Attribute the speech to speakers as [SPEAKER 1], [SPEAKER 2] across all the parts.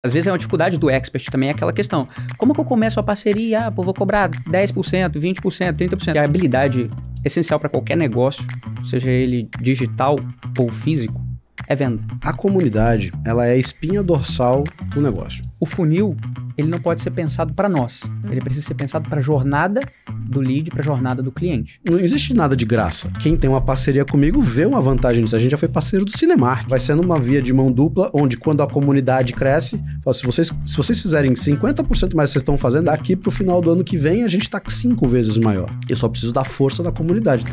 [SPEAKER 1] Às vezes é uma dificuldade do expert também, é aquela questão. Como que eu começo a parceria? Ah, pô, vou cobrar 10%, 20%, 30%. Que a habilidade essencial para qualquer negócio, seja ele digital ou físico, é venda.
[SPEAKER 2] A comunidade, ela é a espinha dorsal do negócio.
[SPEAKER 1] O funil, ele não pode ser pensado para nós. Ele precisa ser pensado para a jornada do lead, para a jornada do cliente.
[SPEAKER 2] Não existe nada de graça. Quem tem uma parceria comigo vê uma vantagem nisso. A gente já foi parceiro do Cinemark. Vai sendo uma via de mão dupla, onde quando a comunidade cresce, fala, se vocês fizerem 50% mais que vocês estão fazendo, daqui pro final do ano que vem, a gente tá 5 vezes maior. Eu só preciso da força da comunidade.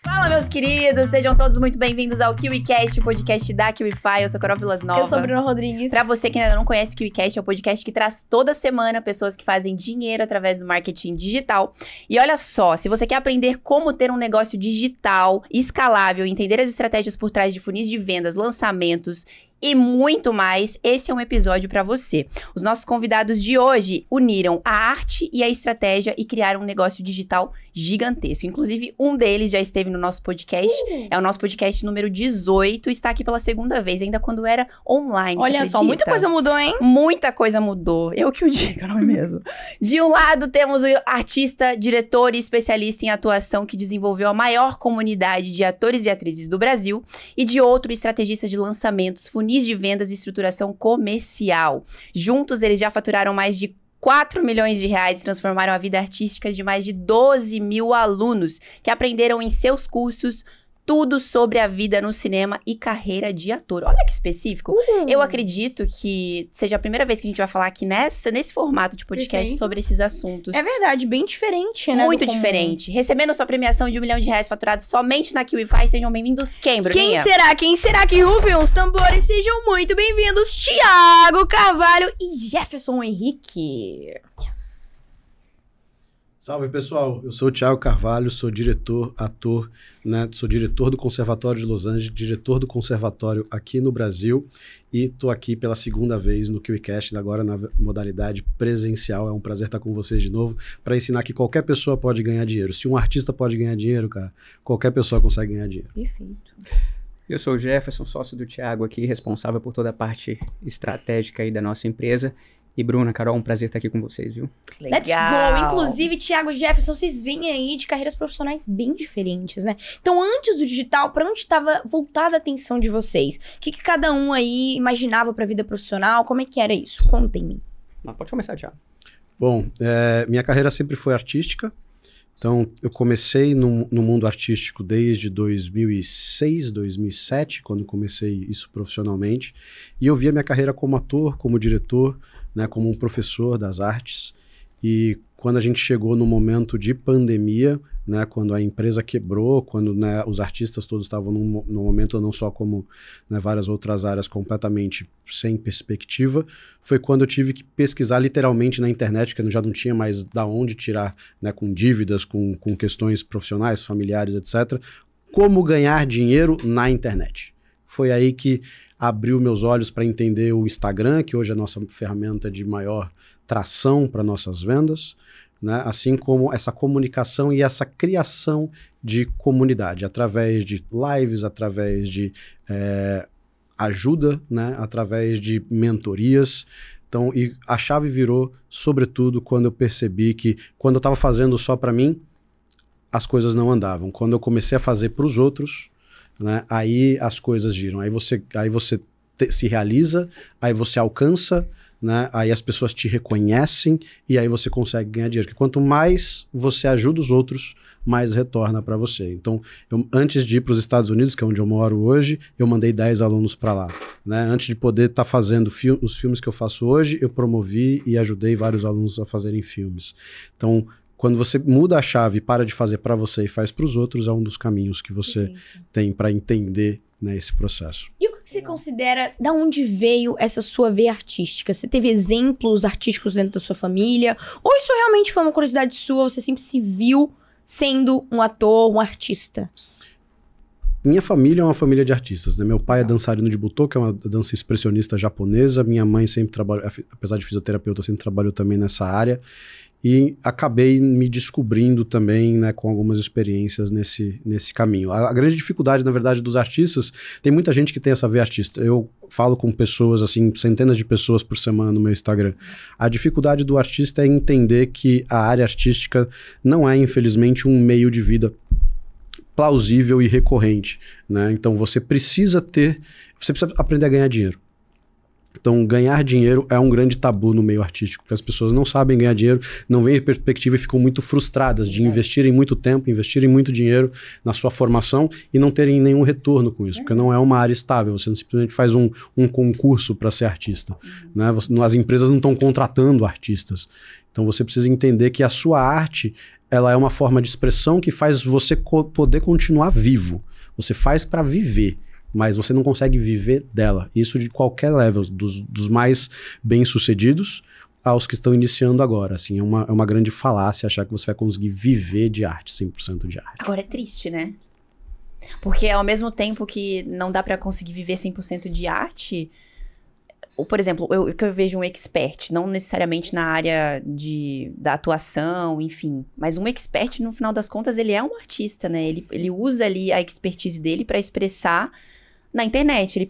[SPEAKER 3] Fala, meus queridos, sejam todos muito bem-vindos ao KiwiCast, o podcast da KiwiFi. Eu sou a Carol Vilas Nova.
[SPEAKER 4] Eu sou a Bruna Rodrigues.
[SPEAKER 3] Pra você que ainda não conhece o KiwiCast, é um podcast que traz toda semana pessoas que fazem dinheiro através do marketing digital. E olha só, se você quer aprender como ter um negócio digital, escalável, entender as estratégias por trás de funis de vendas, lançamentos e muito mais, esse é um episódio pra você. Os nossos convidados de hoje uniram a arte e a estratégia e criaram um negócio digital gigantesco. Inclusive, um deles já esteve no nosso podcast. É o nosso podcast número 18. Está aqui pela segunda vez, ainda quando era online.
[SPEAKER 4] Olha só, muita coisa mudou, hein?
[SPEAKER 3] Muita coisa mudou. Eu que o digo, não é mesmo? De um lado, temos o artista, diretor e especialista em atuação que desenvolveu a maior comunidade de atores e atrizes do Brasil. E de outro, estrategista de lançamentos, funis de vendas e estruturação comercial. Juntos, eles já faturaram mais de 4 milhões de reais e transformaram a vida artística de mais de 12 mil alunos que aprenderam em seus cursos tudo sobre a vida no cinema e carreira de ator. Olha que específico. Eu acredito que seja a primeira vez que a gente vai falar aqui nesse formato de podcast
[SPEAKER 4] Perfeito.
[SPEAKER 3] sobre esses assuntos.
[SPEAKER 4] É verdade, bem diferente, né?
[SPEAKER 3] Muito diferente. Recebendo sua premiação de R$1 milhão faturados somente na KiwiFi. Sejam bem-vindos, quem, Bruninha?
[SPEAKER 4] Quem será que rufem os tambores? Sejam muito bem-vindos, Thiago Carvalho e Jefferson Henrique. Yes.
[SPEAKER 2] Salve, pessoal. Eu sou o Thiago Carvalho, sou diretor, ator, né? Sou diretor do Conservatório de Los Angeles, diretor do conservatório aqui no Brasil e tô aqui pela segunda vez no KiwiCast, agora na modalidade presencial. É um prazer estar com vocês de novo para ensinar que qualquer pessoa pode ganhar dinheiro. Se um artista pode ganhar dinheiro, cara, qualquer pessoa consegue ganhar dinheiro.
[SPEAKER 4] Perfeito.
[SPEAKER 1] Eu sou o Jefferson, sócio do Thiago aqui, responsável por toda a parte estratégica aí da nossa empresa. E Bruna, Carol, um prazer estar aqui com vocês, viu?
[SPEAKER 3] Legal.
[SPEAKER 4] Let's go! Inclusive, Thiago e Jefferson, vocês vêm aí de carreiras profissionais bem diferentes, né? Então, antes do digital, pra onde estava voltada a atenção de vocês? O que cada um aí imaginava pra vida profissional? Como é que era isso? Contem-me.
[SPEAKER 1] Pode começar, Thiago.
[SPEAKER 2] Bom, minha carreira sempre foi artística. Então, eu comecei no mundo artístico desde 2006, 2007, quando comecei isso profissionalmente. E eu via minha carreira como ator, como diretor, né, como um professor das artes. E quando a gente chegou no momento de pandemia, né, quando a empresa quebrou, quando, né, os artistas todos estavam num momento, não só como, né, várias outras áreas completamente sem perspectiva, foi quando eu tive que pesquisar literalmente na internet, porque eu já não tinha mais da onde tirar, né, com dívidas, com questões profissionais, familiares, etc., como ganhar dinheiro na internet. Foi aí que abriu meus olhos para entender o Instagram, que hoje é a nossa ferramenta de maior tração para nossas vendas, né? Assim como essa comunicação e essa criação de comunidade, através de lives, através de ajuda, né? Através de mentorias. Então, e a chave virou, sobretudo, quando eu percebi que, quando eu estava fazendo só para mim, as coisas não andavam. Quando eu comecei a fazer para os outros, né, aí as coisas giram. Aí você se realiza, aí você alcança, né, aí as pessoas te reconhecem e aí você consegue ganhar dinheiro. Porque quanto mais você ajuda os outros, mais retorna para você. Então, antes de ir para os Estados Unidos, que é onde eu moro hoje, eu mandei 10 alunos para lá. Né? Antes de poder estar fazendo os filmes que eu faço hoje, eu promovi e ajudei vários alunos a fazerem filmes. Então, quando você muda a chave e para de fazer para você e faz para os outros, é um dos caminhos que você tem para entender, né, esse processo.
[SPEAKER 4] E o que você considera, da onde veio essa sua veia artística? Você teve exemplos artísticos dentro da sua família? Ou isso realmente foi uma curiosidade sua, você sempre se viu sendo um ator, um artista?
[SPEAKER 2] minha família é uma família de artistas, né? Meu pai é dançarino de butô, que é uma dança expressionista japonesa. Minha mãe sempre trabalhou, apesar de fisioterapeuta, sempre trabalhou também nessa área. E acabei me descobrindo também, né, com algumas experiências nesse caminho. A grande dificuldade, na verdade, dos artistas, tem muita gente que tem essa veia artista. Eu falo com pessoas, assim, centenas de pessoas por semana no meu Instagram. A dificuldade do artista é entender que a área artística não é, infelizmente, um meio de vida plausível e recorrente, né? Então você precisa aprender a ganhar dinheiro. Então, ganhar dinheiro é um grande tabu no meio artístico, porque as pessoas não sabem ganhar dinheiro, não veem perspectiva e ficam muito frustradas de investirem muito tempo, investirem muito dinheiro na sua formação e não terem nenhum retorno com isso, porque não é uma área estável, você não simplesmente faz um concurso para ser artista, né? As empresas não estão contratando artistas. Então, você precisa entender que a sua arte, ela é uma forma de expressão que faz você poder continuar vivo. Você faz para viver, mas você não consegue viver dela. Isso de qualquer level, dos mais bem-sucedidos aos que estão iniciando agora. Assim, é uma grande falácia achar que você vai conseguir viver de arte, 100% de arte.
[SPEAKER 3] Agora é triste, né? Porque ao mesmo tempo que não dá pra conseguir viver 100% de arte, ou, por exemplo, eu vejo um expert, não necessariamente na área da atuação, enfim, mas um expert, no final das contas, ele é um artista, né? Ele usa ali a expertise dele pra expressar na internet. Ele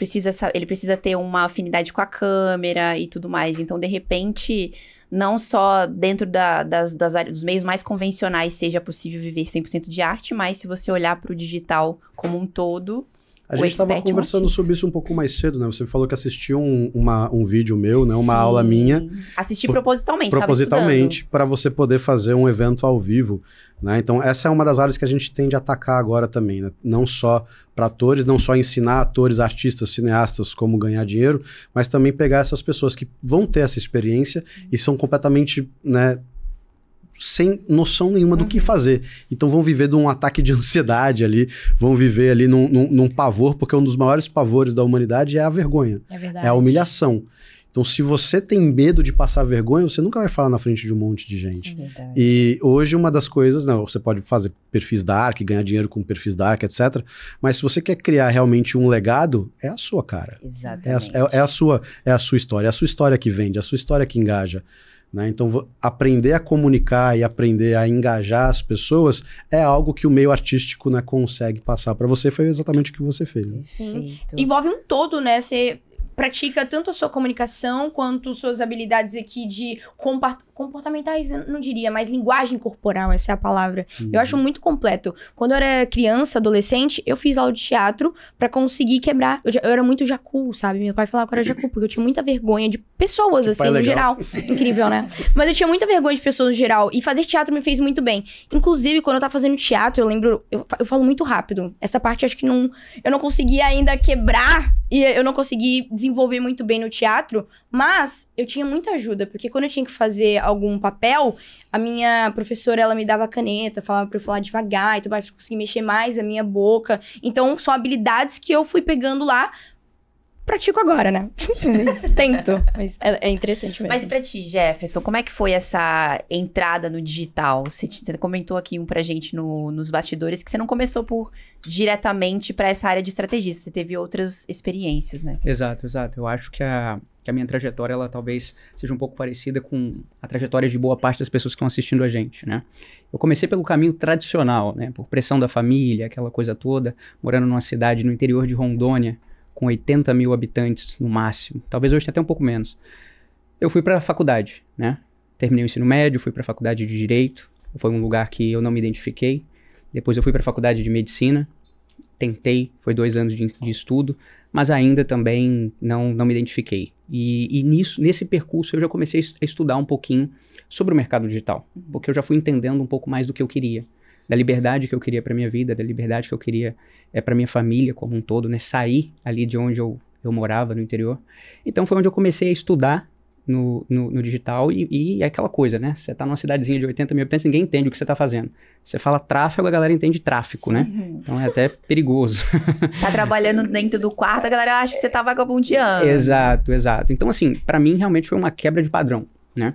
[SPEAKER 3] precisa ter uma afinidade com a câmera e tudo mais. Então, de repente, não só dentro das áreas, dos meios mais convencionais seja possível viver 100% de arte, mas se você olhar pro digital como um todo...
[SPEAKER 2] A gente estava conversando sobre isso um pouco mais cedo, né? Você falou que assistiu um vídeo meu, né? Uma aula minha.
[SPEAKER 3] Assisti propositalmente,
[SPEAKER 2] para você poder fazer um evento ao vivo, né? Então, essa é uma das áreas que a gente tende a atacar agora também, né? Não só para atores, não só ensinar atores, artistas, cineastas como ganhar dinheiro, mas também pegar essas pessoas que vão ter essa experiência e são completamente, né, sem noção nenhuma do que fazer. Então vão viver de um ataque de ansiedade ali, vão viver ali num pavor, porque um dos maiores pavores da humanidade é a vergonha.
[SPEAKER 4] É verdade.
[SPEAKER 2] É a humilhação. Então, se você tem medo de passar vergonha, você nunca vai falar na frente de um monte de gente.
[SPEAKER 3] Verdade.
[SPEAKER 2] E hoje uma das coisas, não, você pode fazer perfis dark, ganhar dinheiro com perfis dark, etc. Mas se você quer criar realmente um legado, é a sua cara.
[SPEAKER 3] Exatamente.
[SPEAKER 2] É a sua história. É a sua história que vende, é a sua história que engaja. Né? Então, aprender a comunicar e aprender a engajar as pessoas é algo que o meio artístico, né, consegue passar para você. Foi exatamente o que você fez. Né?
[SPEAKER 4] Sim. Envolve um todo, né? Você pratica tanto a sua comunicação quanto suas habilidades aqui de comportamentais, eu não diria, mas linguagem corporal, essa é a palavra. Eu acho muito completo. Quando eu era criança, adolescente, eu fiz aula de teatro pra conseguir quebrar. Eu era muito jacu, sabe? Meu pai falava que eu era jacu, porque eu tinha muita vergonha de pessoas,
[SPEAKER 2] Que
[SPEAKER 4] assim,
[SPEAKER 2] pai
[SPEAKER 4] no
[SPEAKER 2] legal.
[SPEAKER 4] geral. Incrível, né? Mas eu tinha muita vergonha de pessoas no geral. E fazer teatro me fez muito bem. Inclusive, quando eu tava fazendo teatro, eu lembro... Eu falo muito rápido. Essa parte, acho que eu não consegui ainda quebrar e eu não consegui desenvolver muito bem no teatro, mas eu tinha muita ajuda, porque quando eu tinha que fazer algum papel, a minha professora, ela me dava caneta, falava pra eu falar devagar e tudo mais, pra eu conseguir mexer mais a minha boca. Então, são habilidades que eu fui pegando lá, pratico agora, né? Tento, mas é interessante mesmo.
[SPEAKER 3] Mas e pra ti, Jefferson, como é que foi essa entrada no digital? Você comentou aqui pra gente nos bastidores que você não começou diretamente pra essa área de estrategista, você teve outras experiências, né?
[SPEAKER 1] Exato. Eu acho que a minha trajetória, ela talvez seja um pouco parecida com a trajetória de boa parte das pessoas que estão assistindo a gente, né? Eu comecei pelo caminho tradicional, né? Por pressão da família, aquela coisa toda, morando numa cidade no interior de Rondônia, com 80 mil habitantes no máximo. Talvez hoje tenha até um pouco menos. Eu fui para a faculdade, né? Terminei o ensino médio, fui para a faculdade de Direito. Foi um lugar que eu não me identifiquei. Depois eu fui para a faculdade de Medicina. Tentei, foi 2 anos de estudo, mas ainda também não me identifiquei. E nesse percurso eu já comecei a estudar um pouquinho sobre o mercado digital, porque eu já fui entendendo um pouco mais do que eu queria, da liberdade que eu queria para minha vida, da liberdade que eu queria para minha família como um todo, né? Sair ali de onde eu morava, no interior. Então foi onde eu comecei a estudar no digital e é aquela coisa, né? Você tá numa cidadezinha de 80 mil habitantes, ninguém entende o que você tá fazendo. Você fala tráfego, a galera entende tráfico, né? Então é até perigoso.
[SPEAKER 3] Tá trabalhando dentro do quarto, a galera acha que você tá vagabundeando.
[SPEAKER 1] Exato. Então assim, pra mim realmente foi uma quebra de padrão, né?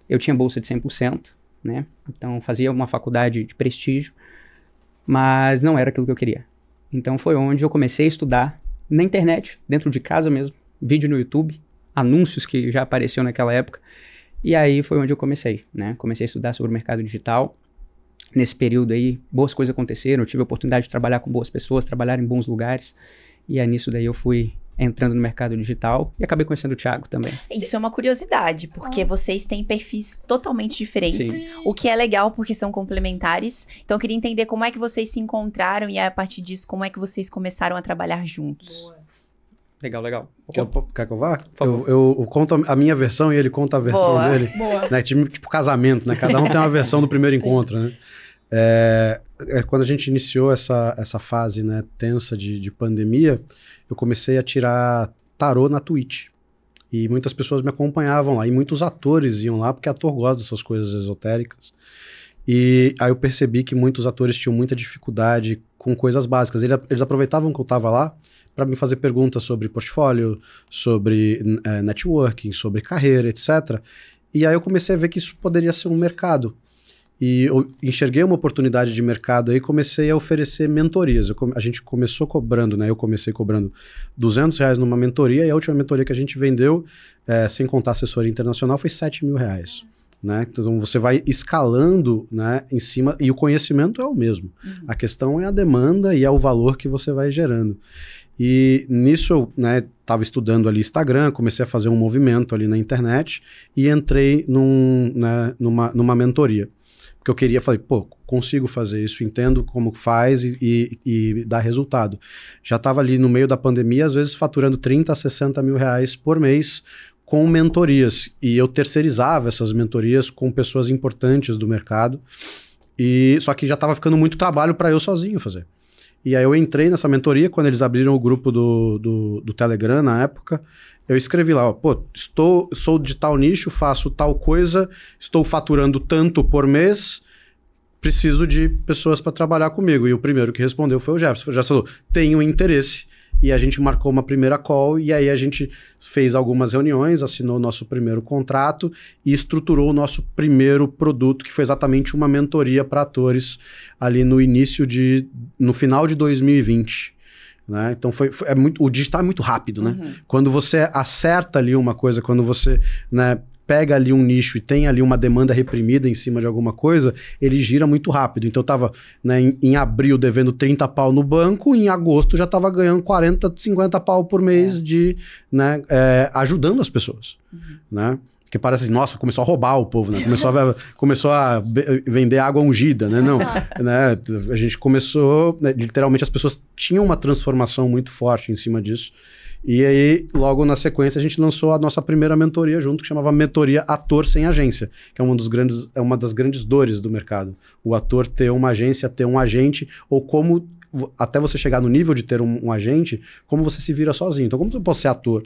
[SPEAKER 1] Eu tinha bolsa de 100%, né? Então fazia uma faculdade de prestígio, mas não era aquilo que eu queria. Então foi onde eu comecei a estudar na internet, dentro de casa mesmo, vídeo no YouTube, anúncios que já apareciam naquela época. E aí foi onde eu comecei, né? Comecei a estudar sobre o mercado digital. Nesse período aí, boas coisas aconteceram, eu tive a oportunidade de trabalhar com boas pessoas, trabalhar em bons lugares. E aí nisso daí eu fui entrando no mercado digital e acabei conhecendo o Thiago também.
[SPEAKER 3] Isso é uma curiosidade, porque vocês têm perfis totalmente diferentes,
[SPEAKER 1] Sim.
[SPEAKER 3] o que é legal porque são complementares. Então eu queria entender como é que vocês se encontraram e a partir disso, como é que vocês começaram a trabalhar juntos.
[SPEAKER 1] Legal.
[SPEAKER 2] Quer que eu vá?
[SPEAKER 1] favor.
[SPEAKER 2] Eu conto a minha versão e ele conta a versão
[SPEAKER 3] Boa.
[SPEAKER 2] dele.
[SPEAKER 4] Boa.
[SPEAKER 2] Né? Tipo casamento, né? Cada um tem uma versão do primeiro encontro, né? Quando a gente iniciou essa fase, né, tensa de pandemia, eu comecei a tirar tarô na Twitch. E muitas pessoas me acompanhavam lá. E muitos atores iam lá, porque ator gosta dessas coisas esotéricas. E aí eu percebi que muitos atores tinham muita dificuldade com coisas básicas. Eles aproveitavam que eu estava lá para me fazer perguntas sobre portfólio, sobre networking, sobre carreira, etc. E aí eu comecei a ver que isso poderia ser um mercado. E eu enxerguei uma oportunidade de mercado aí e comecei a oferecer mentorias. A gente começou cobrando, né? Eu comecei cobrando R$200 numa mentoria e a última mentoria que a gente vendeu, sem contar assessoria internacional, foi R$7.000. Né? Então você vai escalando, né, em cima, e o conhecimento é o mesmo. A questão é a demanda e é o valor que você vai gerando. E nisso eu, né, estava estudando ali Instagram, comecei a fazer um movimento ali na internet e entrei numa mentoria. Porque eu queria, falei, consigo fazer isso, entendo como faz e dá resultado. Já estava ali no meio da pandemia, às vezes faturando R$30 a R$60.000 por mês com mentorias. E eu terceirizava essas mentorias com pessoas importantes do mercado. Só que já estava ficando muito trabalho para eu sozinho fazer. E aí eu entrei nessa mentoria, quando eles abriram o grupo do Telegram na época, eu escrevi lá, sou de tal nicho, faço tal coisa, estou faturando tanto por mês, preciso de pessoas para trabalhar comigo. E o primeiro que respondeu foi o Jefferson. O Jefferson falou, tenho interesse. E a gente marcou uma primeira call e aí a gente fez algumas reuniões, assinou o nosso primeiro contrato e estruturou o nosso primeiro produto, que foi exatamente uma mentoria para atores ali no final de 2020. Né? Então o digital é muito rápido, né? Quando você acerta ali uma coisa, quando você, né, pega ali um nicho e tem ali uma demanda reprimida em cima de alguma coisa, ele gira muito rápido. Então eu tava, né, em abril devendo 30 pau no banco, em agosto já tava ganhando 40, 50 pau por mês ajudando as pessoas, né? Que parece assim, nossa, começou a roubar o povo, né? Começou a vender água ungida, né? Não, né? A gente começou, né, literalmente as pessoas tinham uma transformação muito forte em cima disso. E aí, logo na sequência, a gente lançou a nossa primeira mentoria junto, que chamava Mentoria Ator Sem Agência, que é uma das grandes dores do mercado. O ator ter uma agência, ter um agente, ou como, até você chegar no nível de ter um agente, como você se vira sozinho. Então, como você pode ser ator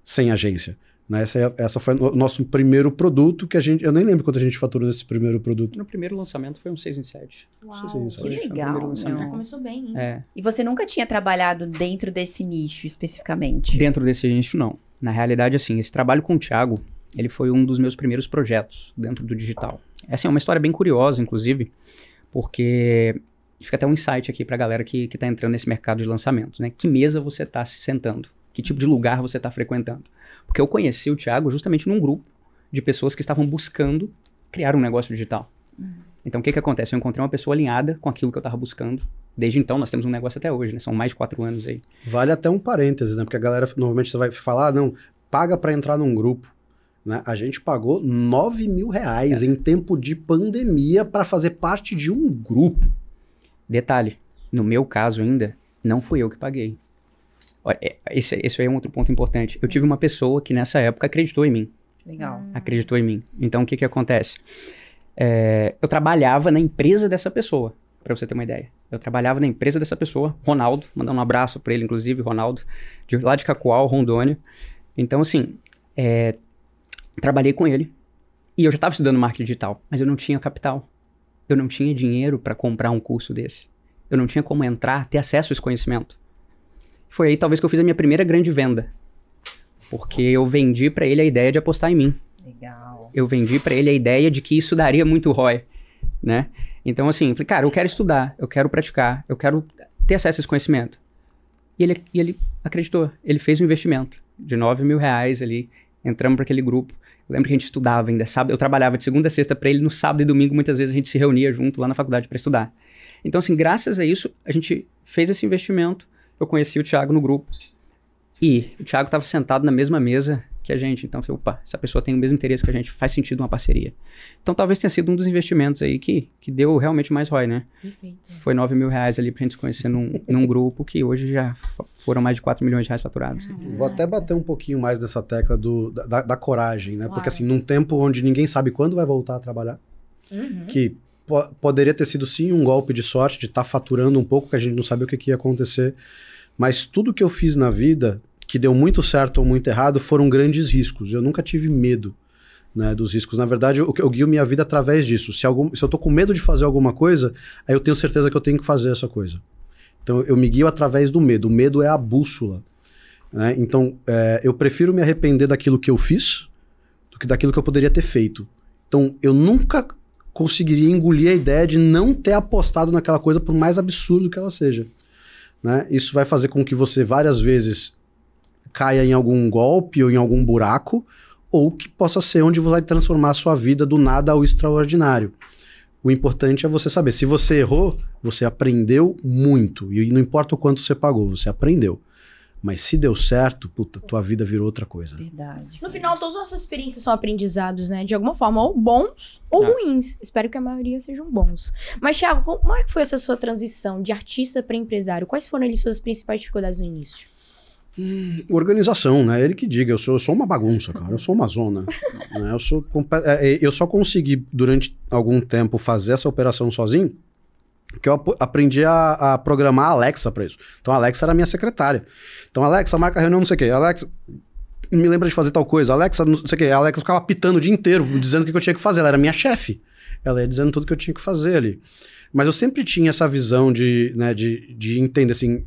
[SPEAKER 2] sem agência? Né? Essa foi o nosso primeiro produto que eu nem lembro quanto a gente faturou nesse primeiro produto.
[SPEAKER 1] No primeiro lançamento foi um 6 em 7.
[SPEAKER 4] Uau,
[SPEAKER 3] que legal.
[SPEAKER 4] Já começou bem, hein?
[SPEAKER 3] E você nunca tinha trabalhado dentro desse nicho especificamente?
[SPEAKER 1] Dentro desse nicho, não. Na realidade, assim, esse trabalho com o Thiago, ele foi um dos meus primeiros projetos dentro do digital. Essa é uma história bem curiosa, inclusive, porque fica até um insight aqui pra galera que tá entrando nesse mercado de lançamento, né? Que mesa você tá se sentando? Que tipo de lugar você tá frequentando? Porque eu conheci o Thiago justamente num grupo de pessoas que estavam buscando criar um negócio digital. Então, o que acontece? Eu encontrei uma pessoa alinhada com aquilo que eu estava buscando. Desde então, nós temos um negócio até hoje, né? São mais de 4 anos aí.
[SPEAKER 2] Vale até um parêntese, né? Porque a galera, normalmente você vai falar, não, paga para entrar num grupo. Né? A gente pagou R$9.000 em tempo de pandemia para fazer parte de um grupo.
[SPEAKER 1] Detalhe, no meu caso ainda, não fui eu que paguei. Esse aí é um outro ponto importante. Eu tive uma pessoa que nessa época acreditou em mim.
[SPEAKER 3] Legal.
[SPEAKER 1] Acreditou em mim. Então, o que acontece? Eu trabalhava na empresa dessa pessoa, para você ter uma ideia. Eu trabalhava na empresa dessa pessoa, Ronaldo, mandando um abraço para ele, inclusive, Ronaldo, lá de Cacoal, Rondônia. Então, assim, trabalhei com ele e eu já estava estudando marketing digital, mas eu não tinha capital. Eu não tinha dinheiro para comprar um curso desse. Eu não tinha como entrar, ter acesso a esse conhecimento. Foi aí talvez que eu fiz a minha primeira grande venda. Porque eu vendi para ele a ideia de apostar em mim.
[SPEAKER 3] Legal.
[SPEAKER 1] Eu vendi para ele a ideia de que isso daria muito ROI, né? Então assim, falei, cara, eu quero estudar, eu quero praticar, eu quero ter acesso a esse conhecimento. E ele acreditou. Ele fez um investimento de R$9.000 ali. Entramos para aquele grupo. Eu lembro que a gente estudava ainda, sábado. Eu trabalhava de segunda a sexta para ele. No sábado e domingo, muitas vezes, a gente se reunia junto lá na faculdade para estudar. Então, assim, graças a isso, a gente fez esse investimento. Eu conheci o Thiago no grupo. E o Thiago estava sentado na mesma mesa que a gente. Então, eu falei, opa, essa pessoa tem o mesmo interesse que a gente. Faz sentido uma parceria. Então, talvez tenha sido um dos investimentos aí que deu realmente mais ROI, né?
[SPEAKER 4] Perfeito.
[SPEAKER 1] Foi R$9.000 ali pra gente se conhecer num grupo que hoje já foram mais de R$4 milhões faturados.
[SPEAKER 2] Vou até bater um pouquinho mais dessa tecla da coragem, né?
[SPEAKER 4] Claro.
[SPEAKER 2] Porque assim, num tempo onde ninguém sabe quando vai voltar a trabalhar, que poderia ter sido sim um golpe de sorte, de estar faturando um pouco, que a gente não sabia o que ia acontecer, mas tudo que eu fiz na vida, que deu muito certo ou muito errado, foram grandes riscos. Eu nunca tive medo, né, dos riscos. Na verdade, eu guio minha vida através disso. Se eu tô com medo de fazer alguma coisa, aí eu tenho certeza que eu tenho que fazer essa coisa. Então, eu me guio através do medo. O medo é a bússola, né? Então, eu prefiro me arrepender daquilo que eu fiz do que daquilo que eu poderia ter feito. Então, eu nunca conseguiria engolir a ideia de não ter apostado naquela coisa, por mais absurdo que ela seja, né? Isso vai fazer com que você várias vezes caia em algum golpe ou em algum buraco, ou que possa ser onde você vai transformar a sua vida do nada ao extraordinário. O importante é você saber, se você errou, você aprendeu muito, e não importa o quanto você pagou, você aprendeu. Mas se deu certo, puta, tua vida virou outra coisa.
[SPEAKER 3] Verdade.
[SPEAKER 4] No final, todas as nossas experiências são aprendizados, né? De alguma forma, ou bons ou ruins. Espero que a maioria sejam bons. Mas, Thiago, como é que foi essa sua transição de artista para empresário? Quais foram ali suas principais dificuldades no início?
[SPEAKER 2] Organização, né? Ele que diga, eu sou uma bagunça, cara, eu sou uma zona. Né? Eu só consegui, durante algum tempo, fazer essa operação sozinho, que eu aprendi a programar a Alexa para isso. Então a Alexa era a minha secretária. Então Alexa, marca reunião, não sei o quê. Alexa, me lembra de fazer tal coisa. Alexa, não sei o quê. A Alexa ficava pitando o dia inteiro, dizendo o que eu tinha que fazer. Ela era minha chefe. Ela ia dizendo tudo que eu tinha que fazer ali. Mas eu sempre tinha essa visão de entender, assim,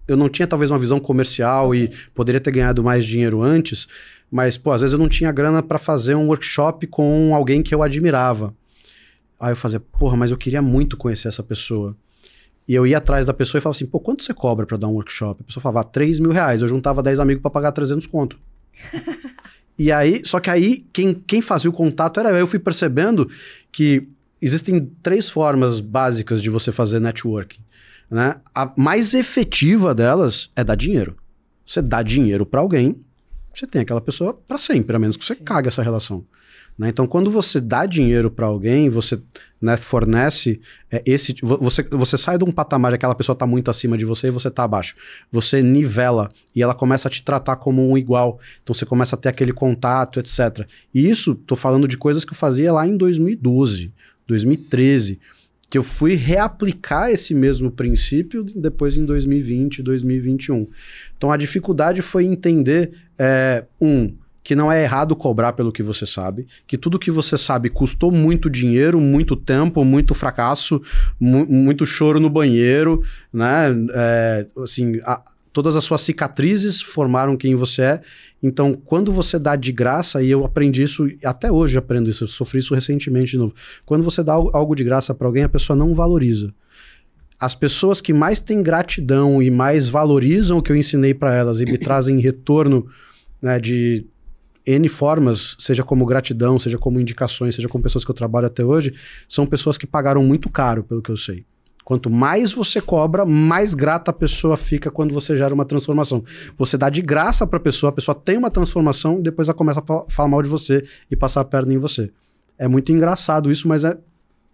[SPEAKER 2] eu não tinha talvez uma visão comercial e poderia ter ganhado mais dinheiro antes, mas, pô, às vezes eu não tinha grana para fazer um workshop com alguém que eu admirava. Aí eu fazia, porra, mas eu queria muito conhecer essa pessoa. E eu ia atrás da pessoa e falava assim, pô, quanto você cobra pra dar um workshop? A pessoa falava, R$3.000. Eu juntava 10 amigos pra pagar 300 conto. E aí, só que aí, quem fazia o contato era eu. Eu fui percebendo que existem 3 formas básicas de você fazer networking, né? A mais efetiva delas é dar dinheiro. Você dá dinheiro pra alguém, você tem aquela pessoa pra sempre, a menos que você cague essa relação. Né? Então, quando você dá dinheiro para alguém, você, né, fornece você sai de um patamar, aquela pessoa está muito acima de você e você está abaixo. Você nivela e ela começa a te tratar como um igual. Então, você começa a ter aquele contato, etc. E isso, tô falando de coisas que eu fazia lá em 2012, 2013, que eu fui reaplicar esse mesmo princípio depois em 2020, 2021. Então, a dificuldade foi entender, que não é errado cobrar pelo que você sabe, que tudo que você sabe custou muito dinheiro, muito tempo, muito fracasso, muito choro no banheiro, né? Assim, todas as suas cicatrizes formaram quem você é. Então, quando você dá de graça, e eu aprendi isso, até hoje aprendo isso, eu sofri isso recentemente de novo. Quando você dá algo de graça para alguém, a pessoa não valoriza. As pessoas que mais têm gratidão e mais valorizam o que eu ensinei para elas e me trazem retorno, né, de N formas, seja como gratidão, seja como indicações, seja com pessoas que eu trabalho até hoje, são pessoas que pagaram muito caro, pelo que eu sei. Quanto mais você cobra, mais grata a pessoa fica quando você gera uma transformação. Você dá de graça para a pessoa tem uma transformação, depois ela começa a falar mal de você e passar a perna em você. É muito engraçado isso, mas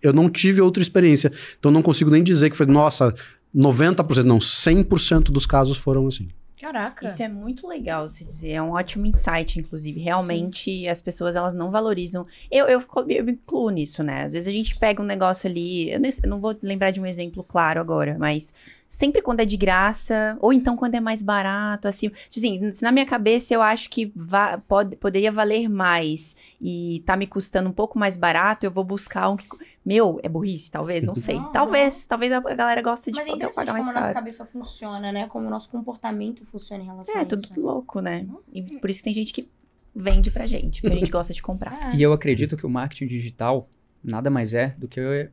[SPEAKER 2] eu não tive outra experiência. Então não consigo nem dizer que foi, nossa, 90%, não, 100% dos casos foram assim.
[SPEAKER 4] Caraca.
[SPEAKER 3] Isso é muito legal, se dizer. É um ótimo insight, inclusive. Realmente, sim, as pessoas, elas não valorizam. Eu me incluo nisso, né? Às vezes a gente pega um negócio ali... Eu não vou lembrar de um exemplo claro agora, mas... Sempre quando é de graça, ou então quando é mais barato, assim... Assim, na minha cabeça, eu acho que poderia valer mais e tá me custando um pouco mais barato, eu vou buscar um que... Meu, é burrice, talvez? Não sei.
[SPEAKER 4] Não,
[SPEAKER 3] talvez a galera goste de
[SPEAKER 4] pagar mais caro. Mas é interessante como a nossa cabeça funciona, né? Como o nosso comportamento funciona em relação a isso.
[SPEAKER 3] É, tudo louco, né? E por isso que tem gente que vende pra gente, porque a gente gosta de comprar.
[SPEAKER 1] E eu acredito que o marketing digital nada mais é do que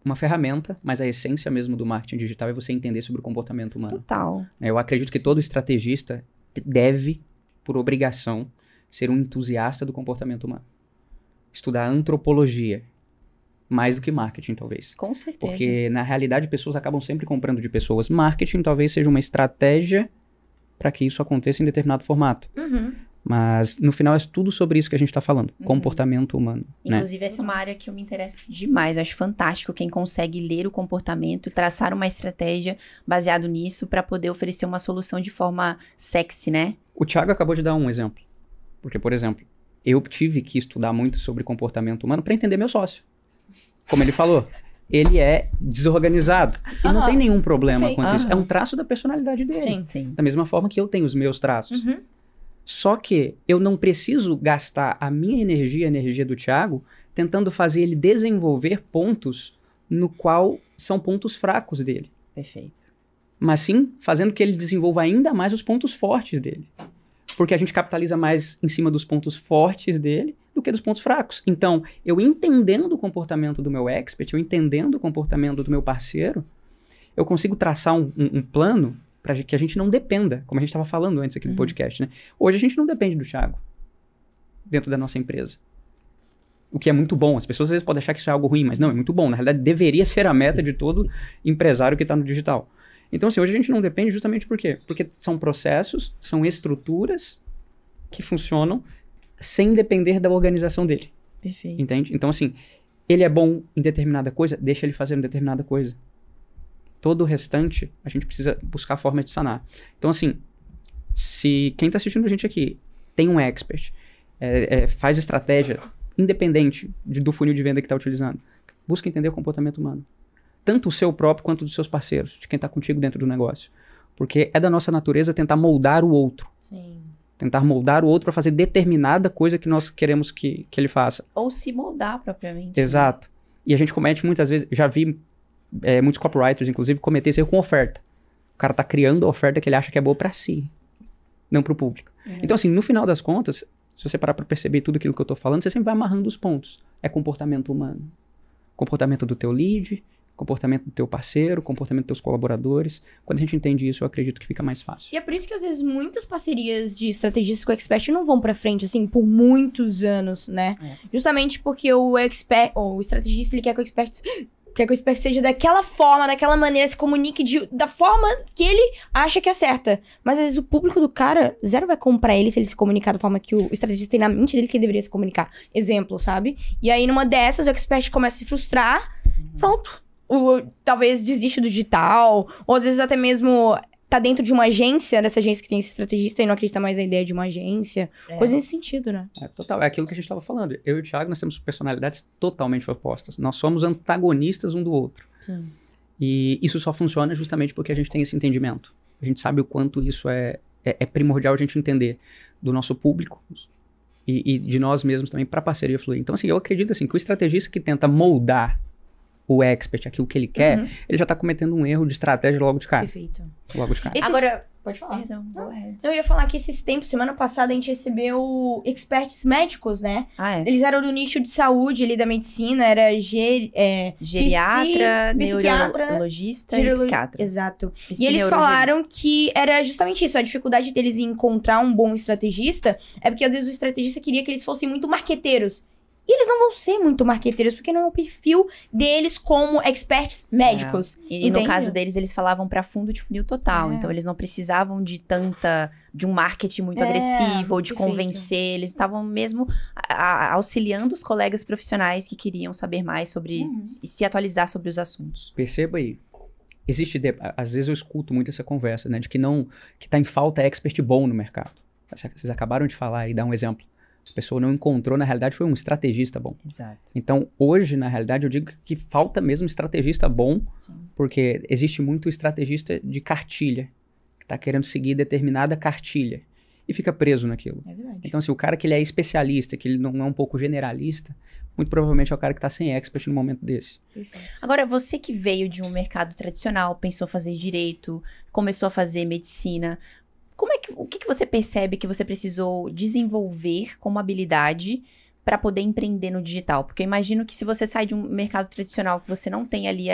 [SPEAKER 1] uma ferramenta, mas a essência mesmo do marketing digital é você entender sobre o comportamento humano.
[SPEAKER 3] Total.
[SPEAKER 1] Eu acredito que todo estrategista deve, por obrigação, ser um entusiasta do comportamento humano. Estudar antropologia, mais do que marketing, talvez.
[SPEAKER 3] Com certeza.
[SPEAKER 1] Porque, na realidade, pessoas acabam sempre comprando de pessoas. Marketing talvez seja uma estratégia para que isso aconteça em determinado formato.
[SPEAKER 4] Uhum.
[SPEAKER 1] Mas, no final, é tudo sobre isso que a gente está falando. Comportamento humano. Né?
[SPEAKER 3] Inclusive, essa é uma área que eu me interesso demais. Eu acho fantástico quem consegue ler o comportamento e traçar uma estratégia baseado nisso para poder oferecer uma solução de forma sexy, né?
[SPEAKER 1] O Thiago acabou de dar um exemplo. Porque, por exemplo, eu tive que estudar muito sobre comportamento humano para entender meu sócio. Como ele falou, ele é desorganizado. E não tem nenhum problema
[SPEAKER 4] Perfeito.
[SPEAKER 1] quanto isso. É um traço da personalidade dele.
[SPEAKER 3] Sim.
[SPEAKER 1] Da mesma forma que eu tenho os meus traços.
[SPEAKER 4] Uhum.
[SPEAKER 1] Só que eu não preciso gastar a minha energia, a energia do Thiago, tentando fazer ele desenvolver pontos no qual são pontos fracos dele.
[SPEAKER 3] Perfeito.
[SPEAKER 1] Mas sim fazendo que ele desenvolva ainda mais os pontos fortes dele. Porque a gente capitaliza mais em cima dos pontos fortes dele do que dos pontos fracos. Então, eu entendendo o comportamento do meu expert, eu entendendo o comportamento do meu parceiro, eu consigo traçar um plano para que a gente não dependa, como a gente estava falando antes aqui do podcast, né? Hoje a gente não depende do Thiago dentro da nossa empresa. O que é muito bom. As pessoas às vezes podem achar que isso é algo ruim, mas não, é muito bom. Na realidade, deveria ser a meta de todo empresário que está no digital. Então, assim, hoje a gente não depende justamente por quê? Porque são processos, são estruturas que funcionam sem depender da organização dele.
[SPEAKER 3] Perfeito.
[SPEAKER 1] Entende? Então, assim, ele é bom em determinada coisa, deixa ele fazer em determinada coisa. Todo o restante, a gente precisa buscar a forma de sanar. Então, assim, se quem está assistindo a gente aqui tem um expert, faz estratégia independente do funil de venda que está utilizando, busca entender o comportamento humano. Tanto o seu próprio quanto dos seus parceiros, de quem está contigo dentro do negócio. Porque é da nossa natureza tentar moldar o outro.
[SPEAKER 4] Sim.
[SPEAKER 1] Tentar moldar o outro para fazer determinada coisa que nós queremos que ele faça.
[SPEAKER 3] Ou se moldar propriamente.
[SPEAKER 1] Exato. E a gente comete muitas vezes, já vi muitos copywriters, inclusive, cometer esse erro com oferta. O cara tá criando a oferta que ele acha que é boa para si, não para o público. Então, assim, no final das contas, se você parar para perceber tudo aquilo que eu tô falando, você sempre vai amarrando os pontos. É comportamento humano. Comportamento do teu lead, comportamento do teu parceiro, comportamento dos teus colaboradores. Quando a gente entende isso, eu acredito que fica mais fácil.
[SPEAKER 4] E é por isso que, às vezes, muitas parcerias de estrategistas com o expert não vão pra frente, assim, por muitos anos, né? Justamente porque o expert, ou o estrategista, ele quer que o expert seja daquela forma, daquela maneira, se comunique da forma que ele acha que é certa. Mas, às vezes, o público do cara, zero vai comprar ele se ele se comunicar da forma que o estrategista tem na mente dele que ele deveria se comunicar. Exemplo, sabe? E aí, numa dessas, o expert começa a se frustrar, pronto. Talvez desiste do digital, ou às vezes até mesmo tá dentro de uma agência, dessa agência que tem esse estrategista e não acredita mais na ideia de uma agência. Coisa nesse sentido, né?
[SPEAKER 1] Total, é aquilo que a gente estava falando. Eu e o Thiago, nós temos personalidades totalmente opostas. Nós somos antagonistas um do outro.
[SPEAKER 4] Sim.
[SPEAKER 1] E isso só funciona justamente porque a gente tem esse entendimento. A gente sabe o quanto isso é primordial a gente entender do nosso público e de nós mesmos também para a parceria fluir. Então, assim, eu acredito assim, que o estrategista que tenta moldar o expert, aquilo que ele quer, ele já tá cometendo um erro de estratégia logo de cara.
[SPEAKER 4] Perfeito.
[SPEAKER 1] Logo de cara.
[SPEAKER 3] Agora,
[SPEAKER 4] Pode falar.
[SPEAKER 3] perdão, go ahead.
[SPEAKER 4] Eu ia falar que esses tempos, semana passada, a gente recebeu experts médicos, né?
[SPEAKER 3] Ah, é.
[SPEAKER 4] Eles eram do nicho de saúde ali da medicina, era
[SPEAKER 3] Geriatra,
[SPEAKER 4] psiquiatra,
[SPEAKER 3] neurologista e psiquiatra.
[SPEAKER 4] Exato. E eles falaram que era justamente isso, a dificuldade deles em encontrar um bom estrategista é porque às vezes o estrategista queria que eles fossem muito marqueteiros. E eles não vão ser muito marqueteiros, porque não é o perfil deles como experts médicos.
[SPEAKER 3] E no caso deles, eles falavam pra fundo de funil total. Então, eles não precisavam de um marketing muito agressivo ou de convencer. Eles estavam mesmo auxiliando os colegas profissionais que queriam saber mais sobre e se atualizar sobre os assuntos.
[SPEAKER 1] Perceba aí. Às vezes eu escuto muito essa conversa, né? De que tá em falta expert bom no mercado. Vocês acabaram de falar e dar um exemplo. A pessoa não encontrou, na realidade, foi um estrategista bom.
[SPEAKER 3] Exato.
[SPEAKER 1] Então, hoje, na realidade, eu digo que falta mesmo estrategista bom, porque existe muito estrategista de cartilha, que está querendo seguir determinada cartilha, e fica preso naquilo.
[SPEAKER 4] É verdade.
[SPEAKER 1] Então, assim, o cara que ele é especialista, que ele não é um pouco generalista, muito provavelmente é o cara que está sem expert no momento desse.
[SPEAKER 3] Agora, você que veio de um mercado tradicional, pensou fazer direito, começou a fazer medicina... O que você percebe que você precisou desenvolver como habilidade para poder empreender no digital? Porque eu imagino que se você sai de um mercado tradicional que você não tem ali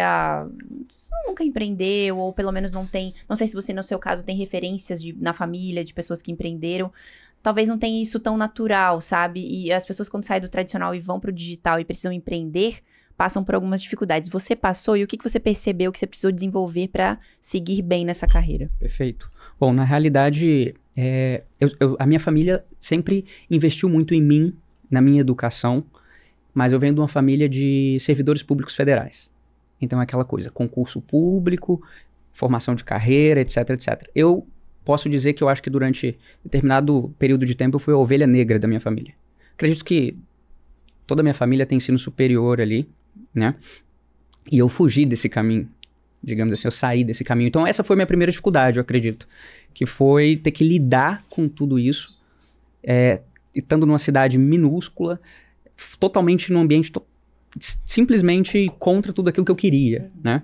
[SPEAKER 3] você nunca empreendeu, ou pelo menos não tem... Não sei se você, no seu caso, tem referências na família de pessoas que empreenderam. Talvez não tenha isso tão natural, sabe? E as pessoas, quando saem do tradicional e vão pro digital e precisam empreender, passam por algumas dificuldades. Você passou e o que você percebeu que você precisou desenvolver para seguir bem nessa carreira?
[SPEAKER 1] Perfeito. Bom, na realidade, a minha família sempre investiu muito em mim, na minha educação, mas eu venho de uma família de servidores públicos federais. Então é aquela coisa, concurso público, formação de carreira, etc, etc. Eu posso dizer que eu acho que durante determinado período de tempo eu fui a ovelha negra da minha família. Acredito que toda a minha família tem ensino superior ali, né? E eu fugi desse caminho, digamos assim, eu saí desse caminho. Então essa foi a minha primeira dificuldade, eu acredito, que foi ter que lidar com tudo isso, estando numa cidade minúscula, totalmente num ambiente simplesmente contra tudo aquilo que eu queria, né?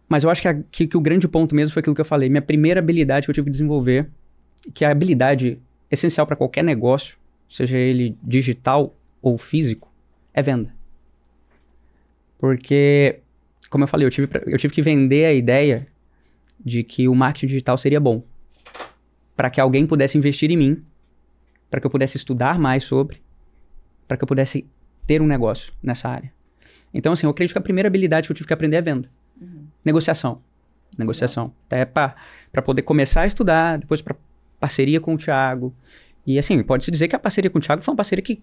[SPEAKER 1] Mas eu acho que o grande ponto mesmo foi aquilo que eu falei, minha primeira habilidade que eu tive que desenvolver, que é a habilidade essencial para qualquer negócio, seja ele digital ou físico, é venda. Porque, como eu falei, eu tive que vender a ideia de que o marketing digital seria bom, para que alguém pudesse investir em mim, para que eu pudesse estudar mais sobre, para que eu pudesse ter um negócio nessa área. Então, assim, eu acredito que a primeira habilidade que eu tive que aprender é venda. Negociação. Até para poder começar a estudar, depois para parceria com o Thiago. E, assim, pode-se dizer que a parceria com o Thiago foi uma parceria que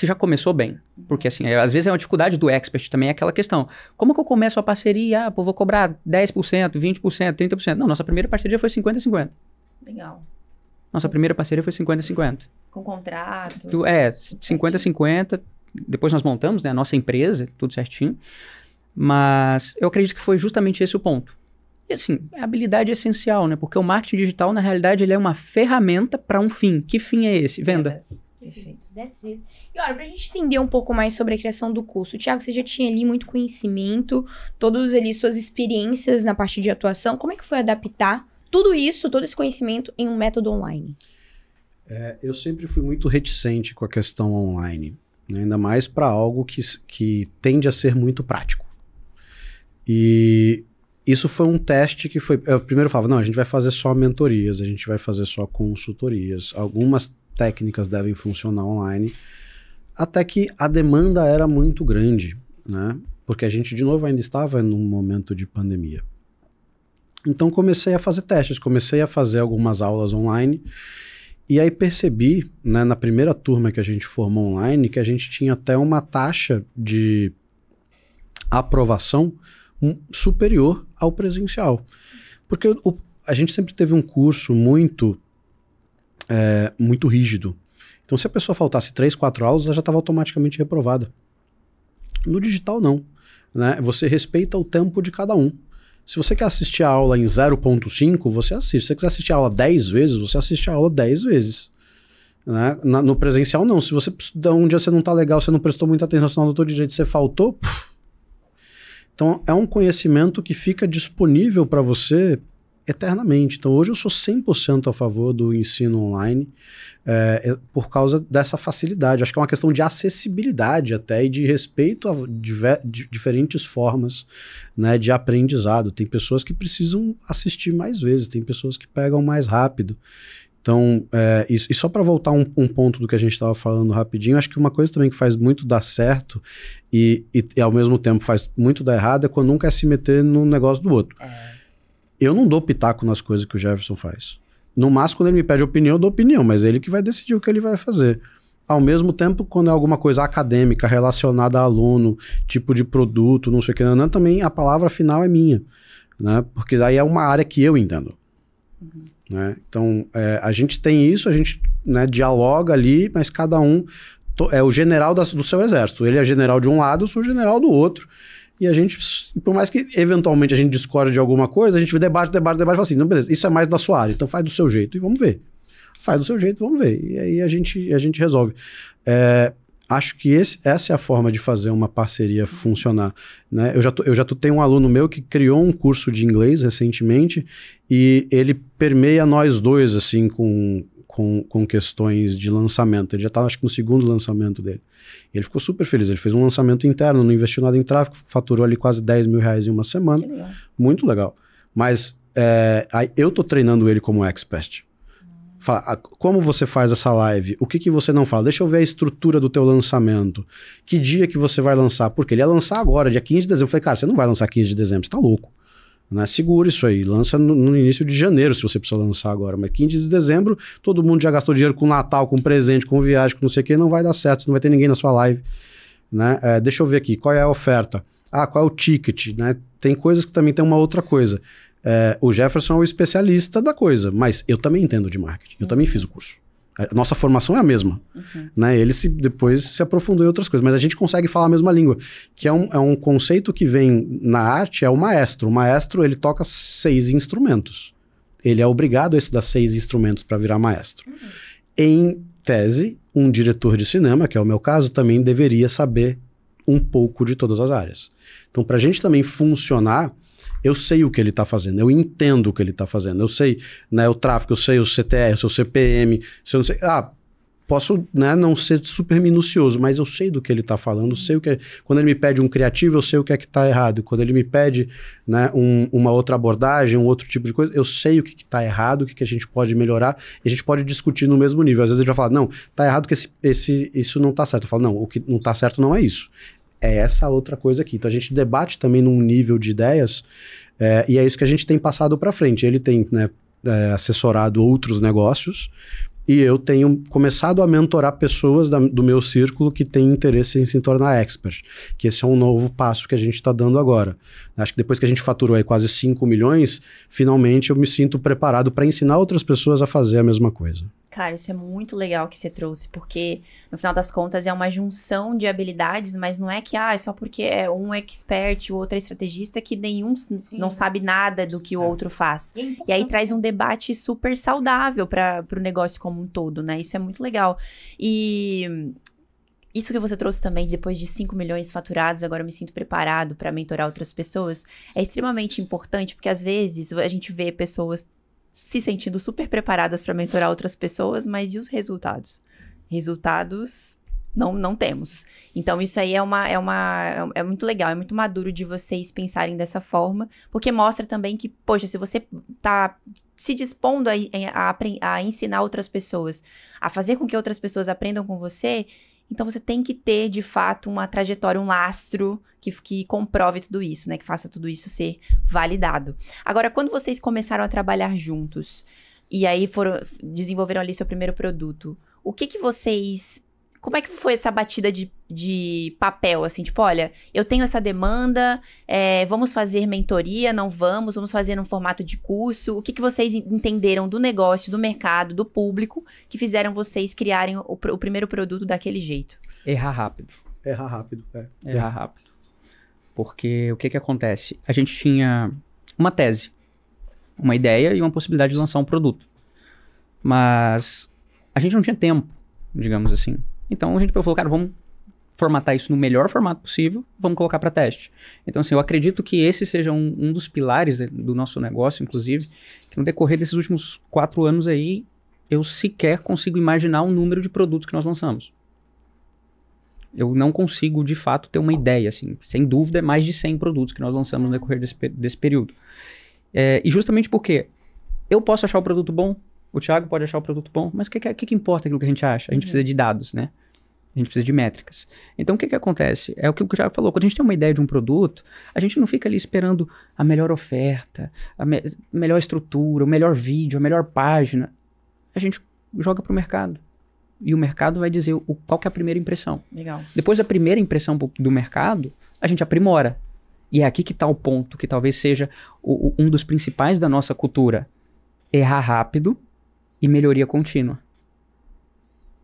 [SPEAKER 1] já começou bem. Porque, assim, às vezes é uma dificuldade do expert também, é aquela questão. Como que eu começo a parceria? Vou cobrar 10%, 20%, 30%. Não, nossa primeira parceria foi 50-50.
[SPEAKER 3] Legal.
[SPEAKER 1] Nossa primeira parceria foi 50-50.
[SPEAKER 3] Com contrato?
[SPEAKER 1] 50-50. Depois nós montamos, né, a nossa empresa, tudo certinho. Mas eu acredito que foi justamente esse o ponto. E assim, a habilidade é essencial, né? Porque o marketing digital, na realidade, ele é uma ferramenta para um fim. Que fim é esse? Venda.
[SPEAKER 3] Perfeito.
[SPEAKER 4] That's it. E olha, pra gente entender um pouco mais sobre a criação do curso, Thiago, você já tinha ali muito conhecimento, todas ali suas experiências na parte de atuação. Como é que foi adaptar tudo isso, todo esse conhecimento em um método online?
[SPEAKER 2] Eu sempre fui muito reticente com a questão online, né? Ainda mais para algo que tende a ser muito prático. E isso foi um teste que foi... Eu primeiro falava, não, a gente vai fazer só mentorias, a gente vai fazer só consultorias. Algumas técnicas devem funcionar online. Até que a demanda era muito grande, né? Porque a gente, de novo, ainda estava num momento de pandemia. Então comecei a fazer testes, comecei a fazer algumas aulas online. E aí percebi, né, na primeira turma que a gente formou online, que a gente tinha até uma taxa de aprovação superior ao presencial. Porque a gente sempre teve um curso muito rígido. Então, se a pessoa faltasse 3, 4 aulas, ela já estava automaticamente reprovada. No digital, não, né? Você respeita o tempo de cada um. Se você quer assistir a aula em 0.5, você assiste. Se você quiser assistir a aula 10 vezes, você assiste a aula 10 vezes. Né? No presencial, não. Se você um dia você não está legal, você não prestou muita atenção, senão do todo jeito você faltou... Então, é um conhecimento que fica disponível para você eternamente. Então, hoje eu sou 100% a favor do ensino online por causa dessa facilidade. Acho que é uma questão de acessibilidade até e de respeito a diferentes formas, né, de aprendizado. Tem pessoas que precisam assistir mais vezes, tem pessoas que pegam mais rápido. Então, e só para voltar um ponto do que a gente estava falando rapidinho, acho que uma coisa também que faz muito dar certo e ao mesmo tempo faz muito dar errado é quando um quer se meter no negócio do outro. Eu não dou pitaco nas coisas que o Jefferson faz. No máximo, quando ele me pede opinião, eu dou opinião, mas é ele que vai decidir o que ele vai fazer. Ao mesmo tempo, quando é alguma coisa acadêmica, relacionada a aluno, tipo de produto, não sei o que, também a palavra final é minha, né? Porque aí é uma área que eu entendo. Né? Então, a gente tem isso, a gente, né, dialoga ali, mas cada um é o general do seu exército. Ele é general de um lado, eu sou general do outro. E a gente, por mais que eventualmente a gente discorde de alguma coisa, a gente debate e fala assim, não, beleza, isso é mais da sua área, então faz do seu jeito e vamos ver. Faz do seu jeito, vamos ver. E aí a gente resolve. Acho que essa é a forma de fazer uma parceria funcionar. Né? Eu já tenho um aluno meu que criou um curso de inglês recentemente e ele permeia nós dois, assim, com com questões de lançamento. Ele já estava, acho que, no segundo lançamento dele. E ele ficou super feliz. Ele fez um lançamento interno, não investiu nada em tráfego, faturou ali quase 10 mil reais em uma semana.
[SPEAKER 3] Que legal.
[SPEAKER 2] Muito legal. Mas aí eu tô treinando ele como expert. Fala, como você faz essa live? O que você não fala? Deixa eu ver a estrutura do teu lançamento. Que dia que você vai lançar? Porque ele ia lançar agora, dia 15 de dezembro. Eu falei, cara, você não vai lançar 15 de dezembro, você tá louco. Né? Segura isso aí, lança no início de janeiro se você precisa lançar agora, mas 15 de dezembro todo mundo já gastou dinheiro com Natal, com presente, com viagem, com não sei o que, não vai dar certo, você não vai ter ninguém na sua live, né? Deixa eu ver aqui, qual é a oferta? Qual é o ticket? Né? Tem coisas que também tem uma outra coisa. O Jefferson é o especialista da coisa, mas eu também entendo de marketing, eu também fiz o curso. A nossa formação é a mesma, né? Ele depois se aprofundou em outras coisas, mas a gente consegue falar a mesma língua, que é um conceito que vem na arte, é o maestro. O maestro, ele toca 6 instrumentos. Ele é obrigado a estudar 6 instrumentos para virar maestro. Em tese, um diretor de cinema, que é o meu caso, também deveria saber um pouco de todas as áreas. Então, para a gente também funcionar, eu sei o que ele está fazendo, eu entendo o que ele está fazendo, eu sei, né, o tráfego, eu sei o CTR, eu sei o CPM, se eu não sei, posso, né, não ser super minucioso, mas eu sei do que ele está falando, sei o que quando ele me pede um criativo, eu sei o que é que está errado, quando ele me pede, né, uma outra abordagem, um outro tipo de coisa, eu sei o que está errado, o que a gente pode melhorar, e a gente pode discutir no mesmo nível. Às vezes ele vai falar, não, está errado porque isso não está certo. Eu falo, não, o que não está certo não é isso. É essa outra coisa aqui. Então a gente debate também num nível de ideias, e é isso que a gente tem passado para frente. Ele tem, né, assessorado outros negócios, e eu tenho começado a mentorar pessoas do meu círculo que têm interesse em se tornar expert, que esse é um novo passo que a gente está dando agora. Acho que depois que a gente faturou aí quase 5 milhões, finalmente eu me sinto preparado para ensinar outras pessoas a fazer a mesma coisa.
[SPEAKER 3] Cara, isso é muito legal que você trouxe, porque no final das contas é uma junção de habilidades, mas não é que é só porque um é expert e o outro é estrategista que nenhum não sabe nada do que o outro faz. E aí traz um debate super saudável para o negócio como um todo, né? Isso é muito legal. E isso que você trouxe também, depois de 5 milhões faturados, agora eu me sinto preparado para mentorar outras pessoas, é extremamente importante, porque às vezes a gente vê pessoas se sentindo super preparadas para mentorar outras pessoas, mas e os resultados? Resultados não temos. Então isso aí é muito legal, é muito maduro de vocês pensarem dessa forma, porque mostra também que, poxa, se você tá se dispondo a ensinar outras pessoas, a fazer com que outras pessoas aprendam com você, então você tem que ter, de fato, uma trajetória, um lastro que comprove tudo isso, né? Que faça tudo isso ser validado. Agora, quando vocês começaram a trabalhar juntos, e aí desenvolveram ali seu primeiro produto, como é que foi essa batida de papel, assim, tipo, olha, eu tenho essa demanda, vamos fazer mentoria, não vamos fazer num formato de curso, o que vocês entenderam do negócio, do mercado, do público, que fizeram vocês criarem o primeiro produto daquele jeito?
[SPEAKER 1] Errar rápido.
[SPEAKER 2] Errar rápido.
[SPEAKER 1] Errar rápido. Porque o que acontece? A gente tinha uma tese, uma ideia e uma possibilidade de lançar um produto. Mas a gente não tinha tempo, digamos assim. Então a gente falou, cara, vamos formatar isso no melhor formato possível, vamos colocar para teste. Então, assim, eu acredito que esse seja um dos pilares do nosso negócio, inclusive, que no decorrer desses últimos 4 anos aí, eu sequer consigo imaginar o número de produtos que nós lançamos. Eu não consigo, de fato, ter uma ideia, assim. Sem dúvida, é mais de 100 produtos que nós lançamos no decorrer desse período. E justamente porque eu posso achar o produto bom, o Thiago pode achar o produto bom, mas o que importa aquilo que a gente acha? A gente precisa de dados, né? A gente precisa de métricas. Então, o que acontece? É aquilo que o Thiago falou. Quando a gente tem uma ideia de um produto, a gente não fica ali esperando a melhor oferta, a melhor estrutura, o melhor vídeo, a melhor página. A gente joga pro mercado. E o mercado vai dizer qual que é a primeira impressão.
[SPEAKER 3] Legal.
[SPEAKER 1] Depois da primeira impressão do mercado, a gente aprimora. E é aqui que está o ponto, que talvez seja um dos principais da nossa cultura. Errar rápido e melhoria contínua.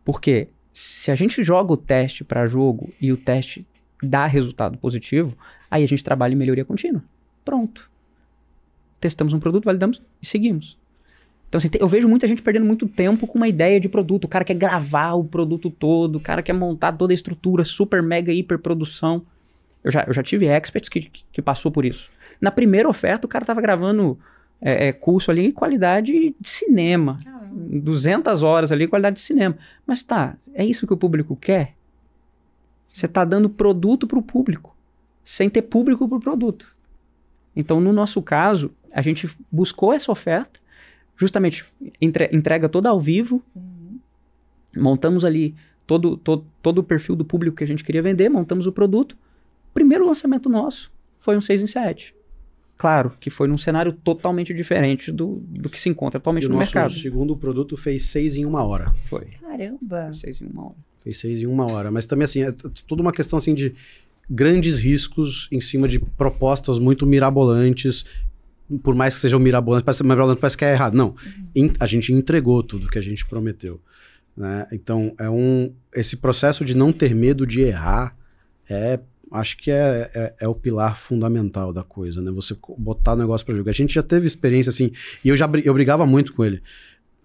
[SPEAKER 1] Por quê? Se a gente joga o teste para jogo e o teste dá resultado positivo, aí a gente trabalha em melhoria contínua. Pronto. Testamos um produto, validamos e seguimos. Então, assim, eu vejo muita gente perdendo muito tempo com uma ideia de produto. O cara quer gravar o produto todo, o cara quer montar toda a estrutura, super, mega, hiper produção. Eu já tive experts que passou por isso. Na primeira oferta, o cara tava gravando curso ali em qualidade de cinema. 200 horas ali, qualidade de cinema. Mas tá, é isso que o público quer? Você tá dando produto pro público, sem ter público pro produto. Então, no nosso caso, a gente buscou essa oferta, justamente entrega toda ao vivo, montamos ali todo o perfil do público que a gente queria vender, montamos o produto. Primeiro lançamento nosso foi um 6 em 7. Claro que foi num cenário totalmente diferente do que se encontra atualmente no mercado.
[SPEAKER 2] O nosso segundo produto fez 6 em 1 hora.
[SPEAKER 1] Foi.
[SPEAKER 3] Caramba.
[SPEAKER 1] 6 em 1 hora.
[SPEAKER 2] Fez 6 em 1 hora. Mas também, assim, é tudo uma questão, assim, de grandes riscos em cima de propostas muito mirabolantes. Por mais que sejam mirabolantes, parece que é errado. Não, a gente entregou tudo que a gente prometeu, né? Então, esse processo de não ter medo de errar acho que é o pilar fundamental da coisa, né? Você botar o negócio pra jogar. A gente já teve experiência, assim, e eu brigava muito com ele.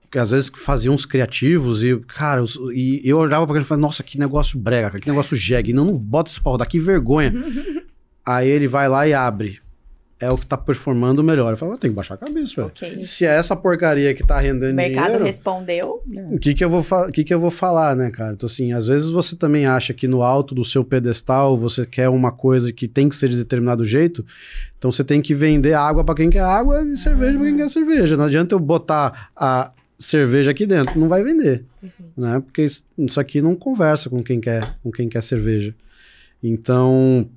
[SPEAKER 2] Porque às vezes fazia uns criativos e, cara, eu olhava pra ele e falava, nossa, que negócio brega, cara, que negócio jegue. Não bota isso pra rodar, que vergonha. Aí ele vai lá e abre. É o que tá performando melhor. Eu falo, eu tenho que baixar a cabeça, velho. Okay. Se é essa porcaria que tá rendendo dinheiro...
[SPEAKER 3] O mercado respondeu.
[SPEAKER 2] O que que eu vou falar, né, cara? Então, assim, às vezes você também acha que no alto do seu pedestal você quer uma coisa que tem que ser de determinado jeito, então você tem que vender água pra quem quer água e cerveja pra quem quer cerveja. Não adianta eu botar a cerveja aqui dentro, não vai vender, né? Porque isso aqui não conversa com quem quer cerveja. Então,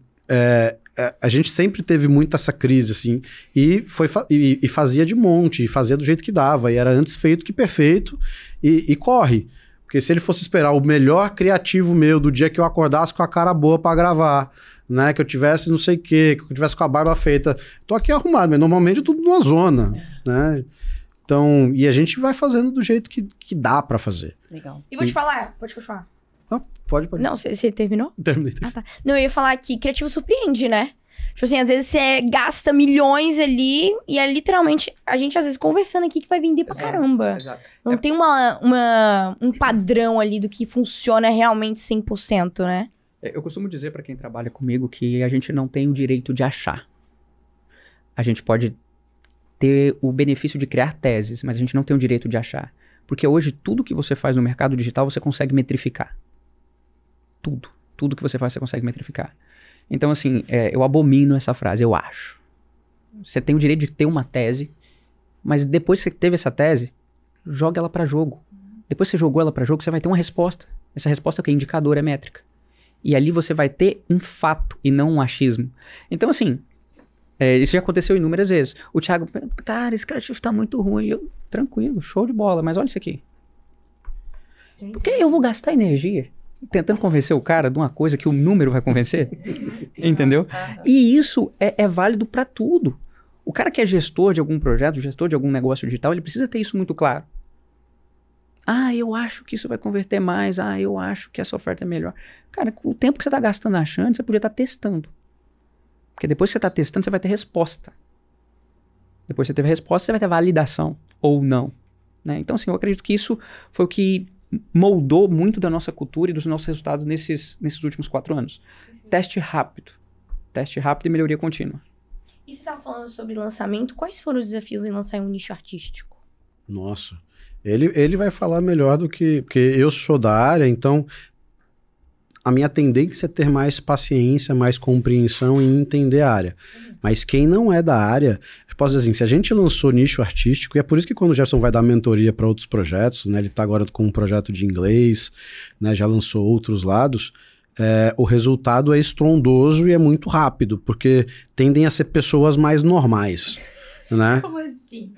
[SPEAKER 2] a gente sempre teve muito essa crise, assim, e fazia de monte, e fazia do jeito que dava, e era antes feito que perfeito, e corre. Porque se ele fosse esperar o melhor criativo meu do dia que eu acordasse com a cara boa pra gravar, né, que eu tivesse não sei o quê, que eu tivesse com a barba feita, tô aqui arrumado, mas normalmente é tudo numa zona, né? Então, e a gente vai fazendo do jeito que dá pra fazer.
[SPEAKER 4] Legal. E vou te falar, pode continuar.
[SPEAKER 2] Não, pode.
[SPEAKER 4] Não, você terminou?
[SPEAKER 2] Terminei.
[SPEAKER 4] Ah, tá. Não, eu ia falar que criativo surpreende, né? Tipo assim, às vezes você gasta milhões ali e é literalmente a gente às vezes conversando aqui que vai vender pra caramba. Exato. Não tem um padrão ali do que funciona realmente 100%, né?
[SPEAKER 1] Eu costumo dizer pra quem trabalha comigo que a gente não tem o direito de achar. A gente pode ter o benefício de criar teses, mas a gente não tem o direito de achar. Porque hoje tudo que você faz no mercado digital você consegue metrificar. Tudo que você faz você consegue metrificar. Então, assim, eu abomino essa frase, eu acho. Você tem o direito de ter uma tese, mas depois que você teve essa tese, joga ela para jogo. Depois que você jogou ela para jogo, você vai ter uma resposta. Essa resposta que é indicador, é métrica. E ali você vai ter um fato e não um achismo. Então, assim, isso já aconteceu inúmeras vezes. O Thiago, cara, esse criativo tá muito ruim. Eu, tranquilo, show de bola, mas olha isso aqui. Por que eu vou gastar energia tentando convencer o cara de uma coisa que o número vai convencer? Entendeu? E isso é válido para tudo. O cara que é gestor de algum projeto, gestor de algum negócio digital, ele precisa ter isso muito claro. Ah, eu acho que isso vai converter mais. Ah, eu acho que essa oferta é melhor. Cara, com o tempo que você tá gastando achando, você podia estar testando. Porque depois que você tá testando, você vai ter resposta. Depois que você teve resposta, você vai ter validação ou não, né? Então, assim, eu acredito que isso foi o que moldou muito da nossa cultura e dos nossos resultados nesses últimos 4 anos. Teste rápido e melhoria contínua.
[SPEAKER 4] E você estava falando sobre lançamento, quais foram os desafios em lançar um nicho artístico?
[SPEAKER 2] Nossa, ele vai falar melhor do que... Porque eu sou da área, então a minha tendência é ter mais paciência, mais compreensão e entender a área. Mas quem não é da área, eu posso dizer assim, se a gente lançou nicho artístico, e é por isso que quando o Jefferson vai dar mentoria para outros projetos, né, ele está agora com um projeto de inglês, né, já lançou outros lados, o resultado é estrondoso e é muito rápido, porque tendem a ser pessoas mais normais, né?
[SPEAKER 3] Como assim?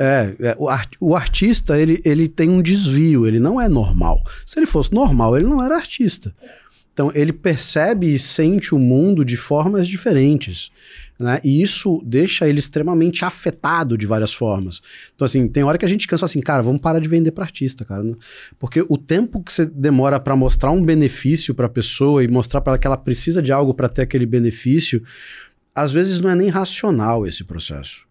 [SPEAKER 2] O artista, ele tem um desvio, ele não é normal. Se ele fosse normal, ele não era artista. Então, ele percebe e sente o mundo de formas diferentes, né? E isso deixa ele extremamente afetado de várias formas. Então, assim, tem hora que a gente cansa assim, cara, vamos parar de vender para artista, cara. Porque o tempo que você demora para mostrar um benefício para a pessoa e mostrar para ela que ela precisa de algo para ter aquele benefício, às vezes não é nem racional esse processo.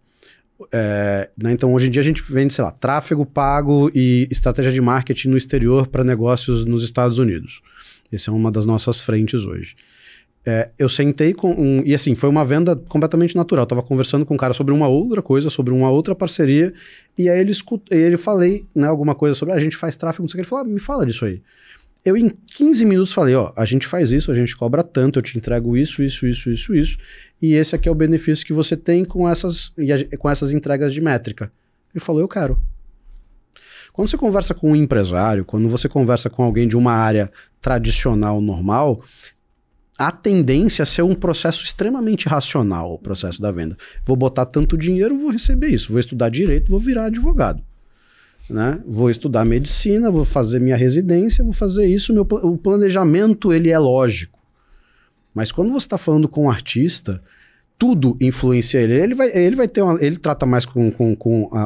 [SPEAKER 2] Né? Então, hoje em dia a gente vende, sei lá, tráfego pago e estratégia de marketing no exterior para negócios nos Estados Unidos. Essa é uma das nossas frentes hoje. Eu sentei com e assim, foi uma venda completamente natural. Eu tava conversando com um cara sobre uma outra coisa, sobre uma outra parceria, e aí ele falei, né, alguma coisa sobre, a gente faz tráfego, não sei o que, ele falou, me fala disso aí. Eu em 15 minutos falei, a gente faz isso, a gente cobra tanto, eu te entrego isso, e esse aqui é o benefício que você tem com essas entregas de métrica. Ele falou, eu quero. Quando você conversa com um empresário, quando você conversa com alguém de uma área tradicional, normal, a tendência é ser um processo extremamente racional, o processo da venda. Vou botar tanto dinheiro, vou receber isso. Vou estudar direito, vou virar advogado. Né? Vou estudar medicina, vou fazer minha residência, vou fazer isso. O planejamento, ele é lógico. Mas quando você está falando com um artista, tudo influencia ele. Ele vai ter ele trata mais com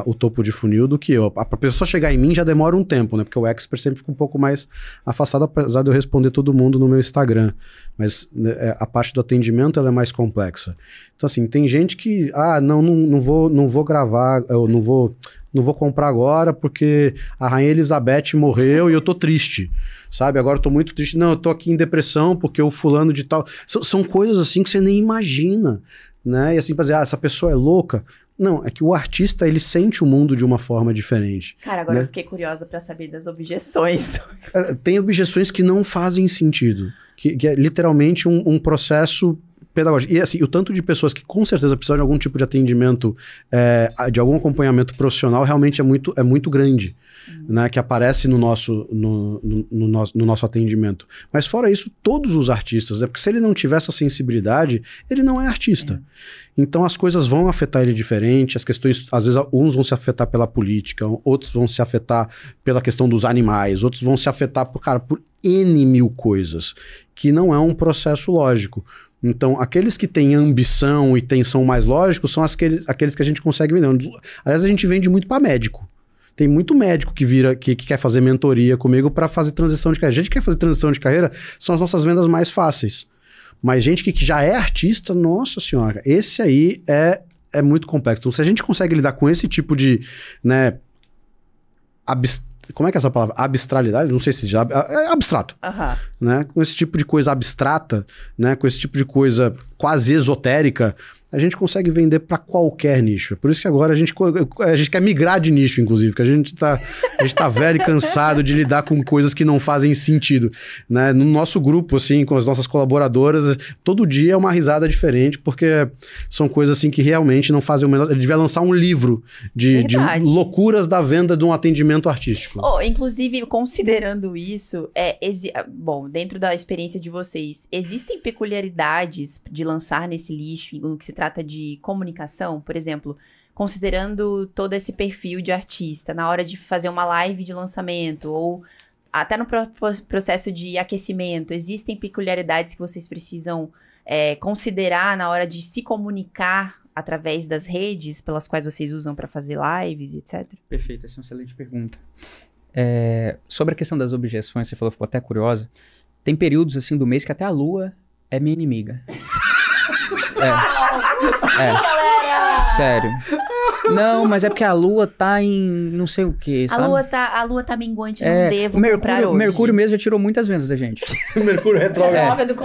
[SPEAKER 2] o topo de funil do que eu. A pessoa chegar em mim já demora um tempo, né? Porque o expert sempre fica um pouco mais afastado, apesar de eu responder todo mundo no meu Instagram. Mas a parte do atendimento, ela é mais complexa. Então, assim, tem gente que, não vou gravar, eu não vou comprar agora porque a Rainha Elizabeth morreu e eu tô triste, sabe? Agora eu tô muito triste. Não, eu tô aqui em depressão porque o fulano de tal... São coisas assim que você nem imagina, né? E assim, pra dizer, essa pessoa é louca. Não, é que o artista, ele sente o mundo de uma forma diferente.
[SPEAKER 3] Cara, agora eu fiquei curiosa pra saber das objeções.
[SPEAKER 2] Tem objeções que não fazem sentido, que é literalmente um processo pedagógico. E assim, o tanto de pessoas que com certeza precisam de algum tipo de atendimento, de algum acompanhamento profissional, realmente é muito grande, né, que aparece no nosso atendimento. Mas fora isso, todos os artistas, porque se ele não tiver essa sensibilidade, ele não é artista. Então as coisas vão afetar ele diferente, as questões, às vezes uns vão se afetar pela política, outros vão se afetar pela questão dos animais, outros vão se afetar por N mil coisas, que não é um processo lógico. Então, aqueles que têm ambição e são mais lógicos são aqueles que a gente consegue vender. Aliás, a gente vende muito para médico. Tem muito médico que quer fazer mentoria comigo para fazer transição de carreira. A gente que quer fazer transição de carreira, são as nossas vendas mais fáceis. Mas gente que já é artista, nossa senhora, esse aí é muito complexo. Então, se a gente consegue lidar com esse tipo de, né, como é que é essa palavra? Abstralidade? Não sei se já... É abstrato. Né? Com esse tipo de coisa abstrata, né? Com esse tipo de coisa quase esotérica, a gente consegue vender para qualquer nicho. Por isso que agora a gente quer migrar de nicho, inclusive, porque a gente tá velho e cansado de lidar com coisas que não fazem sentido. Né? No nosso grupo, assim, com as nossas colaboradoras, todo dia é uma risada diferente, porque são coisas assim que realmente não fazem o menor... Ele devia lançar um livro de loucuras da venda de um atendimento artístico.
[SPEAKER 3] Inclusive, considerando isso, bom, dentro da experiência de vocês, existem peculiaridades de lançar nesse lixo, no que se trata de comunicação? Por exemplo, considerando todo esse perfil de artista, na hora de fazer uma live de lançamento, ou até no processo de aquecimento, existem peculiaridades que vocês precisam considerar na hora de se comunicar através das redes pelas quais vocês usam para fazer lives, etc?
[SPEAKER 1] Perfeito, essa é uma excelente pergunta. Sobre a questão das objeções, você falou, ficou até curiosa. Tem períodos assim do mês que até a lua é minha inimiga. Sério. Não, mas é porque a lua tá em não sei o que, sabe?
[SPEAKER 3] A lua tá minguante, não devo comprar hoje.
[SPEAKER 1] O Mercúrio mesmo já tirou muitas vendas da gente.
[SPEAKER 2] Mercúrio retrógrado.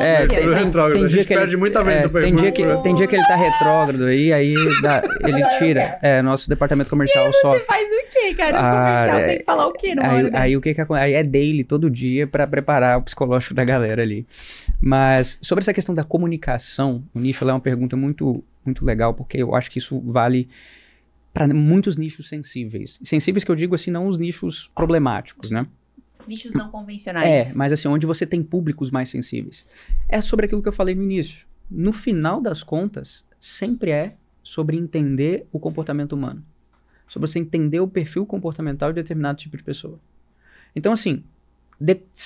[SPEAKER 1] Tem dia que
[SPEAKER 2] perde muita venda.
[SPEAKER 1] Tem dia que ele tá retrógrado aí ele tira. Nosso departamento comercial só.
[SPEAKER 3] Você faz o quê, cara? O comercial tem que falar o quê?
[SPEAKER 1] Aí o que acontece? Aí é daily, todo dia, pra preparar o psicológico da galera ali. Mas sobre essa questão da comunicação, o nicho é uma pergunta muito, muito legal, porque eu acho que isso vale para muitos nichos sensíveis. Sensíveis que eu digo assim, não os nichos problemáticos, né?
[SPEAKER 3] Nichos não convencionais.
[SPEAKER 1] Mas assim, onde você tem públicos mais sensíveis. É sobre aquilo que eu falei no início. No final das contas, sempre é sobre entender o comportamento humano. Sobre você entender o perfil comportamental de determinado tipo de pessoa. Então, assim,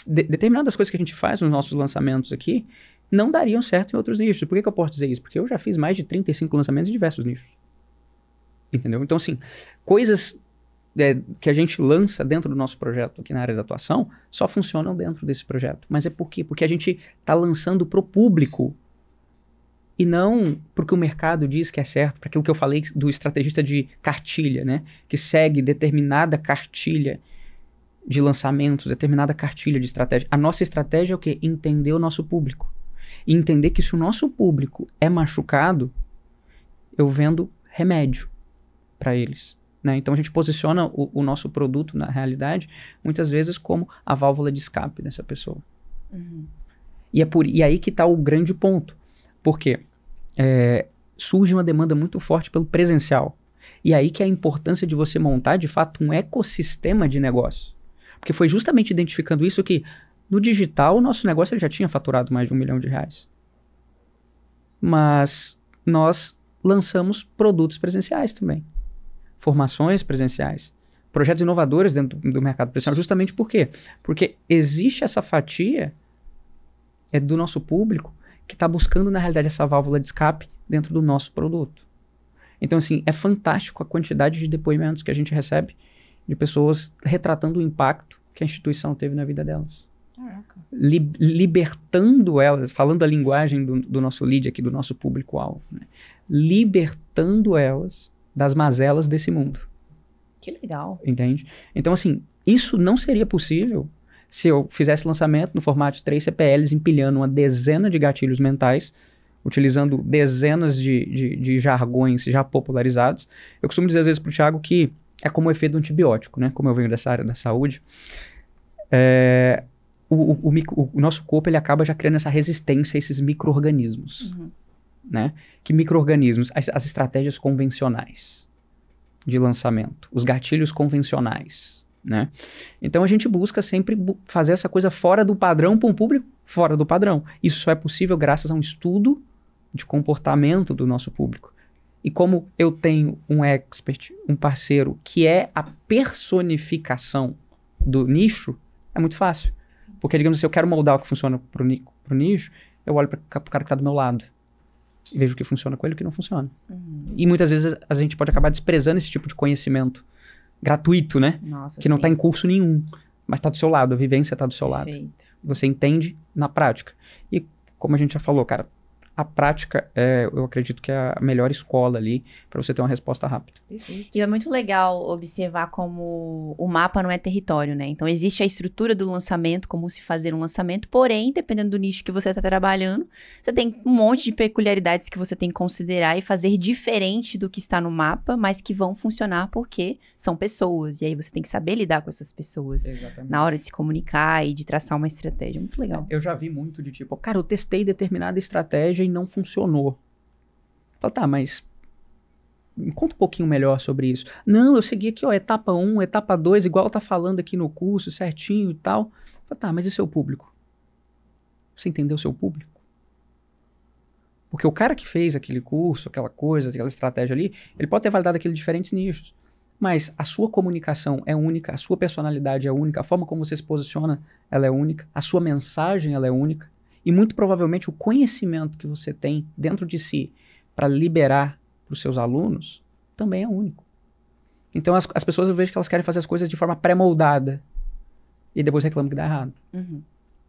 [SPEAKER 1] determinadas coisas que a gente faz nos nossos lançamentos aqui não dariam certo em outros nichos. Por que eu posso dizer isso? Porque eu já fiz mais de 35 lançamentos em diversos nichos. Entendeu? Então, assim, coisas que a gente lança dentro do nosso projeto aqui na área da atuação só funcionam dentro desse projeto. Mas é por quê? Porque a gente está lançando para o público e não porque o mercado diz que é certo, para aquilo que eu falei do estrategista de cartilha, né? Que segue determinada cartilha de lançamentos, determinada cartilha de estratégia. A nossa estratégia é o quê? Entender o nosso público. E entender que se o nosso público é machucado, eu vendo remédio para eles. Né? Então a gente posiciona o nosso produto, na realidade, muitas vezes como a válvula de escape dessa pessoa. E aí que está o grande ponto. Por quê? Surge uma demanda muito forte pelo presencial. E aí que é a importância de você montar, de fato, um ecossistema de negócio. Porque foi justamente identificando isso que, no digital, o nosso negócio ele já tinha faturado mais de R$1 milhão. Mas nós lançamos produtos presenciais também. Formações presenciais. Projetos inovadores dentro do mercado presencial. Justamente por quê? Porque existe essa fatia do nosso público que está buscando, na realidade, essa válvula de escape dentro do nosso produto. Então, assim, é fantástico a quantidade de depoimentos que a gente recebe de pessoas retratando o impacto que a instituição teve na vida delas. Libertando elas, falando a linguagem do nosso lead aqui, do nosso público-alvo, né? Libertando elas das mazelas desse mundo.
[SPEAKER 3] Que legal.
[SPEAKER 1] Entende? Então, assim, isso não seria possível se eu fizesse lançamento no formato de 3 CPLs, empilhando uma dezena de gatilhos mentais, utilizando dezenas de jargões já popularizados. Eu costumo dizer às vezes para o Thiago que é como o efeito do antibiótico, né? Como eu venho dessa área da saúde, o nosso corpo ele acaba já criando essa resistência a esses micro-organismos. Né? Que micro-organismos? As estratégias convencionais de lançamento, os gatilhos convencionais. Né? Então a gente busca sempre fazer essa coisa fora do padrão para um público fora do padrão. Isso só é possível graças a um estudo de comportamento do nosso público. E como eu tenho um expert, um parceiro que é a personificação do nicho, é muito fácil. Porque, digamos assim, eu quero moldar o que funciona pro nicho, eu olho para o cara que está do meu lado. E vejo o que funciona com ele e o que não funciona. E muitas vezes a gente pode acabar desprezando esse tipo de conhecimento gratuito, né?
[SPEAKER 3] Nossa,
[SPEAKER 1] que não está em curso nenhum, mas está do seu lado, a vivência está do seu lado. Você entende na prática. E como a gente já falou, cara, a prática eu acredito que é a melhor escola ali para você ter uma resposta rápida.
[SPEAKER 3] E é muito legal observar como o mapa não é território, né? Então existe a estrutura do lançamento, como se fazer um lançamento, porém, dependendo do nicho que você está trabalhando, você tem um monte de peculiaridades que você tem que considerar e fazer diferente do que está no mapa, mas que vão funcionar porque são pessoas. E aí você tem que saber lidar com essas pessoas. Exatamente. Na hora de se comunicar e de traçar uma estratégia. Muito legal.
[SPEAKER 1] Eu já vi muito de tipo, cara, eu testei determinada estratégia e não funcionou. Fala, tá, mas me conta um pouquinho melhor sobre isso. Não, eu segui aqui, ó, etapa 1, etapa 2, igual tá falando aqui no curso, certinho e tal. Fala, tá, mas e o seu público? Você entendeu o seu público? Porque o cara que fez aquele curso, aquela coisa, aquela estratégia ali, ele pode ter validado aquilo em diferentes nichos. Mas a sua comunicação é única, a sua personalidade é única, a forma como você se posiciona, ela é única, a sua mensagem, ela é única. E muito provavelmente o conhecimento que você tem dentro de si para liberar para os seus alunos também é único. Então as pessoas, eu vejo que elas querem fazer as coisas de forma pré-moldada e depois reclamam que dá errado.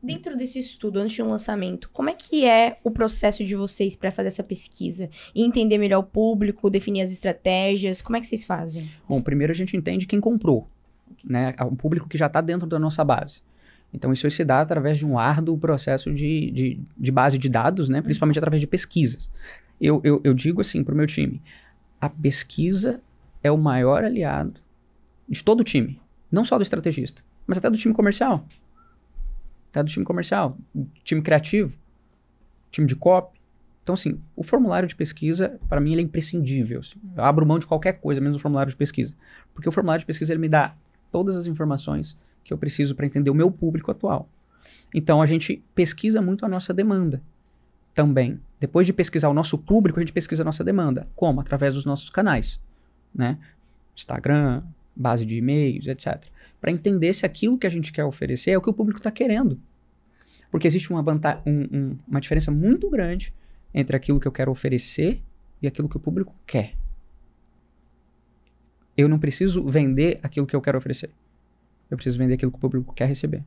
[SPEAKER 4] Dentro desse estudo, antes de um lançamento, como é que é o processo de vocês para fazer essa pesquisa? E entender melhor o público, definir as estratégias, como é que vocês fazem?
[SPEAKER 1] Bom, primeiro a gente entende quem comprou, né? O público que já está dentro da nossa base. Então, isso se dá através de um árduo processo de base de dados, né? Principalmente através de pesquisas. Eu digo assim para o meu time, a pesquisa é o maior aliado de todo o time, não só do estrategista, mas até do time comercial. Até do time comercial, time criativo, time de copy. Então, assim, o formulário de pesquisa, para mim, ele é imprescindível. Assim. Eu abro mão de qualquer coisa, menos o formulário de pesquisa. Porque o formulário de pesquisa, ele me dá todas as informações que eu preciso para entender o meu público atual. Então, a gente pesquisa muito a nossa demanda também. Depois de pesquisar o nosso público, a gente pesquisa a nossa demanda. Como? Através dos nossos canais, né? Instagram, base de e-mails, etc. Para entender se aquilo que a gente quer oferecer é o que o público está querendo. Porque existe uma diferença muito grande entre aquilo que eu quero oferecer e aquilo que o público quer. Eu não preciso vender aquilo que eu quero oferecer. Eu preciso vender aquilo que o público quer receber.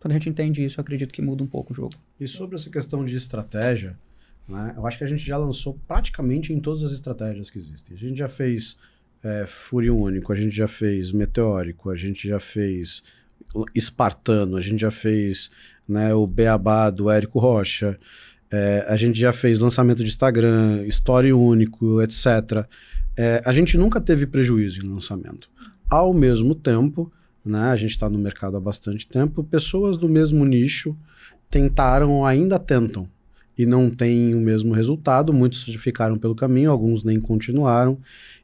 [SPEAKER 1] Quando a gente entende isso, eu acredito que muda um pouco o jogo.
[SPEAKER 2] E sobre essa questão de estratégia, né, eu acho que a gente já lançou praticamente em todas as estratégias que existem. A gente já fez Fúria Único, a gente já fez Meteórico, a gente já fez espartano, a gente já fez, né, o Beabá do Érico Rocha, a gente já fez lançamento de Instagram, story único, etc. A gente nunca teve prejuízo em lançamento. Ao mesmo tempo, né, a gente está no mercado há bastante tempo, pessoas do mesmo nicho tentaram ou ainda tentam e não têm o mesmo resultado, muitos ficaram pelo caminho, alguns nem continuaram,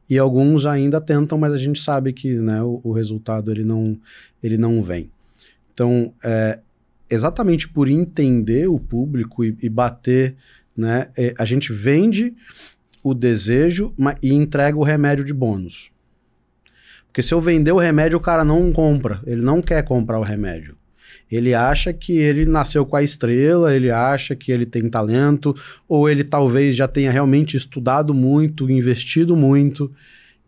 [SPEAKER 2] e alguns ainda tentam, mas a gente sabe que, né, o resultado ele não vem. Então, exatamente por entender o público e bater, né, a gente vende o desejo e entrega o remédio de bônus. Porque se eu vender o remédio, o cara não compra, ele não quer comprar o remédio. Ele acha que ele nasceu com a estrela, ele acha que ele tem talento, ou ele talvez já tenha realmente estudado muito, investido muito,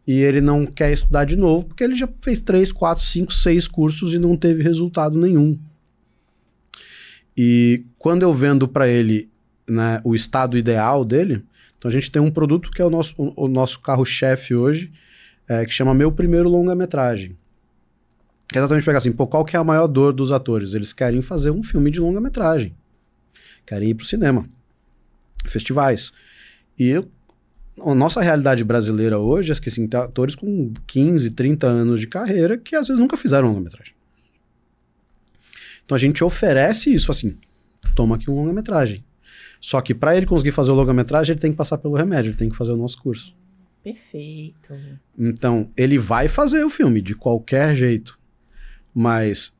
[SPEAKER 2] e ele não quer estudar de novo, porque ele já fez 3, 4, 5, 6 cursos e não teve resultado nenhum. E quando eu vendo para ele, né, o estado ideal dele, então a gente tem um produto que é o nosso carro-chefe hoje, que chama Meu Primeiro Longa-Metragem. Que é exatamente pegar assim, qual que é a maior dor dos atores? Eles querem fazer um filme de longa-metragem. Querem ir pro cinema. Festivais. E a nossa realidade brasileira hoje é que assim, tem atores com 15, 30 anos de carreira que às vezes nunca fizeram longa-metragem. Então a gente oferece isso assim, toma aqui um longa-metragem. Só que para ele conseguir fazer o longa-metragem, ele tem que passar pelo remédio, ele tem que fazer o nosso curso.
[SPEAKER 3] Perfeito.
[SPEAKER 2] Então, ele vai fazer o filme de qualquer jeito. Mas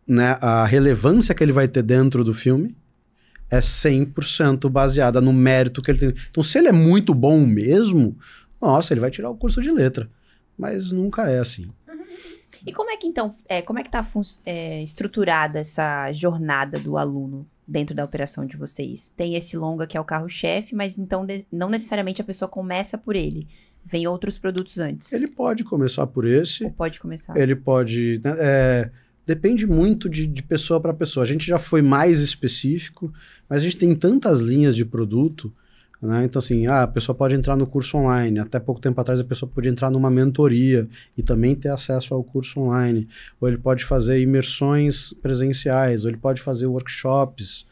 [SPEAKER 2] né, a relevância que ele vai ter dentro do filme é 100% baseada no mérito que ele tem. Então, se ele é muito bom mesmo, nossa, ele vai tirar o curso de letra. Mas nunca é assim.
[SPEAKER 3] E como é que, então, como é que tá estruturada essa jornada do aluno dentro da operação de vocês? Tem esse longa que é o carro-chefe, mas então não necessariamente a pessoa começa por ele. Vem outros produtos antes.
[SPEAKER 2] Ele pode começar por esse.
[SPEAKER 3] Ou pode começar.
[SPEAKER 2] Ele pode... depende muito de pessoa para pessoa. A gente já foi mais específico, mas a gente tem tantas linhas de produto, né? Então, assim, a pessoa pode entrar no curso online. Até pouco tempo atrás, a pessoa podia entrar numa mentoria e também ter acesso ao curso online. Ou ele pode fazer imersões presenciais, ou ele pode fazer workshops,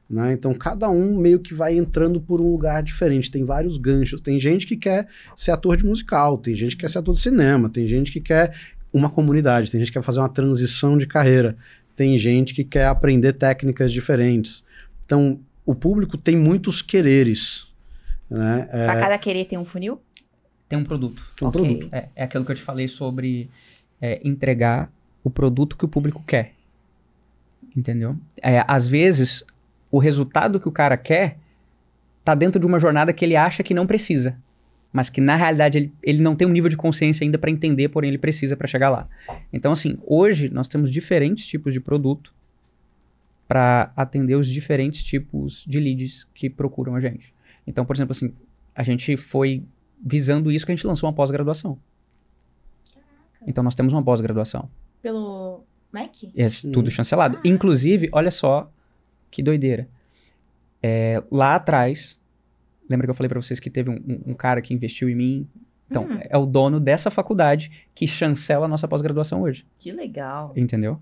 [SPEAKER 2] né? Então, cada um meio que vai entrando por um lugar diferente. Tem vários ganchos. Tem gente que quer ser ator de musical, tem gente que quer ser ator de cinema, tem gente que quer uma comunidade, tem gente que quer fazer uma transição de carreira, tem gente que quer aprender técnicas diferentes. Então, o público tem muitos quereres, né?
[SPEAKER 3] Para cada querer tem um funil?
[SPEAKER 1] Tem um produto.
[SPEAKER 2] Tem um produto.
[SPEAKER 1] É aquilo que eu te falei sobre entregar o produto que o público quer. Entendeu? Às vezes, o resultado que o cara quer tá dentro de uma jornada que ele acha que não precisa. Mas que, na realidade, ele não tem um nível de consciência ainda para entender, porém ele precisa para chegar lá. Então, assim, hoje nós temos diferentes tipos de produto para atender os diferentes tipos de leads que procuram a gente. Então, por exemplo, assim, a gente foi visando isso que a gente lançou uma pós-graduação. Então, nós temos uma pós-graduação.
[SPEAKER 4] Pelo MEC?
[SPEAKER 1] Tudo chancelado. Inclusive, olha só que doideira. Lá atrás, lembra que eu falei para vocês que teve um cara que investiu em mim? Então, é o dono dessa faculdade que chancela a nossa pós-graduação hoje.
[SPEAKER 3] Que legal.
[SPEAKER 1] Entendeu?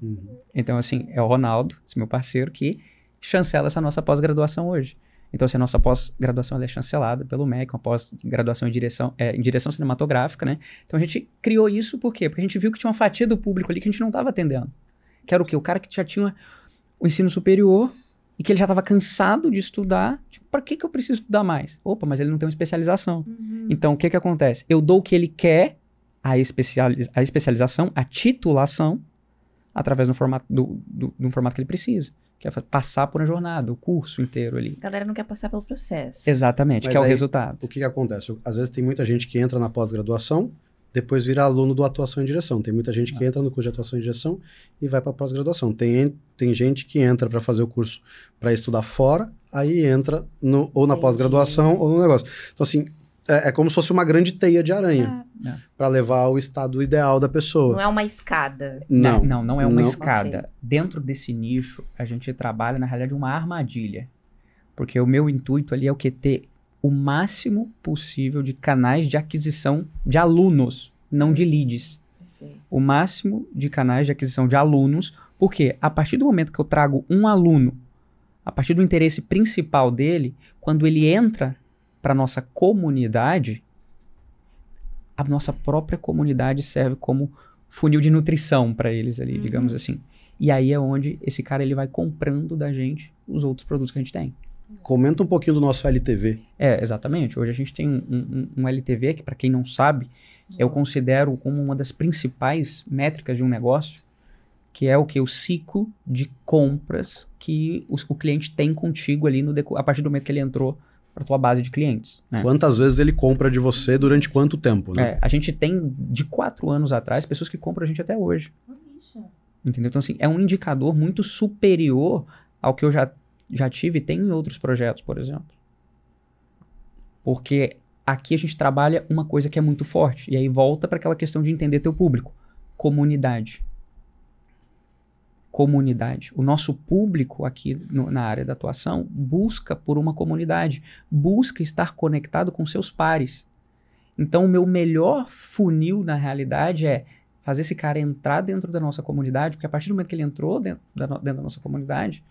[SPEAKER 1] Então, assim, é o Ronaldo, esse meu parceiro, que chancela essa nossa pós-graduação hoje. Então, assim, a nossa pós-graduação ela é chancelada pelo MEC, uma pós-graduação em direção cinematográfica, né? Então, a gente criou isso por quê? Porque a gente viu que tinha uma fatia do público ali que a gente não estava atendendo. Que era o quê? O cara que já tinha o ensino superior e que ele já estava cansado de estudar. Tipo, para que eu preciso estudar mais? Opa, mas ele não tem uma especialização. Então, o que acontece? Eu dou o que ele quer, a especialização, a titulação, através do formato, do formato que ele precisa. Que é passar por uma jornada, o curso inteiro ali.
[SPEAKER 3] A galera não quer passar pelo processo.
[SPEAKER 1] Exatamente,
[SPEAKER 2] Mas
[SPEAKER 1] que é o
[SPEAKER 2] aí,
[SPEAKER 1] resultado.
[SPEAKER 2] O que acontece? Às vezes tem muita gente que entra na pós-graduação, depois vira aluno do atuação em direção. Tem muita gente que entra no curso de atuação em direção e vai para pós-graduação. Tem gente que entra para fazer o curso para estudar fora, aí entra ou na pós-graduação ou no negócio. Então, assim, é como se fosse uma grande teia de aranha para levar ao estado ideal da pessoa.
[SPEAKER 3] Não é uma escada.
[SPEAKER 1] Não é uma escada. Okay. Dentro desse nicho, a gente trabalha, na realidade, uma armadilha. Porque o meu intuito ali é o que? Ter o máximo possível de canais de aquisição de alunos, não de leads. o máximo de canais de aquisição de alunos, porque a partir do momento que eu trago um aluno, a partir do interesse principal dele, quando ele entra para nossa comunidade, a nossa própria comunidade serve como funil de nutrição para eles ali, digamos assim. E aí é onde esse cara ele vai comprando da gente os outros produtos que a gente tem.
[SPEAKER 2] Comenta um pouquinho do nosso LTV.
[SPEAKER 1] Exatamente. Hoje a gente tem um LTV que, para quem não sabe, eu considero como uma das principais métricas de um negócio, que é o que? O ciclo de compras que o cliente tem contigo ali a partir do momento que ele entrou para a tua base de clientes. Né?
[SPEAKER 2] Quantas vezes ele compra de você durante quanto tempo, né?
[SPEAKER 1] A gente tem, de 4 anos atrás, pessoas que compram a gente até hoje.
[SPEAKER 4] Isso.
[SPEAKER 1] Entendeu? Então, assim, é um indicador muito superior ao que eu já tive e tem em outros projetos, por exemplo. Porque aqui a gente trabalha uma coisa que é muito forte. E aí volta para aquela questão de entender teu público. Comunidade. Comunidade. O nosso público aqui na área da atuação busca por uma comunidade. Busca estar conectado com seus pares. Então, o meu melhor funil, na realidade, é fazer esse cara entrar dentro da nossa comunidade, porque a partir do momento que ele entrou dentro da nossa comunidade,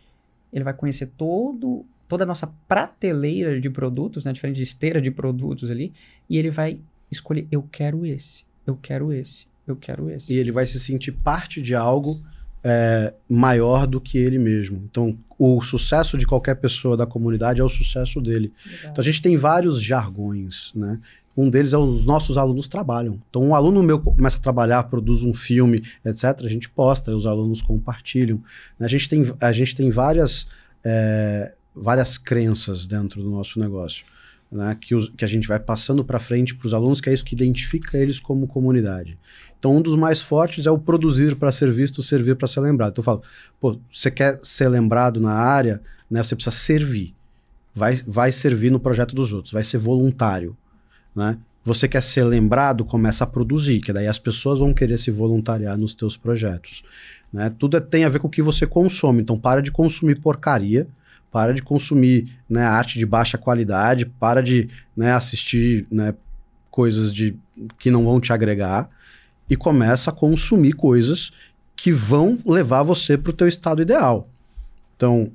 [SPEAKER 1] ele vai conhecer toda a nossa prateleira de produtos, né, diferente de esteira de produtos ali, e ele vai escolher, eu quero esse, eu quero esse, eu quero esse.
[SPEAKER 2] E ele vai se sentir parte de algo maior do que ele mesmo. Então, o sucesso de qualquer pessoa da comunidade é o sucesso dele.
[SPEAKER 3] Legal.
[SPEAKER 2] Então, a gente tem vários jargões, né? Um deles é os nossos alunos trabalham. Então, um aluno meu começa a trabalhar, produz um filme, etc. A gente posta, os alunos compartilham. A gente tem várias crenças dentro do nosso negócio, né? Que a gente vai passando para frente para os alunos, que é isso que identifica eles como comunidade. Então, um dos mais fortes é o produzir para ser visto, servir para ser lembrado. Então, eu falo, pô, você quer ser lembrado na área, né? Você precisa servir. Vai servir no projeto dos outros, vai ser voluntário. Né? Você quer ser lembrado, começa a produzir, que daí as pessoas vão querer se voluntariar nos teus projetos. Né? Tudo tem a ver com o que você consome, então para de consumir porcaria, para de consumir, né, arte de baixa qualidade, para de, né, assistir, né, coisas que não vão te agregar e começa a consumir coisas que vão levar você para o teu estado ideal. Então,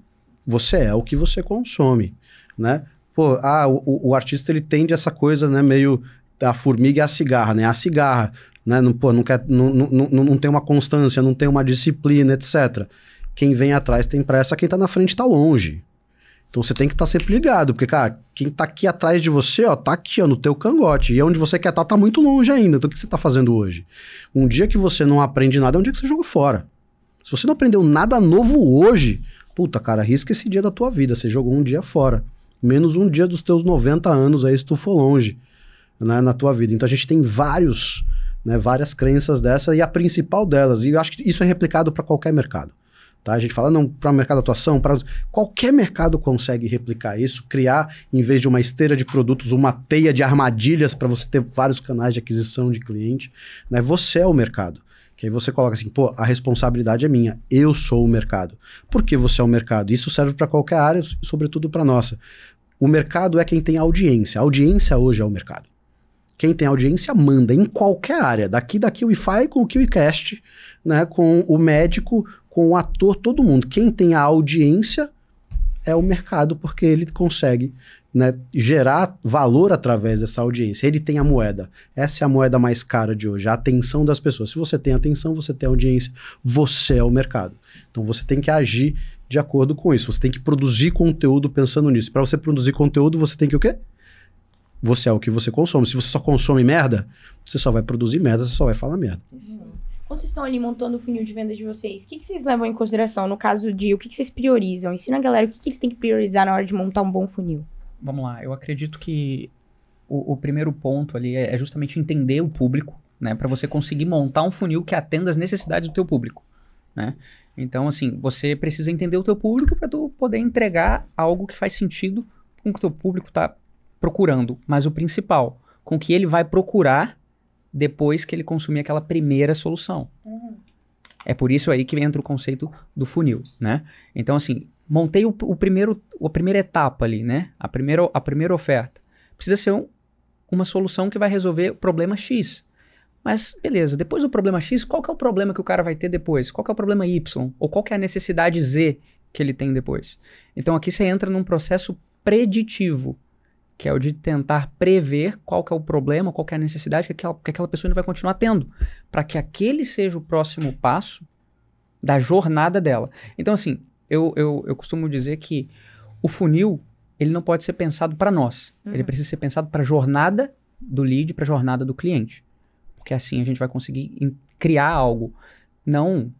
[SPEAKER 2] você é o que você consome, né? Pô, o artista ele tende essa coisa, né, meio a formiga e a cigarra, né? A cigarra, né, não tem uma constância, não tem uma disciplina, etc. Quem vem atrás tem pressa, quem tá na frente tá longe. Então você tem que estar sempre ligado, porque, cara, quem tá aqui atrás de você, ó, tá aqui, ó, no teu cangote. E onde você quer tá muito longe ainda. Então o que você tá fazendo hoje? Um dia que você não aprende nada, é um dia que você jogou fora. Se você não aprendeu nada novo hoje, puta, cara, arrisca esse dia da tua vida. Você jogou um dia fora. Menos um dia dos teus 90 anos aí se tu for longe, né, na tua vida. Então a gente tem várias crenças dessa, e a principal delas, e eu acho que isso é replicado para qualquer mercado. Tá? A gente fala, não, para o mercado de atuação, qualquer mercado consegue replicar isso, criar, em vez de uma esteira de produtos, uma teia de armadilhas para você ter vários canais de aquisição de cliente. Né? Você é o mercado. Que aí você coloca assim, pô, a responsabilidade é minha, eu sou o mercado. Por que você é o mercado? Isso serve para qualquer área, e sobretudo para nossa. O mercado é quem tem audiência. A audiência hoje é o mercado. Quem tem audiência manda em qualquer área. Daqui o Wi-Fi com o KiwiCast, né, com o médico, com o ator, todo mundo. Quem tem a audiência é o mercado, porque ele consegue, né, gerar valor através dessa audiência. Ele tem a moeda. Essa é a moeda mais cara de hoje, a atenção das pessoas. Se você tem atenção, você tem audiência, você é o mercado. Então você tem que agir de acordo com isso. Você tem que produzir conteúdo pensando nisso. Para você produzir conteúdo, você tem que o quê? Você é o que você consome. Se você só consome merda, você só vai produzir merda, você só vai falar merda.
[SPEAKER 4] Quando vocês estão ali montando o funil de venda de vocês, o que vocês levam em consideração no caso de o que vocês priorizam? Ensina a galera o que eles têm que priorizar na hora de montar um bom funil.
[SPEAKER 1] Vamos lá, eu acredito que o primeiro ponto ali é justamente entender o público, né? Para você conseguir montar um funil que atenda às necessidades do teu público, né? Então, assim, você precisa entender o teu público para tu poder entregar algo que faz sentido com o que o teu público está procurando. Mas o principal, com o que ele vai procurar depois que ele consumir aquela primeira solução. É por isso aí que entra o conceito do funil, né? Então, assim, montei a primeira etapa ali, né? A primeira oferta. Precisa ser uma solução que vai resolver o problema X. Mas, beleza, depois do problema X, qual que é o problema que o cara vai ter depois? Qual que é o problema Y? Ou qual que é a necessidade Z que ele tem depois? Então, aqui você entra num processo preditivo, que é o de tentar prever qual que é o problema, qual que é a necessidade que aquela pessoa ainda vai continuar tendo, para que aquele seja o próximo passo da jornada dela. Então, assim, eu costumo dizer que o funil, ele não pode ser pensado para nós. Ele precisa ser pensado para a jornada do lead, para a jornada do cliente. Porque assim a gente vai conseguir criar algo, não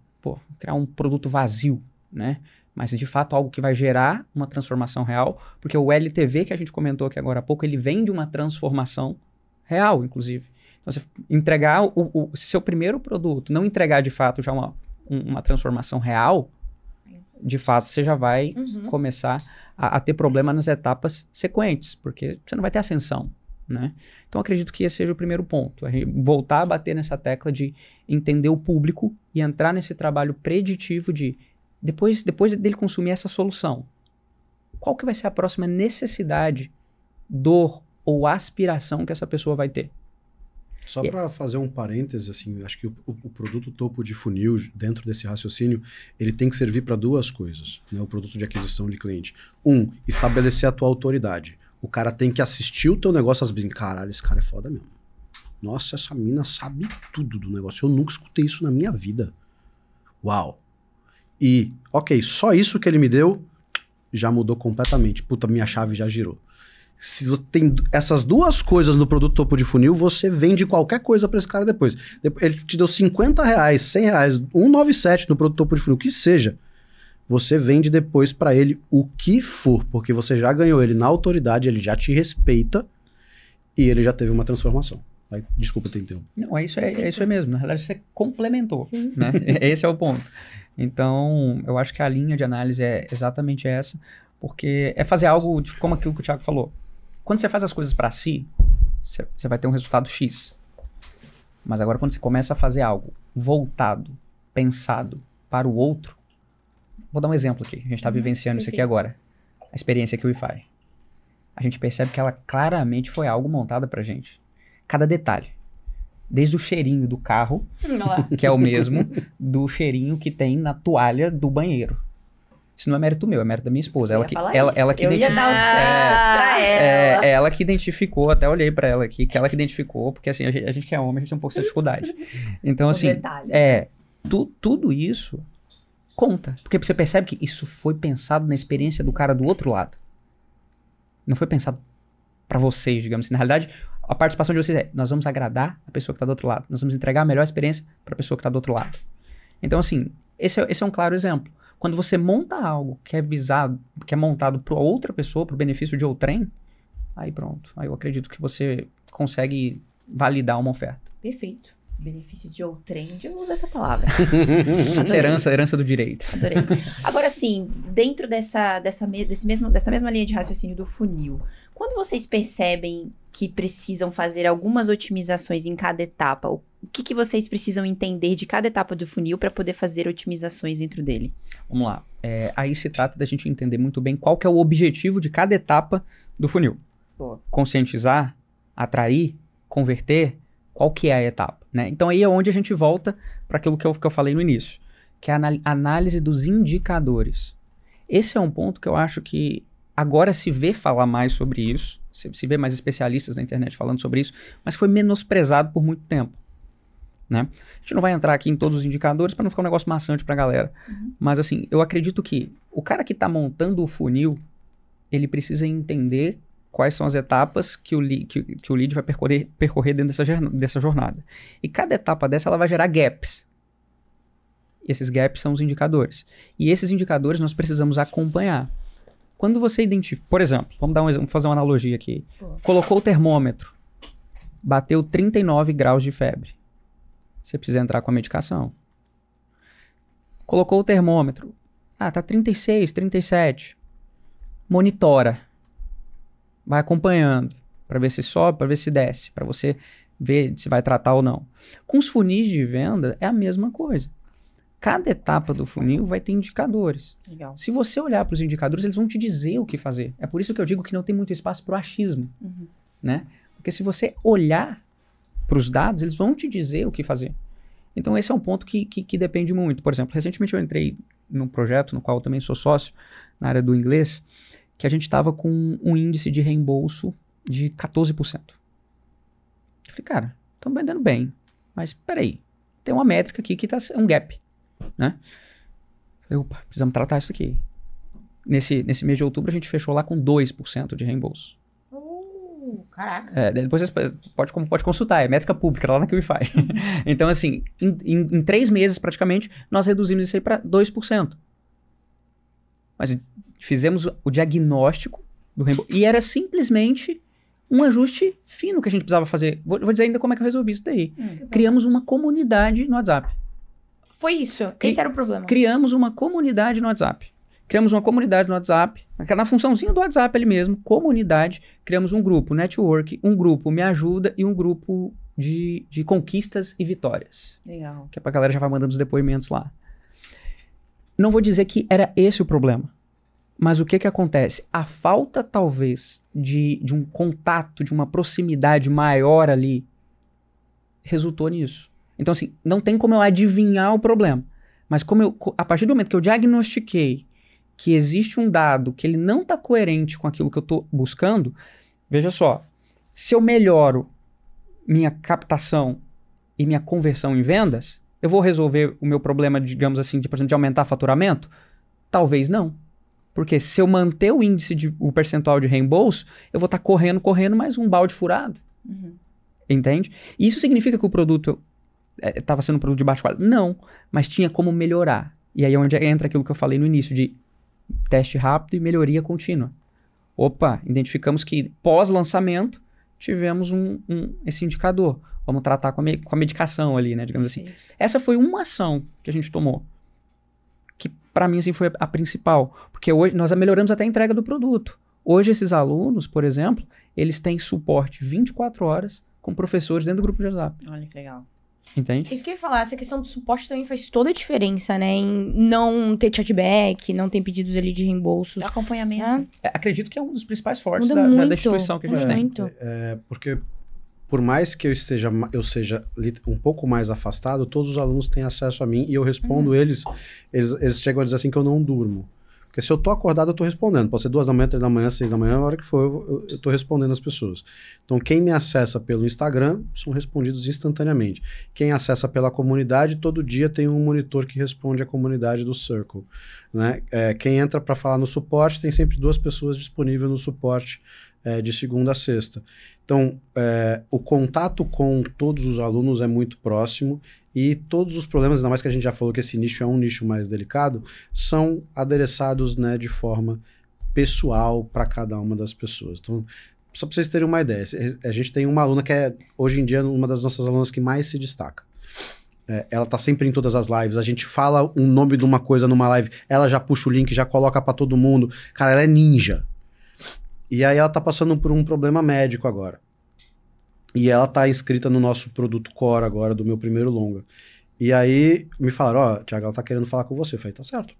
[SPEAKER 1] criar um produto vazio, né? Mas de fato algo que vai gerar uma transformação real, porque o LTV que a gente comentou aqui agora há pouco, ele vem de uma transformação real, inclusive. Então, você entregar o seu primeiro produto, não entregar de fato já uma transformação real, de fato você já vai começar a ter problema nas etapas sequentes, porque você não vai ter ascensão, né? Então acredito que esse seja o primeiro ponto, voltar a bater nessa tecla de entender o público e entrar nesse trabalho preditivo de depois dele consumir essa solução, qual que vai ser a próxima necessidade, dor ou aspiração que essa pessoa vai ter.
[SPEAKER 2] Só para fazer um parêntese, assim, acho que o produto topo de funil, dentro desse raciocínio, ele tem que servir para duas coisas, né? O produto de aquisição de cliente. Estabelecer a tua autoridade. O cara tem que assistir o teu negócio e caralho, esse cara é foda mesmo. Nossa, essa mina sabe tudo do negócio. Eu nunca escutei isso na minha vida. Uau. E, ok, só isso que ele me deu já mudou completamente. Puta, minha chave já girou. Se você tem essas duas coisas no produto topo de funil, você vende qualquer coisa para esse cara depois. Ele te deu R$50, R$100, R$197 no produto topo de funil, o que seja. Você vende depois para ele o que for, porque você já ganhou ele na autoridade, ele já te respeita e ele já teve uma transformação. Aí, desculpa ter interrompido.
[SPEAKER 1] Não, é isso aí mesmo. Na realidade, você complementou, né? Esse é o ponto. Então, eu acho que a linha de análise é exatamente essa, porque é fazer algo como aquilo que o Thiago falou. Quando você faz as coisas para si, você vai ter um resultado X. Mas agora, quando você começa a fazer algo voltado, pensado para o outro, vou dar um exemplo aqui. A gente está vivenciando isso aqui agora. A experiência aqui, o Wi-Fi. A gente percebe que ela claramente foi algo montado pra gente. Cada detalhe. Desde o cheirinho do carro, que é o mesmo do cheirinho que tem na toalha do banheiro. Isso não é mérito meu, é mérito da minha esposa. Ela que ela que identificou, até olhei pra ela aqui, que ela que identificou, porque assim, a gente que é homem, a gente tem um pouco de dificuldade. Então, assim, tudo isso conta. Porque você percebe que isso foi pensado na experiência do cara do outro lado. Não foi pensado pra vocês, digamos assim. Na realidade, a participação de vocês é, nós vamos agradar a pessoa que tá do outro lado. Nós vamos entregar a melhor experiência pra pessoa que tá do outro lado. Então, assim, esse é um claro exemplo. Quando você monta algo que é visado, que é montado para outra pessoa, para o benefício de outrem, aí pronto. Aí eu acredito que você consegue validar uma oferta.
[SPEAKER 3] Perfeito. Benefício de outrem, eu uso essa palavra.
[SPEAKER 1] herança do direito.
[SPEAKER 3] Adorei. Agora sim, dentro dessa mesma linha de raciocínio do funil, quando vocês percebem que precisam fazer algumas otimizações em cada etapa, o que vocês precisam entender de cada etapa do funil para poder fazer otimizações dentro dele?
[SPEAKER 1] Vamos lá. Aí se trata da gente entender muito bem qual que é o objetivo de cada etapa do funil.
[SPEAKER 3] Boa.
[SPEAKER 1] Conscientizar, atrair, converter, qual que é a etapa, né? Então aí é onde a gente volta para aquilo que eu falei no início, que é a análise dos indicadores. Esse é um ponto que eu acho que agora se vê falar mais sobre isso, se vê mais especialistas na internet falando sobre isso, mas foi menosprezado por muito tempo, né? A gente não vai entrar aqui em todos os indicadores para não ficar um negócio maçante para a galera, mas assim, eu acredito que o cara que está montando o funil, ele precisa entender quais são as etapas que o lead vai percorrer dentro dessa jornada. E cada etapa dessa, ela vai gerar gaps. E esses gaps são os indicadores. E esses indicadores nós precisamos acompanhar. Quando você identifica... Por exemplo, vamos fazer uma analogia aqui. Colocou o termômetro, bateu 39 graus de febre. Você precisa entrar com a medicação. Colocou o termômetro, tá 36, 37. Monitora. Vai acompanhando, para ver se sobe, para ver se desce, para você ver se vai tratar ou não. Com os funis de venda, é a mesma coisa. Cada etapa do funil vai ter indicadores.
[SPEAKER 3] Legal.
[SPEAKER 1] Se você olhar para os indicadores, eles vão te dizer o que fazer. É por isso que eu digo que não tem muito espaço para o achismo, né? Porque se você olhar para os dados, eles vão te dizer o que fazer. Então esse é um ponto que depende muito. Por exemplo, recentemente eu entrei num projeto no qual eu também sou sócio, na área do inglês, que a gente estava com um índice de reembolso de 14%. Eu falei, cara, estamos vendendo bem, mas peraí, tem uma métrica aqui que é um gap, né? Eu falei, opa, precisamos tratar isso aqui. Nesse mês de outubro a gente fechou lá com 2% de reembolso.
[SPEAKER 4] Caraca.
[SPEAKER 1] Depois você pode consultar, é métrica pública, lá na QIFI. Então, assim, em 3 meses, praticamente, nós reduzimos isso aí para 2%. Mas fizemos o diagnóstico do reembolso. E era simplesmente um ajuste fino que a gente precisava fazer. Vou dizer ainda como é que eu resolvi isso daí. Criamos uma comunidade no WhatsApp.
[SPEAKER 4] Foi isso. Esse era o problema.
[SPEAKER 1] Criamos uma comunidade no WhatsApp. Criamos uma comunidade no WhatsApp, na funçãozinha do WhatsApp ali mesmo, comunidade, criamos um grupo network, um grupo me ajuda e um grupo de conquistas e vitórias.
[SPEAKER 3] Legal.
[SPEAKER 1] Que é pra galera já vai mandando os depoimentos lá. Não vou dizer que era esse o problema, mas o que acontece? A falta, talvez, de um contato, de uma proximidade maior ali, resultou nisso. Então, assim, não tem como eu adivinhar o problema, mas a partir do momento que eu diagnostiquei que existe um dado que ele não está coerente com aquilo que eu estou buscando, veja só, se eu melhoro minha captação e minha conversão em vendas, eu vou resolver o meu problema, digamos assim, por exemplo, de aumentar faturamento? Talvez não. Porque se eu manter o percentual de reembolso, eu vou estar correndo mais um balde furado. Entende? Isso significa que o produto estava sendo um produto de baixa qualidade? Não, mas tinha como melhorar. E aí é onde entra aquilo que eu falei no início, de teste rápido e melhoria contínua. Opa, identificamos que pós-lançamento tivemos esse indicador. Vamos tratar com a medicação ali, né? Digamos assim. Essa foi uma ação que a gente tomou. Que para mim assim, foi a principal. Porque hoje nós melhoramos até a entrega do produto. Hoje esses alunos, por exemplo, eles têm suporte 24 horas com professores dentro do grupo de WhatsApp.
[SPEAKER 3] Olha que legal.
[SPEAKER 1] Entende?
[SPEAKER 4] Isso que eu ia falar, essa questão do suporte também faz toda a diferença, né? Em não ter chatback, não ter pedidos ali de reembolsos.
[SPEAKER 3] Acompanhamento.
[SPEAKER 1] Acredito que é um dos principais fortes
[SPEAKER 4] Muda
[SPEAKER 1] da
[SPEAKER 4] muito,
[SPEAKER 1] instituição que a gente tem.
[SPEAKER 4] muito.
[SPEAKER 2] Porque por mais que eu seja um pouco mais afastado, todos os alunos têm acesso a mim e eu respondo eles chegam a dizer assim que eu não durmo. Porque se eu tô acordado, eu tô respondendo. Pode ser 2 da manhã, 3 da manhã, 6 da manhã, a hora que for, eu tô respondendo as pessoas. Então, quem me acessa pelo Instagram, são respondidos instantaneamente. Quem acessa pela comunidade, todo dia tem um monitor que responde à comunidade do Circle. Né? Quem entra para falar no suporte, tem sempre 2 pessoas disponíveis no suporte de segunda a sexta. Então, o contato com todos os alunos é muito próximo e todos os problemas, ainda mais que a gente já falou que esse nicho é um nicho mais delicado, são adereçados, né, de forma pessoal para cada uma das pessoas. Então, só para vocês terem uma ideia, a gente tem uma aluna que é, hoje em dia, uma das nossas alunas que mais se destaca. Ela tá sempre em todas as lives, a gente fala um nome de uma coisa numa live, ela já puxa o link, já coloca para todo mundo. Cara, ela é ninja. E aí ela tá passando por um problema médico agora. E ela tá inscrita no nosso produto core agora, do meu primeiro longa. E aí me falaram, Thiago, ela tá querendo falar com você. Eu falei, tá certo,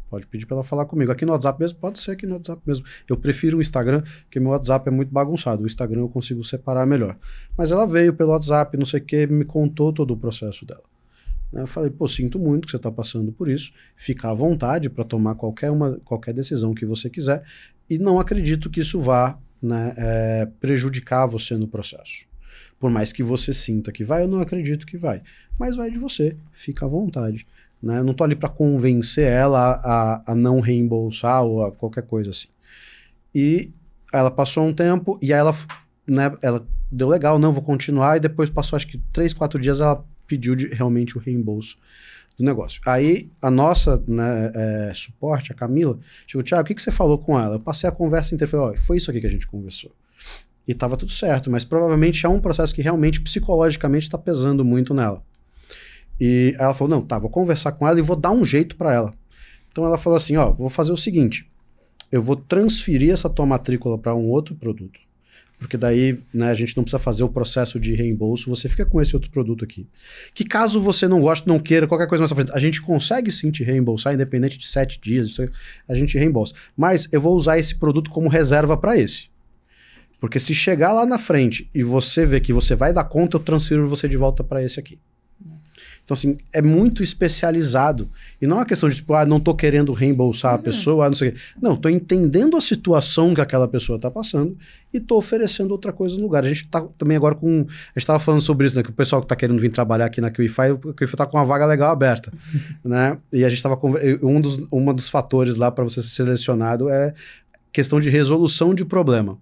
[SPEAKER 2] pode pedir pra ela falar comigo. Aqui no WhatsApp mesmo, pode ser aqui no WhatsApp mesmo. Eu prefiro o Instagram, porque meu WhatsApp é muito bagunçado. O Instagram eu consigo separar melhor. Mas ela veio pelo WhatsApp, não sei o que, me contou todo o processo dela. Eu falei, sinto muito que você tá passando por isso. Fica à vontade para tomar qualquer decisão que você quiser. E não acredito que isso vá, né, prejudicar você no processo. Por mais que você sinta que vai, eu não acredito que vai. Mas vai de você, fica à vontade. Né? Eu não tô ali para convencer ela a não reembolsar ou a qualquer coisa assim. E ela passou um tempo e aí ela deu legal, não, vou continuar. E depois passou acho que 3, 4 dias ela pediu realmente o reembolso do negócio. Aí a nossa, né, suporte, a Camila, chegou, Thiago, o que você falou com ela? Eu passei a conversa inteira, falei, foi isso aqui que a gente conversou. E tava tudo certo, mas provavelmente é um processo que realmente, psicologicamente, está pesando muito nela. E aí ela falou, não, tá, vou conversar com ela e vou dar um jeito para ela. Então ela falou assim, vou fazer o seguinte, eu vou transferir essa tua matrícula para um outro produto. Porque daí, né, a gente não precisa fazer o processo de reembolso, você fica com esse outro produto aqui. Que caso você não goste, não queira, qualquer coisa mais pra frente, a gente consegue sim te reembolsar, independente de 7 dias, a gente reembolsa. Mas eu vou usar esse produto como reserva para esse. Porque se chegar lá na frente e você ver que você vai dar conta, eu transfiro você de volta para esse aqui. Então, assim, é muito especializado. E não é uma questão de, tipo, não tô querendo reembolsar a pessoa, não sei o quê. Não, tô entendendo a situação que aquela pessoa tá passando e tô oferecendo outra coisa no lugar. A gente tá também agora com... A gente tava falando sobre isso, né? Que o pessoal que tá querendo vir trabalhar aqui na QIFI, o QIFI tá com uma vaga legal aberta, né? E a gente tava... Um dos fatores lá para você ser selecionado é questão de resolução de problema.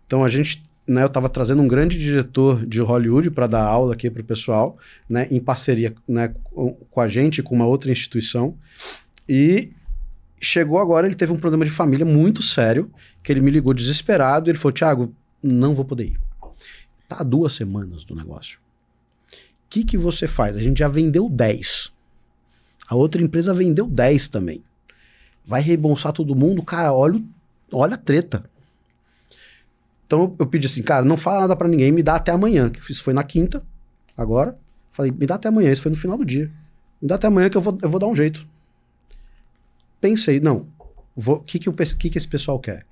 [SPEAKER 2] Então, a gente... Né, eu estava trazendo um grande diretor de Hollywood para dar aula aqui para o pessoal, né, em parceria, né, com a gente, com uma outra instituição. E chegou agora, ele teve um problema de família muito sério, que ele me ligou desesperado, e ele falou, Thiago, não vou poder ir. Tá há 2 semanas do negócio. O que você faz? A gente já vendeu 10. A outra empresa vendeu 10 também. Vai reembolsar todo mundo? Cara, olha a treta. Então eu pedi assim, cara, não fala nada pra ninguém, me dá até amanhã. Que isso foi na quinta, agora. Falei, me dá até amanhã, isso foi no final do dia. Me dá até amanhã que eu vou dar um jeito. Pensei, não, o que esse pessoal quer?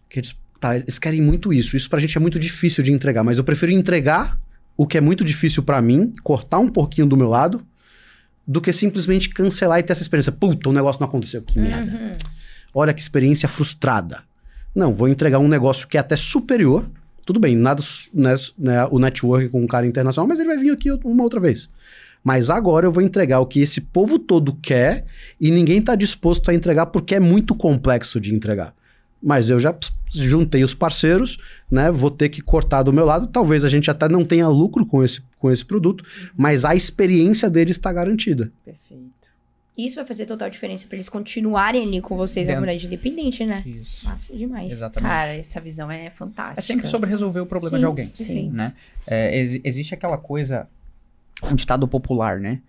[SPEAKER 2] Que eles querem muito isso. Isso pra gente é muito difícil de entregar, mas eu prefiro entregar o que é muito difícil pra mim, cortar um pouquinho do meu lado, do que simplesmente cancelar e ter essa experiência. Puta, o negócio não aconteceu, que merda. Olha que experiência frustrada. Não, vou entregar um negócio que é até superior. Tudo bem, nada, né, o network com um cara internacional, mas ele vai vir aqui uma outra vez. Mas agora eu vou entregar o que esse povo todo quer e ninguém está disposto a entregar porque é muito complexo de entregar. Mas eu já juntei os parceiros, né? Vou ter que cortar do meu lado. Talvez a gente até não tenha lucro com esse produto, mas a experiência deles está garantida.
[SPEAKER 3] Perfeito.
[SPEAKER 4] Isso vai fazer total diferença pra eles continuarem ali com vocês na comunidade independente, né?
[SPEAKER 1] Isso.
[SPEAKER 4] Massa demais.
[SPEAKER 1] Exatamente.
[SPEAKER 3] Cara, essa visão é fantástica.
[SPEAKER 1] É sempre sobre resolver o problema
[SPEAKER 4] Sim,
[SPEAKER 1] de alguém.
[SPEAKER 4] sim.
[SPEAKER 1] Né? Existe aquela coisa, um ditado popular, né?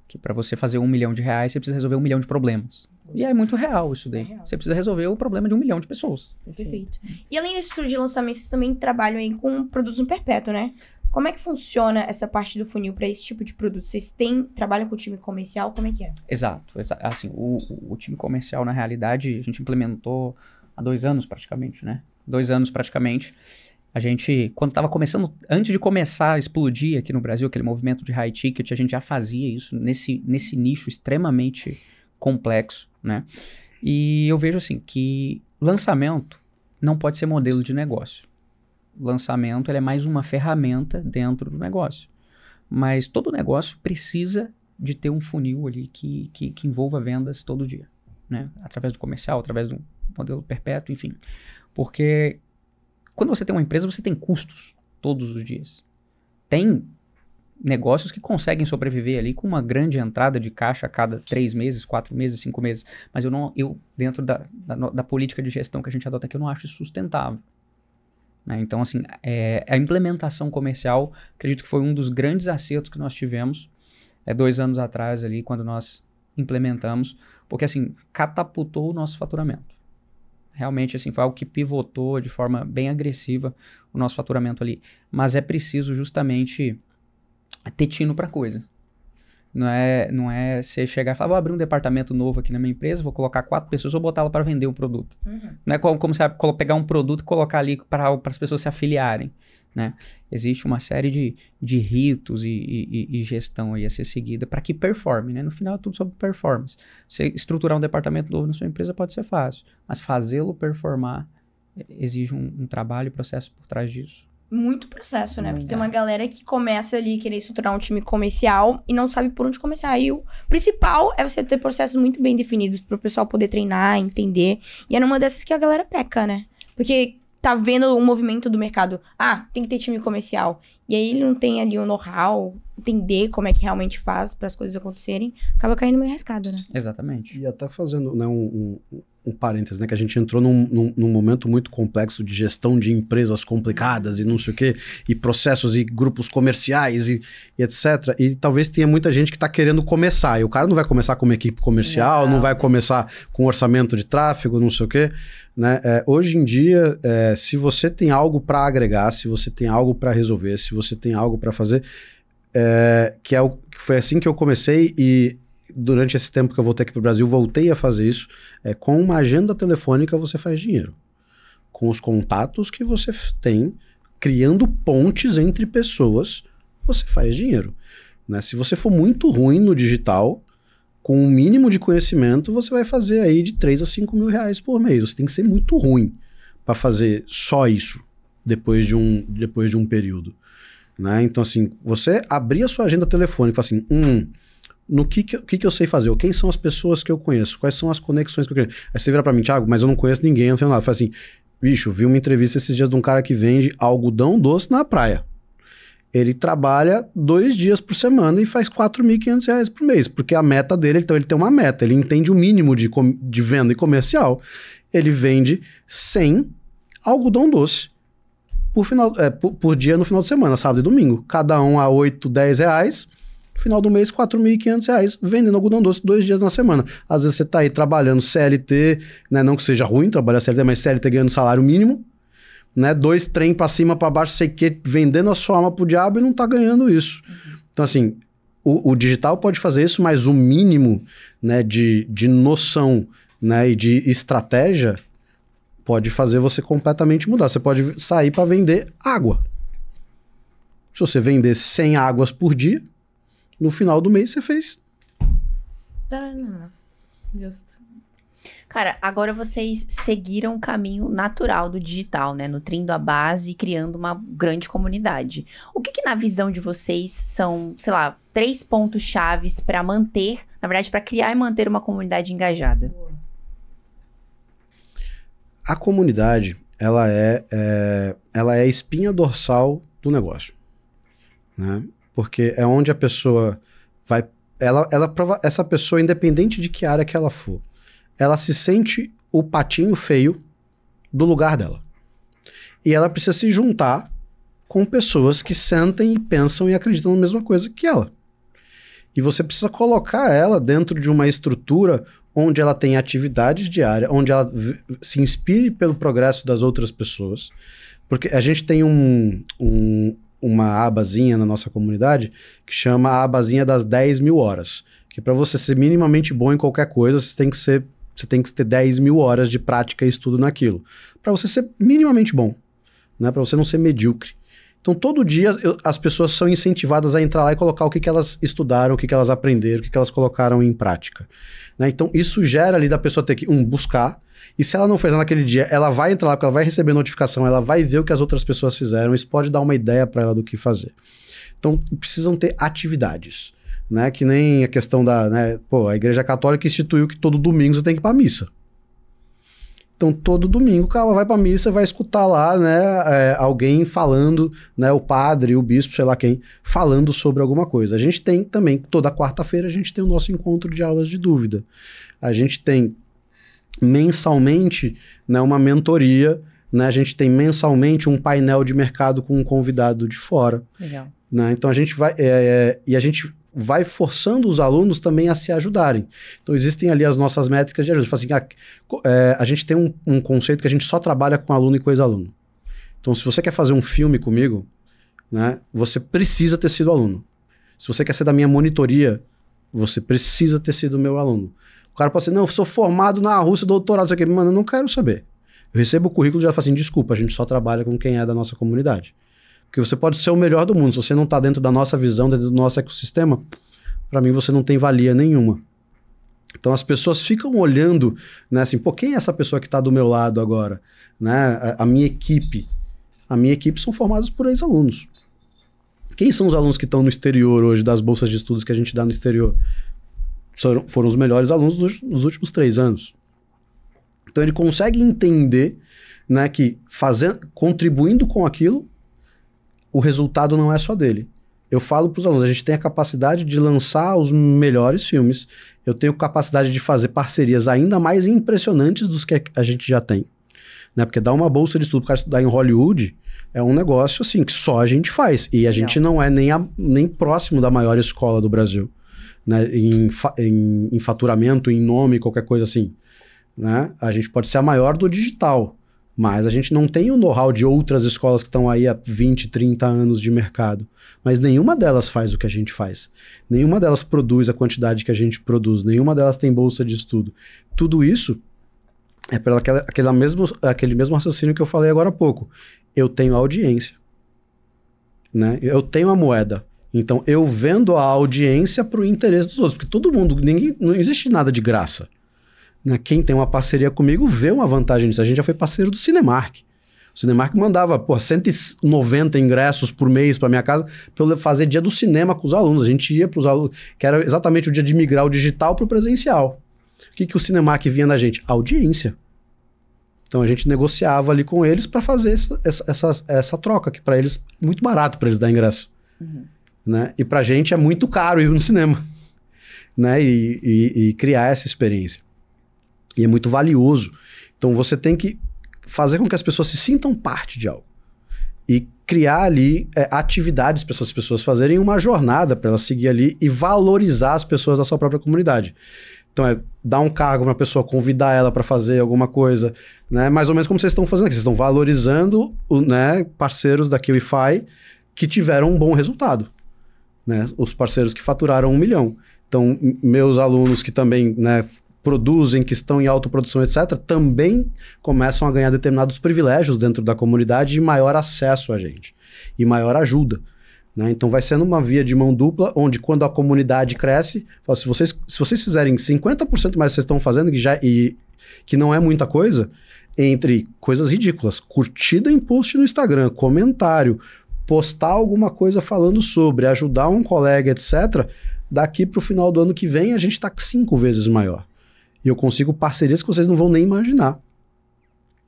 [SPEAKER 1] Que para você fazer R$1 milhão, você precisa resolver 1 milhão de problemas. E é muito real isso daí.
[SPEAKER 4] real.
[SPEAKER 1] Você precisa resolver o problema de 1 milhão de pessoas.
[SPEAKER 4] Perfeito. E além desse estudo de lançamento, vocês também trabalham aí com produtos no perpétuo, né? Como é que funciona essa parte do funil para esse tipo de produto? Vocês trabalham com o time comercial? Como é que é?
[SPEAKER 1] Exato. Assim, o time comercial, na realidade, a gente implementou há 2 anos praticamente, né? 2 anos praticamente. A gente, quando estava começando, antes de começar a explodir aqui no Brasil, aquele movimento de high ticket, a gente já fazia isso nesse nicho extremamente complexo, né? E eu vejo assim, que lançamento não pode ser modelo de negócio. Lançamento ele é mais uma ferramenta dentro do negócio. Mas todo negócio precisa de ter um funil ali que envolva vendas todo dia, né? Através do comercial, através do modelo perpétuo, enfim. Porque quando você tem uma empresa, você tem custos todos os dias. Tem negócios que conseguem sobreviver ali com uma grande entrada de caixa a cada 3 meses, 4 meses, 5 meses. Mas eu dentro da política de gestão que a gente adota aqui, eu não acho isso sustentável. Né? Então, assim, a implementação comercial, acredito que foi um dos grandes acertos que nós tivemos 2 anos atrás ali, quando nós implementamos, porque, assim, catapultou o nosso faturamento. Realmente, assim, foi algo que pivotou de forma bem agressiva o nosso faturamento ali. Mas é preciso justamente ter tino para coisa. Não é você chegar e falar, vou abrir um departamento novo aqui na minha empresa, vou colocar 4 pessoas, vou botá-la para vender o produto. Não é como você pegar um produto e colocar ali para as pessoas se afiliarem. Né? Existe uma série de ritos e gestão aí a ser seguida para que performe. Né? No final é tudo sobre performance. Você estruturar um departamento novo na sua empresa pode ser fácil, mas fazê-lo performar exige um trabalho e processo por trás disso.
[SPEAKER 4] Muito processo, né?
[SPEAKER 3] Muito.
[SPEAKER 4] Porque tem uma galera que começa ali querer estruturar um time comercial e não sabe por onde começar. E o principal é você ter processos muito bem definidos para o pessoal poder treinar, entender. E é numa dessas que a galera peca, né? Porque tá vendo o movimento do mercado. Ah, tem que ter time comercial. E aí ele não tem ali o know-how, entender como é que realmente faz para as coisas acontecerem. Acaba caindo meio arriscado, né?
[SPEAKER 1] Exatamente.
[SPEAKER 2] E até fazendo, né, um parênteses, né, que a gente entrou num momento muito complexo de gestão de empresas complicadas e não sei o quê, e processos e grupos comerciais e etc. E talvez tenha muita gente que está querendo começar, e o cara não vai começar com uma equipe comercial, não vai começar com orçamento de tráfego, não sei o quê. Né? Hoje em dia, se você tem algo para agregar, se você tem algo para resolver, se você tem algo para fazer, que foi assim que eu comecei e durante esse tempo que eu voltei aqui para o Brasil, voltei a fazer isso. Com uma agenda telefônica você faz dinheiro. Com os contatos que você tem, criando pontes entre pessoas, você faz dinheiro. Né? Se você for muito ruim no digital, com um mínimo de conhecimento, você vai fazer aí de 3 a 5 mil reais por mês. Você tem que ser muito ruim para fazer só isso depois de um período. Né? Então, assim, você abrir a sua agenda telefônica e falar assim, no que eu sei fazer? Ou quem são as pessoas que eu conheço? Quais são as conexões que eu conheço? Aí você vira pra mim, Thiago, mas eu não conheço ninguém, eu não sei nada. Fala assim, bicho, eu vi uma entrevista esses dias de um cara que vende algodão doce na praia. Ele trabalha 2 dias por semana e faz R$4.500 por mês, porque a meta dele, então ele tem uma meta, ele entende o mínimo de venda e comercial, ele vende 100 algodão doce por dia no final de semana, sábado e domingo. Cada um a R$8, R$10, no final do mês R$4.500 vendendo algodão doce 2 dias na semana. Às vezes você tá aí trabalhando CLT, né, não que seja ruim trabalhar CLT, mas CLT ganhando salário mínimo, né, 2 trem pra cima, pra baixo, sei que, vendendo a sua alma pro diabo e não tá ganhando isso. Então, assim, o digital pode fazer isso, mas o mínimo, né, de noção, né, e de estratégia pode fazer você completamente mudar. Você pode sair para vender água. Se você vender 100 águas por dia, no final do mês você fez.
[SPEAKER 4] Justo.
[SPEAKER 3] Cara, agora vocês seguiram o caminho natural do digital, né? Nutrindo a base e criando uma grande comunidade. O que na visão de vocês são, sei lá, 3 pontos chaves para manter, na verdade, para criar e manter uma comunidade engajada?
[SPEAKER 2] A comunidade, ela é a espinha dorsal do negócio, né? Porque é onde a pessoa vai... essa pessoa, independente de que área que ela for, ela se sente o patinho feio do lugar dela. E ela precisa se juntar com pessoas que sentem e pensam e acreditam na mesma coisa que ela. E você precisa colocar ela dentro de uma estrutura onde ela tem atividades diárias, onde ela se inspire pelo progresso das outras pessoas. Porque a gente tem uma abazinha na nossa comunidade que chama a abazinha das 10 mil horas. Que para você ser minimamente bom em qualquer coisa, você tem que ter 10 mil horas de prática e estudo naquilo. Para você ser minimamente bom, né? Para você não ser medíocre. Então, todo dia as pessoas são incentivadas a entrar lá e colocar o que elas estudaram, o que elas aprenderam, o que elas colocaram em prática. Né? Então, isso gera ali da pessoa ter que, buscar. E se ela não fez naquele dia, ela vai entrar lá, porque ela vai receber notificação, ela vai ver o que as outras pessoas fizeram. Isso pode dar uma ideia para ela do que fazer. Então, precisam ter atividades. Né? Que nem a questão da... Né? Pô, a Igreja Católica instituiu que todo domingo você tem que ir pra missa. Então, todo domingo o cara vai pra missa, vai escutar lá, né, alguém falando, né, o padre, o bispo, sei lá quem, falando sobre alguma coisa. A gente tem também, toda quarta-feira, a gente tem o nosso encontro de aulas de dúvida. A gente tem mensalmente, né, uma mentoria, né, a gente tem mensalmente um painel de mercado com um convidado de fora.
[SPEAKER 3] Legal.
[SPEAKER 2] Né? Então, a gente vai... e a gente vai forçando os alunos também a se ajudarem. Então, existem ali as nossas métricas de ajuda. Assim, a gente tem um conceito que a gente só trabalha com aluno e com ex-aluno. Então, se você quer fazer um filme comigo, né, você precisa ter sido aluno. Se você quer ser da minha monitoria, você precisa ter sido meu aluno. O cara pode dizer, não, eu sou formado na Rússia, doutorado, isso aqui. Mano, eu não quero saber. Eu recebo o currículo e já falo assim, desculpa, a gente só trabalha com quem é da nossa comunidade. Porque você pode ser o melhor do mundo. Se você não está dentro da nossa visão, dentro do nosso ecossistema, para mim você não tem valia nenhuma. Então as pessoas ficam olhando, né, assim, pô, quem é essa pessoa que está do meu lado agora? Né? A minha equipe. A minha equipe são formados por ex-alunos. Quem são os alunos que estão no exterior hoje, das bolsas de estudos que a gente dá no exterior? Foram os melhores alunos dos últimos 3 anos. Então ele consegue entender, né, que contribuindo com aquilo, o resultado não é só dele. Eu falo para os alunos, a gente tem a capacidade de lançar os melhores filmes, eu tenho capacidade de fazer parcerias ainda mais impressionantes dos que a gente já tem. Né? Porque dar uma bolsa de estudo para estudar em Hollywood é um negócio assim, que só a gente faz. E a gente não é nem próximo da maior escola do Brasil. Né? Em faturamento, em nome, qualquer coisa assim. Né? A gente pode ser a maior do digital. Mas a gente não tem o know-how de outras escolas que estão aí há 20, 30 anos de mercado. Mas nenhuma delas faz o que a gente faz. Nenhuma delas produz a quantidade que a gente produz. Nenhuma delas tem bolsa de estudo. Tudo isso É pelo aquele mesmo raciocínio que eu falei agora há pouco. Eu tenho audiência, né? Eu tenho a moeda. Então, eu vendo a audiência para o interesse dos outros. Porque todo mundo, não existe nada de graça. Né? Quem tem uma parceria comigo vê uma vantagem nisso. A gente já foi parceiro do Cinemark. O Cinemark mandava 190 ingressos por mês para minha casa para eu fazer dia do cinema com os alunos. A gente ia para os alunos, que era exatamente o dia de migrar o digital para o presencial. O que o Cinemark vinha da gente? Audiência. Então a gente negociava ali com eles para fazer essa troca, que para eles é muito barato para eles dar ingresso.
[SPEAKER 3] Uhum.
[SPEAKER 2] Né? E pra gente é muito caro ir no cinema, né? E criar essa experiência. E é muito valioso. Então você tem que fazer com que as pessoas se sintam parte de algo. E criar ali atividades para essas pessoas fazerem, uma jornada para elas seguir ali e valorizar as pessoas da sua própria comunidade. Então é dar um cargo para uma pessoa, convidar ela para fazer alguma coisa, né? Mais ou menos como vocês estão fazendo aqui. Vocês estão valorizando, né, parceiros da QIFI que tiveram um bom resultado. Né, os parceiros que faturaram 1 milhão. Então, meus alunos que também, né, produzem, que estão em autoprodução, etc., também começam a ganhar determinados privilégios dentro da comunidade e maior acesso a gente. E maior ajuda. Né? Então, vai sendo uma via de mão dupla, onde quando a comunidade cresce, fala, se vocês fizerem 50% mais do que vocês estão fazendo, que não é muita coisa, entre coisas ridículas, curtida em post no Instagram, comentário, postar alguma coisa falando sobre, ajudar um colega, etc., daqui para o final do ano que vem a gente está 5 vezes maior. E eu consigo parcerias que vocês não vão nem imaginar.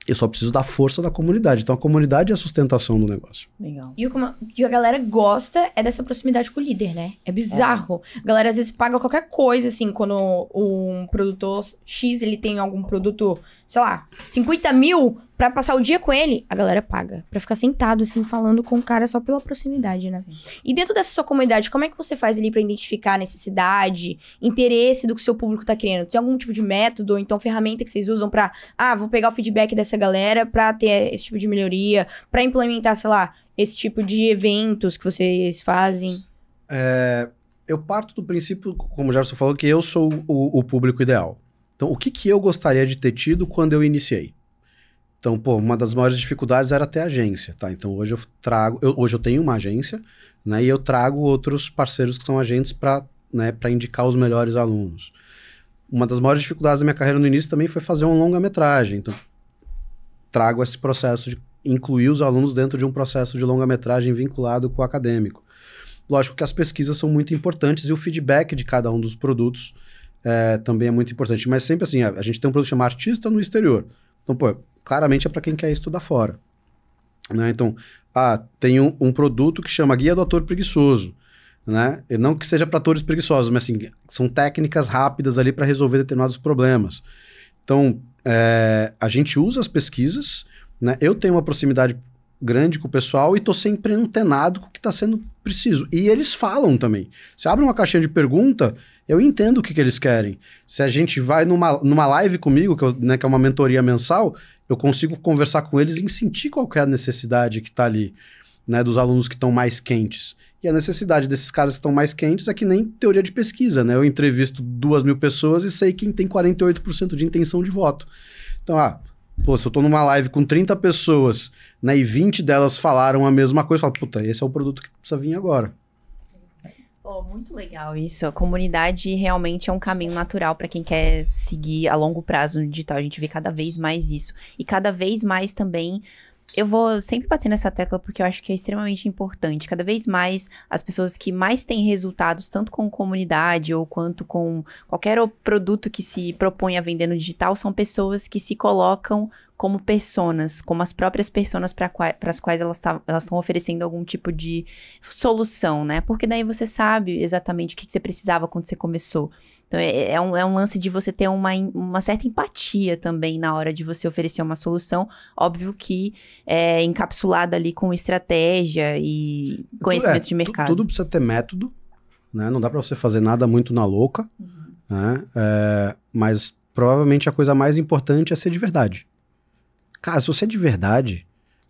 [SPEAKER 2] Eu só preciso da força da comunidade. Então a comunidade é a sustentação do negócio.
[SPEAKER 3] Legal.
[SPEAKER 4] E o que a galera gosta é dessa proximidade com o líder, né? É bizarro. A galera às vezes paga qualquer coisa, assim, quando um produtor X, ele tem algum produto, sei lá, 50 mil pra passar o dia com ele, a galera paga. Pra ficar sentado, assim, falando com o cara só pela proximidade, né? Sim. E dentro dessa sua comunidade, como é que você faz ali pra identificar a necessidade, interesse do que o seu público tá querendo? Tem algum tipo de método, ou então ferramenta que vocês usam pra, vou pegar o feedback dessa galera pra ter esse tipo de melhoria, pra implementar, sei lá, esse tipo de eventos que vocês fazem?
[SPEAKER 2] Eu parto do princípio, como o Gerson falou, que eu sou o público ideal. Então, o que eu gostaria de ter tido quando eu iniciei? Então, uma das maiores dificuldades era ter agência, tá? Então, hoje eu tenho uma agência, né? E eu trago outros parceiros que são agentes para, né, para indicar os melhores alunos. Uma das maiores dificuldades da minha carreira no início também foi fazer uma longa-metragem. Então, trago esse processo de incluir os alunos dentro de um processo de longa-metragem vinculado com o acadêmico. Lógico que as pesquisas são muito importantes e o feedback de cada um dos produtos também é muito importante. Mas sempre assim, a gente tem um produto chamado Artista no Exterior. Então, claramente é para quem quer estudar fora. Né? Então, tem um produto que chama Guia do Ator Preguiçoso. Né? E não que seja para atores preguiçosos, mas assim, são técnicas rápidas ali para resolver determinados problemas. Então, a gente usa as pesquisas, né? Eu tenho uma proximidade grande com o pessoal e estou sempre antenado com o que está sendo preciso. E eles falam também. Se abre uma caixinha de pergunta, eu entendo o que eles querem. Se a gente vai numa live comigo, que é uma mentoria mensal, eu consigo conversar com eles e sentir qual que é a necessidade que está ali, né, dos alunos que estão mais quentes. E a necessidade desses caras que estão mais quentes é que nem teoria de pesquisa, né? Eu entrevisto 2.000 pessoas e sei quem tem 48% de intenção de voto. Então, se eu tô numa live com 30 pessoas, né, e 20 delas falaram a mesma coisa, eu falo, esse é o produto que precisa vir agora.
[SPEAKER 3] Muito legal isso. A comunidade realmente é um caminho natural para quem quer seguir a longo prazo no digital. A gente vê cada vez mais isso. E cada vez mais também... Eu vou sempre bater nessa tecla porque eu acho que é extremamente importante. Cada vez mais, as pessoas que mais têm resultados, tanto com comunidade ou quanto com qualquer produto que se propõe a vender no digital, são pessoas que se colocam como personas, como as próprias personas para as quais elas estão oferecendo algum tipo de solução, né? Porque daí você sabe exatamente o que você precisava quando você começou. Então, é um lance de você ter uma certa empatia também na hora de você oferecer uma solução. Óbvio que é encapsulada ali com estratégia e conhecimento de mercado.
[SPEAKER 2] Tudo precisa ter método, né? Não dá para você fazer nada muito na louca, né? Mas provavelmente a coisa mais importante é ser de verdade. Cara, se você é de verdade,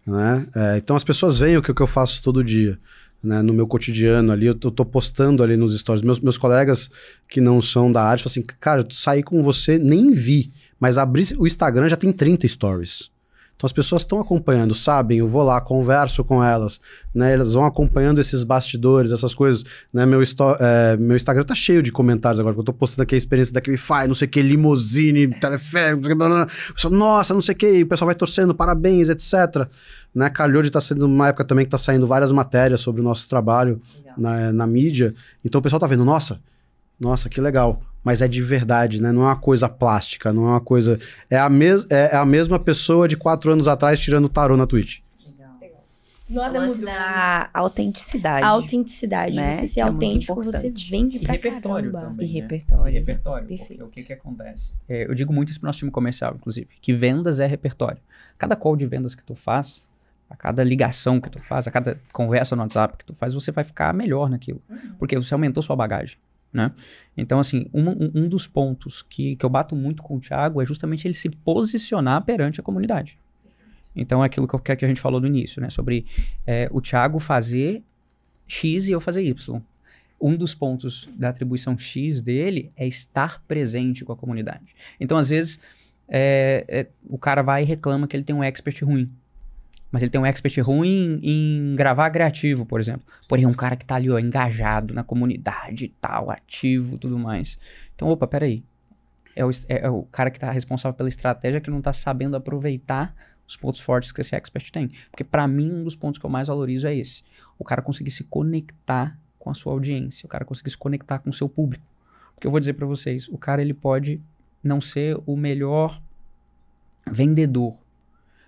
[SPEAKER 2] né? Então as pessoas veem o que eu faço todo dia. Né, no meu cotidiano ali, eu tô postando ali nos stories. Meus colegas que não são da arte falam assim, cara, eu saí com você, nem vi, Mas abrir o Instagram já tem 30 stories. Então as pessoas estão acompanhando, sabem, eu vou lá, converso com elas, né? Elas vão acompanhando esses bastidores, essas coisas, né? Meu Instagram tá cheio de comentários agora, que eu tô postando aqui a experiência da Cabify, não sei o que, limousine, teleférico, nossa, não sei o que, o pessoal vai torcendo, parabéns, etc. Né? Calhou de estar sendo uma época também que tá saindo várias matérias sobre o nosso trabalho na mídia, então o pessoal tá vendo, nossa, que legal. Mas é de verdade, né? Não é uma coisa plástica, não é uma coisa... É a mesma pessoa de 4 anos atrás tirando tarô na Twitch.
[SPEAKER 3] Nada mudou. A autenticidade.
[SPEAKER 4] A autenticidade.
[SPEAKER 3] Né?
[SPEAKER 4] Você ser
[SPEAKER 3] É
[SPEAKER 4] autêntico,
[SPEAKER 3] muito
[SPEAKER 4] você
[SPEAKER 3] importante.
[SPEAKER 4] vende pra
[SPEAKER 1] repertório
[SPEAKER 4] caramba.
[SPEAKER 1] também.
[SPEAKER 3] E repertório.
[SPEAKER 1] E repertório. Porque o que acontece? Eu digo muito isso pro nosso time comercial, inclusive, que vendas é repertório. Cada call de vendas que tu faz, a cada ligação que tu faz, a cada conversa no WhatsApp que tu faz, você vai ficar melhor naquilo. Porque você aumentou sua bagagem. Né? Então, assim, um dos pontos que eu bato muito com o Thiago é justamente ele se posicionar perante a comunidade. Então, é aquilo que a gente falou no início, né? Sobre o Thiago fazer X e eu fazer Y. Um dos pontos da atribuição X dele é estar presente com a comunidade. Então, às vezes, o cara vai e reclama que ele tem um expert ruim. Mas ele tem um expert ruim em gravar criativo, por exemplo. Porém, é um cara que tá ali, ó, engajado na comunidade e tal, ativo e tudo mais. Então, opa, peraí. É o cara que tá responsável pela estratégia que não tá sabendo aproveitar os pontos fortes que esse expert tem. Porque, pra mim, um dos pontos que eu mais valorizo é esse. O cara conseguir se conectar com a sua audiência. O cara conseguir se conectar com o seu público. Porque eu vou dizer pra vocês, o cara, ele pode não ser o melhor vendedor.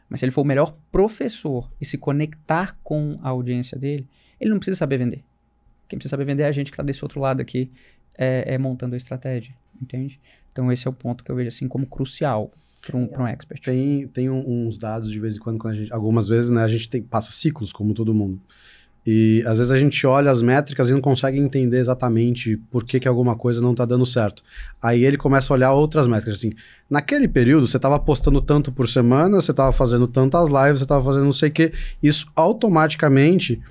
[SPEAKER 1] Mas se ele for o melhor professor e se conectar com a audiência dele, ele não precisa saber vender. Quem precisa saber vender é a gente que está desse outro lado aqui, montando a estratégia, entende? Então esse é o ponto que eu vejo assim como crucial para um expert.
[SPEAKER 2] Tem uns dados de vez em quando a gente, algumas vezes, né, a gente passa ciclos, como todo mundo. E às vezes a gente olha as métricas e não consegue entender exatamente por que alguma coisa não está dando certo. Aí ele começa a olhar outras métricas, assim, naquele período você estava postando tanto por semana, você estava fazendo tantas lives, você estava fazendo não sei o quê, isso automaticamente,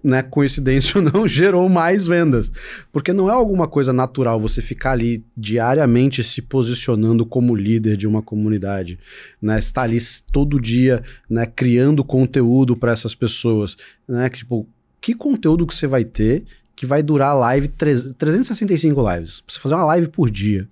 [SPEAKER 2] né, coincidência ou não, gerou mais vendas. Porque não é alguma coisa natural você ficar ali diariamente se posicionando como líder de uma comunidade, né, estar ali todo dia, né, criando conteúdo para essas pessoas, né, que conteúdo que você vai ter que vai durar a live, 365 lives, pra você fazer uma live por dia.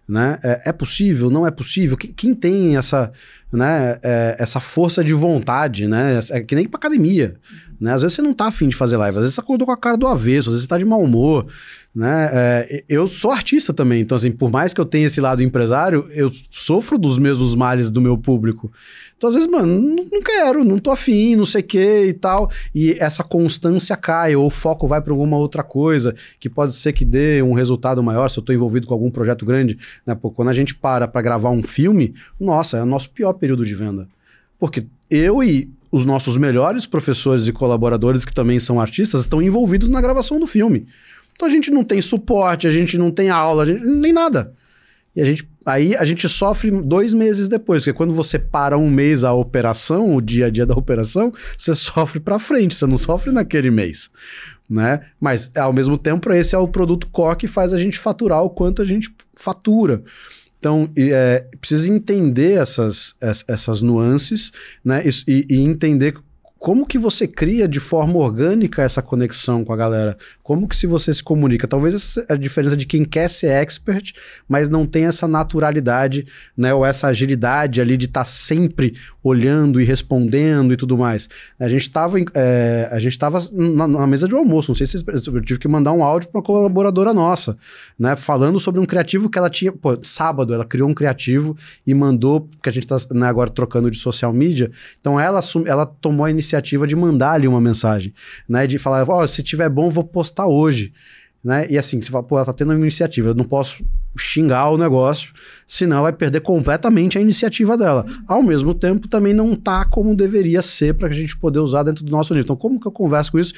[SPEAKER 2] Né? É possível? Não é possível? Quem tem essa, né, essa força de vontade, né? É que nem ir pra academia, né? Às vezes você não tá afim de fazer live, às vezes você acordou com a cara do avesso, às vezes você tá de mau humor, né? Eu sou artista também, então assim, por mais que eu tenha esse lado empresário, eu sofro dos mesmos males do meu público. Então às vezes, mano, não quero, não tô afim, não sei o que e tal, e essa constância cai, ou o foco vai para alguma outra coisa, que pode ser que dê um resultado maior, se eu tô envolvido com algum projeto grande, né? Pô, quando a gente para gravar um filme, nossa, é o nosso pior período de venda. Porque eu e os nossos melhores professores e colaboradores, que também são artistas, estão envolvidos na gravação do filme. Então a gente não tem suporte, a gente não tem aula, nem nada. E aí a gente sofre 2 meses depois, porque quando você para um mês a operação, o dia a dia da operação, você sofre para frente, você não sofre naquele mês, né? Mas ao mesmo tempo esse é o produto core que faz a gente faturar o quanto a gente fatura. Então, precisa entender essas nuances, né? E entender como que você cria de forma orgânica essa conexão com a galera. Como que você se comunica. Talvez essa é a diferença de quem quer ser expert, mas não tem essa naturalidade, né? Ou essa agilidade ali de estar sempre olhando e respondendo e tudo mais. A gente estava na mesa de almoço, não sei se eu tive que mandar um áudio para uma colaboradora nossa, né, falando sobre um criativo que ela tinha, sábado ela criou um criativo e mandou, porque a gente está, né, agora trocando de social media, então ela tomou a iniciativa de mandar ali uma mensagem, né, de falar, se tiver bom, eu vou postar hoje. Né? E assim, você fala, ela tá tendo uma iniciativa, eu não posso xingar o negócio, senão ela vai perder completamente a iniciativa dela. Ao mesmo tempo, também não tá como deveria ser para a gente poder usar dentro do nosso nível. Então, como que eu converso com isso?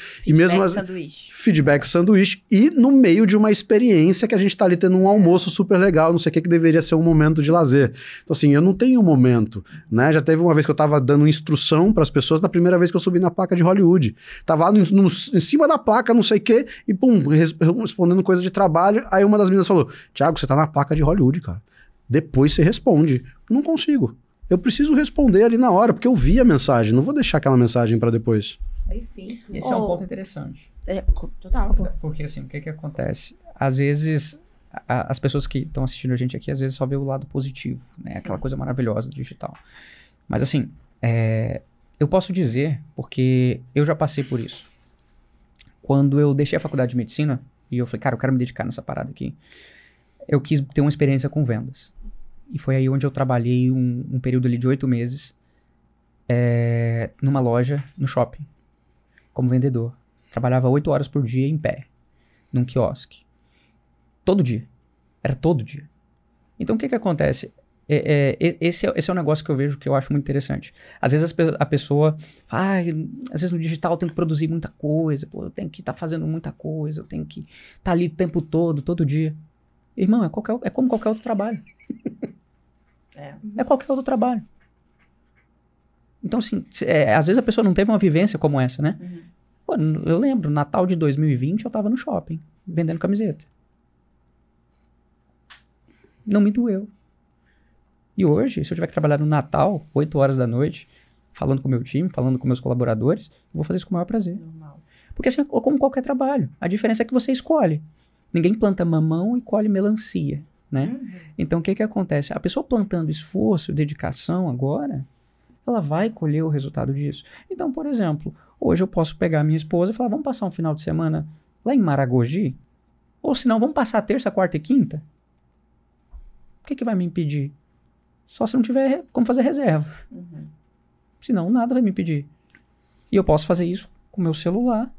[SPEAKER 2] Feedback sanduíche. E no meio de uma experiência que a gente tá ali tendo um almoço super legal, não sei o que deveria ser um momento de lazer. Então, assim, eu não tenho um momento, né? Já teve uma vez que eu tava dando instrução para as pessoas, da primeira vez que eu subi na placa de Hollywood. Tava lá em cima da placa, não sei o que, e pum, respondendo coisa de trabalho. Aí uma das meninas falou, Thiago, você tá na placa de Hollywood, cara. Depois você responde. Não consigo. Eu preciso responder ali na hora, porque eu vi a mensagem. Não vou deixar aquela mensagem para depois.
[SPEAKER 4] Perfeito.
[SPEAKER 1] Esse é um ponto interessante.
[SPEAKER 3] Total.
[SPEAKER 1] Porque assim, o que acontece? Às vezes, as pessoas que estão assistindo a gente aqui, às vezes só vê o lado positivo, né?
[SPEAKER 3] Sim.
[SPEAKER 1] Aquela coisa maravilhosa do digital. Mas assim, eu posso dizer, porque eu já passei por isso. Quando eu deixei a faculdade de medicina, e eu falei, cara, eu quero me dedicar nessa parada aqui, eu quis ter uma experiência com vendas. E foi aí onde eu trabalhei um período ali de 8 meses numa loja, no shopping, como vendedor. Trabalhava 8 horas por dia em pé, num quiosque. Todo dia. Era todo dia. Então, o que acontece? Esse é um negócio que eu vejo que eu acho muito interessante. Às vezes a pessoa... às vezes no digital eu tenho que produzir muita coisa. Pô, eu tenho que estar fazendo muita coisa. Eu tenho que estar ali o tempo todo dia. Irmão, é como qualquer outro trabalho. É qualquer outro trabalho. Então, assim, às vezes a pessoa não teve uma vivência como essa, né?
[SPEAKER 3] Uhum.
[SPEAKER 1] Pô, eu lembro, Natal de 2020 eu tava no shopping, vendendo camiseta. Não me doeu. E hoje, se eu tiver que trabalhar no Natal, 8 horas da noite, falando com o meu time, falando com meus colaboradores, eu vou fazer isso com o maior prazer.
[SPEAKER 3] Normal.
[SPEAKER 1] Porque assim, é como qualquer trabalho. A diferença é que você escolhe. Ninguém planta mamão e colhe melancia, né? Então, o que acontece? A pessoa plantando esforço, dedicação agora, ela vai colher o resultado disso. Então, por exemplo, hoje eu posso pegar a minha esposa e falar, vamos passar um final de semana lá em Maragogi? Ou se não, vamos passar terça, quarta e quinta? O que vai me impedir? Só se não tiver como fazer reserva. Senão, nada vai me impedir. E eu posso fazer isso com o meu celular,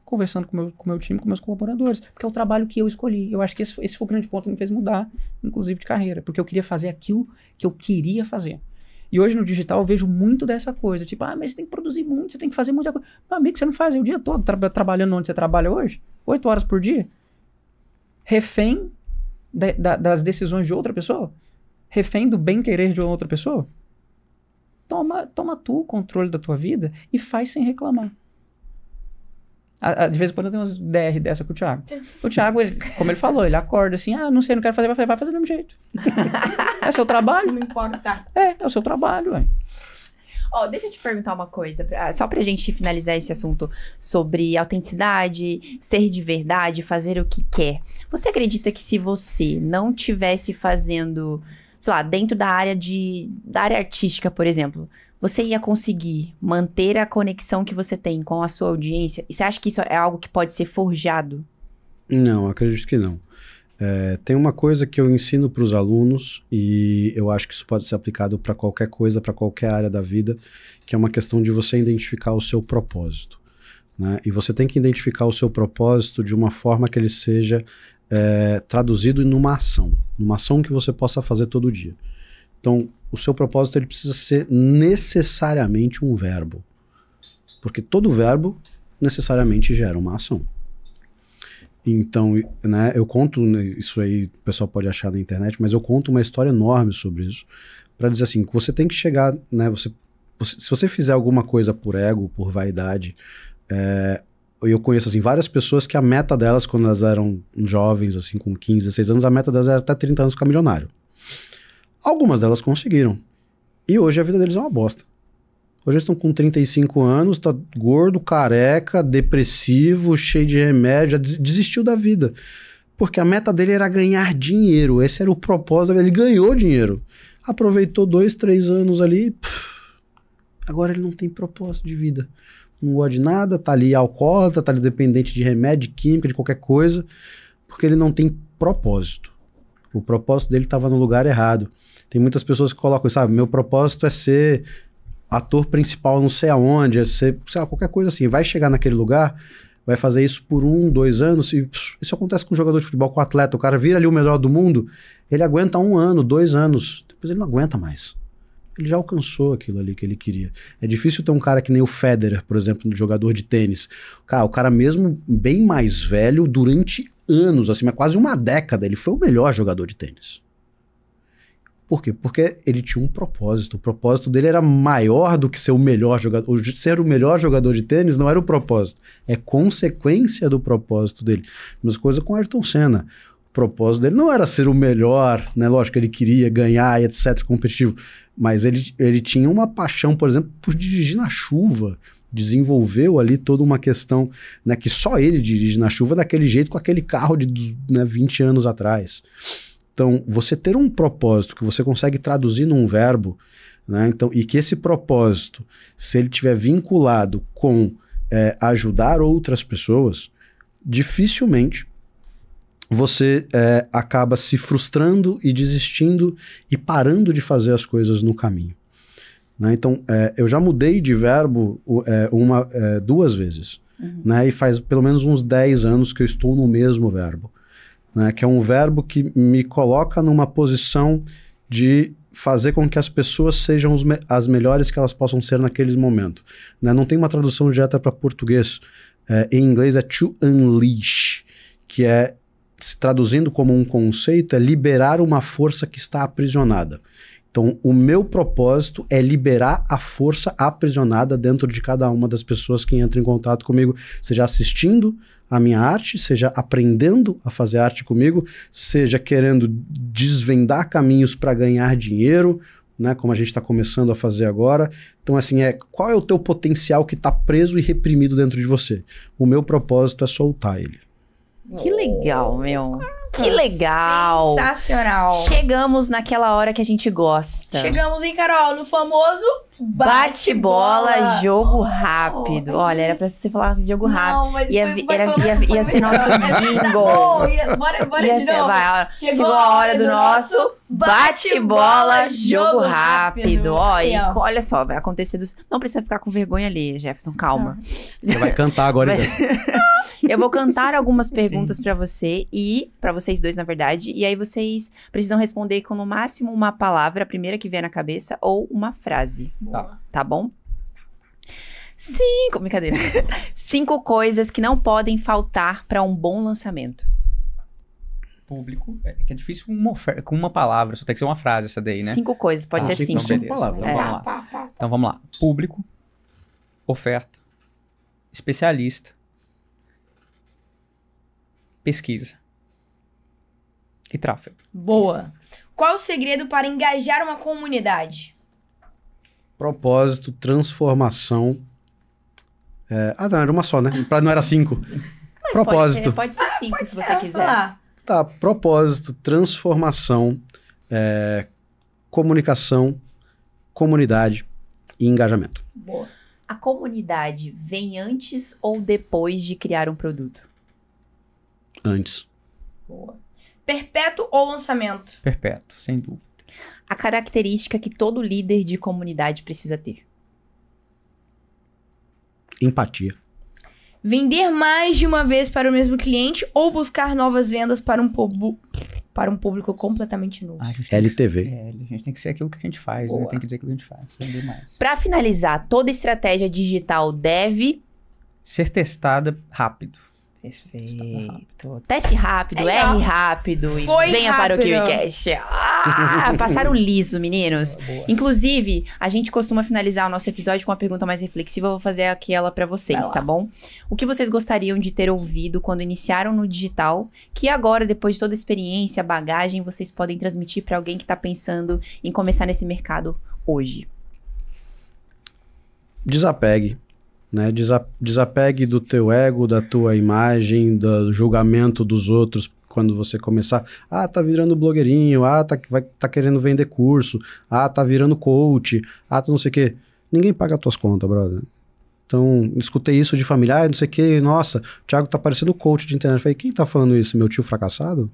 [SPEAKER 1] conversando com o meu time, com meus colaboradores, porque é o trabalho que eu escolhi. Eu acho que esse foi o grande ponto que me fez mudar, inclusive de carreira, porque eu queria fazer aquilo que eu queria fazer. E hoje no digital eu vejo muito dessa coisa, tipo, mas você tem que produzir muito, você tem que fazer muita coisa. Meu amigo, você não faz o dia todo trabalhando onde você trabalha hoje? 8 horas por dia? Refém das decisões de outra pessoa? Refém do bem-querer de outra pessoa? Toma tu o controle da tua vida e faz sem reclamar. De vez em quando eu tenho umas DR dessa com o Thiago. O Thiago, como ele falou, ele acorda assim, não sei, não quero fazer, vai fazer do mesmo jeito. É seu trabalho.
[SPEAKER 4] Não importa.
[SPEAKER 1] É o seu trabalho, ué.
[SPEAKER 3] Deixa eu te perguntar uma coisa, só pra gente finalizar esse assunto sobre autenticidade, ser de verdade, fazer o que quer. Você acredita que se você não tivesse fazendo, sei lá, dentro da área artística, por exemplo, você ia conseguir manter a conexão que você tem com a sua audiência? E você acha que isso é algo que pode ser forjado?
[SPEAKER 2] Não, acredito que não. Tem uma coisa que eu ensino para os alunos, e eu acho que isso pode ser aplicado para qualquer coisa, para qualquer área da vida, que é uma questão de você identificar o seu propósito, né? E você tem que identificar o seu propósito de uma forma que ele seja traduzido numa ação que você possa fazer todo dia. Então, o seu propósito ele precisa ser necessariamente um verbo, porque todo verbo necessariamente gera uma ação. Então, né, eu conto, isso aí o pessoal pode achar na internet, mas eu conto uma história enorme sobre isso, para dizer assim, que você tem que chegar, né, se você fizer alguma coisa por ego, por vaidade, eu conheço assim, várias pessoas que a meta delas, quando elas eram jovens, assim, com 15, 16 anos, a meta delas era até 30 anos ficar milionário. Algumas delas conseguiram. E hoje a vida deles é uma bosta. Hoje eles estão com 35 anos, tá gordo, careca, depressivo, cheio de remédio, já desistiu da vida. Porque a meta dele era ganhar dinheiro. Esse era o propósito dele. Ele ganhou dinheiro. Aproveitou 2, 3 anos ali. Agora ele não tem propósito de vida. Não gosta de nada, tá ali alcoólatra, tá ali dependente de remédio, de química, de qualquer coisa. Porque ele não tem propósito. O propósito dele estava no lugar errado. Tem muitas pessoas que colocam, sabe, meu propósito é ser ator principal não sei aonde, é ser, sei lá, qualquer coisa assim. Vai chegar naquele lugar, vai fazer isso por 1, 2 anos, e isso acontece com um jogador de futebol, com um atleta, o cara vira ali o melhor do mundo, ele aguenta 1 ano, 2 anos, depois ele não aguenta mais. Ele já alcançou aquilo ali que ele queria. É difícil ter um cara que nem o Federer, por exemplo, um jogador de tênis. O cara mesmo bem mais velho, durante anos, assim, mas quase uma década, ele foi o melhor jogador de tênis. Por quê? Porque ele tinha um propósito. O propósito dele era maior do que ser o melhor jogador. Ser o melhor jogador de tênis não era o propósito. É consequência do propósito dele. Mesma coisa com Ayrton Senna. O propósito dele não era ser o melhor, né? Lógico que ele queria ganhar e etc, competitivo, mas ele tinha uma paixão, por exemplo, por dirigir na chuva, desenvolveu ali toda uma questão, né, que só ele dirige na chuva daquele jeito, com aquele carro de 20 anos atrás. Então, você ter um propósito que você consegue traduzir num verbo, né, então, e que esse propósito, se ele estiver vinculado com ajudar outras pessoas, dificilmente você acaba se frustrando e desistindo e parando de fazer as coisas no caminho. Né? Então, eu já mudei de verbo 2 vezes. Né? E faz pelo menos uns 10 anos que eu estou no mesmo verbo. Né? Que é um verbo que me coloca numa posição de fazer com que as pessoas sejam as melhores que elas possam ser naquele momento. Né? Não tem uma tradução direta para português. Em inglês é to unleash, que é, traduzindo como um conceito, é liberar uma força que está aprisionada. Então, o meu propósito é liberar a força aprisionada dentro de cada uma das pessoas que entram em contato comigo, seja assistindo a minha arte, seja aprendendo a fazer arte comigo, seja querendo desvendar caminhos para ganhar dinheiro, né, como a gente está começando a fazer agora. Então, assim, qual é o teu potencial que está preso e reprimido dentro de você? O meu propósito é soltar ele.
[SPEAKER 3] Que legal, meu. Que legal.
[SPEAKER 4] Sensacional.
[SPEAKER 3] Chegamos naquela hora que a gente gosta.
[SPEAKER 4] Chegamos, hein, Carol, no famoso
[SPEAKER 3] bate-bola, jogo rápido. Olha, era pra você falar jogo rápido.
[SPEAKER 4] Mas
[SPEAKER 3] ia ser nosso jingle.
[SPEAKER 4] Bora
[SPEAKER 3] Ia
[SPEAKER 4] de
[SPEAKER 3] ser,
[SPEAKER 4] novo.
[SPEAKER 3] vai, chegou a hora do nosso bate-bola, jogo rápido. Ó, e olha só, vai acontecer não precisa ficar com vergonha ali, Jefferson, calma.
[SPEAKER 2] Você vai cantar agora, então.
[SPEAKER 3] Eu vou cantar algumas perguntas pra você e pra vocês dois, na verdade, e aí vocês precisam responder com no máximo uma palavra, a primeira que vier na cabeça, ou uma frase. Tá bom? 5, brincadeira. 5 coisas que não podem faltar pra um bom lançamento.
[SPEAKER 1] Público. É difícil com uma palavra, só tem que ser uma frase essa daí, né?
[SPEAKER 3] 5 coisas, pode ser 5.
[SPEAKER 2] 5 palavras.
[SPEAKER 3] É.
[SPEAKER 1] Vamos lá. Então vamos lá. Público, oferta, especialista, pesquisa e tráfego.
[SPEAKER 4] Boa. Qual é o segredo para engajar uma comunidade?
[SPEAKER 2] Propósito, transformação. Não, era uma só, né? Não era 5. Propósito.
[SPEAKER 3] Pode ser 5 se você quiser.
[SPEAKER 4] Falar.
[SPEAKER 2] Tá, propósito, transformação, comunicação, comunidade e engajamento.
[SPEAKER 4] Boa.
[SPEAKER 3] A comunidade vem antes ou depois de criar um produto?
[SPEAKER 2] Antes.
[SPEAKER 4] Boa. Perpétuo ou lançamento?
[SPEAKER 1] Perpétuo, sem dúvida.
[SPEAKER 3] A característica que todo líder de comunidade precisa ter.
[SPEAKER 2] Empatia.
[SPEAKER 4] Vender mais de uma vez para o mesmo cliente ou buscar novas vendas para um público completamente novo?
[SPEAKER 1] A gente tem
[SPEAKER 2] LTV.
[SPEAKER 1] a gente tem que ser aquilo que a gente faz, né? Tem que dizer aquilo que a gente faz, vender mais.
[SPEAKER 3] Para finalizar, toda estratégia digital deve...
[SPEAKER 1] Ser testada rápido.
[SPEAKER 3] Perfeito. Teste rápido,
[SPEAKER 4] Legal.
[SPEAKER 3] erre rápido e
[SPEAKER 4] Foi
[SPEAKER 3] venha para o
[SPEAKER 4] rápido.
[SPEAKER 3] KiwiCast. Passaram liso, meninos.
[SPEAKER 1] Boa.
[SPEAKER 3] Inclusive, a gente costuma finalizar o nosso episódio com uma pergunta mais reflexiva. Eu vou fazer aquela para vocês,
[SPEAKER 4] Vai lá.
[SPEAKER 3] tá bom? O que vocês gostariam de ter ouvido quando iniciaram no digital, que agora, depois de toda a experiência, bagagem, vocês podem transmitir para alguém que tá pensando em começar nesse mercado hoje?
[SPEAKER 2] Desapegue. Né? Desapegue do teu ego, da tua imagem, do julgamento dos outros quando você começar. Tá virando blogueirinho, tá querendo vender curso, tá virando coach, não sei o quê. Ninguém paga as tuas contas, brother. Então, escutei isso de familiar, não sei o quê. Nossa, o Thiago tá parecendo coach de internet. Eu falei, quem tá falando isso? Meu tio fracassado?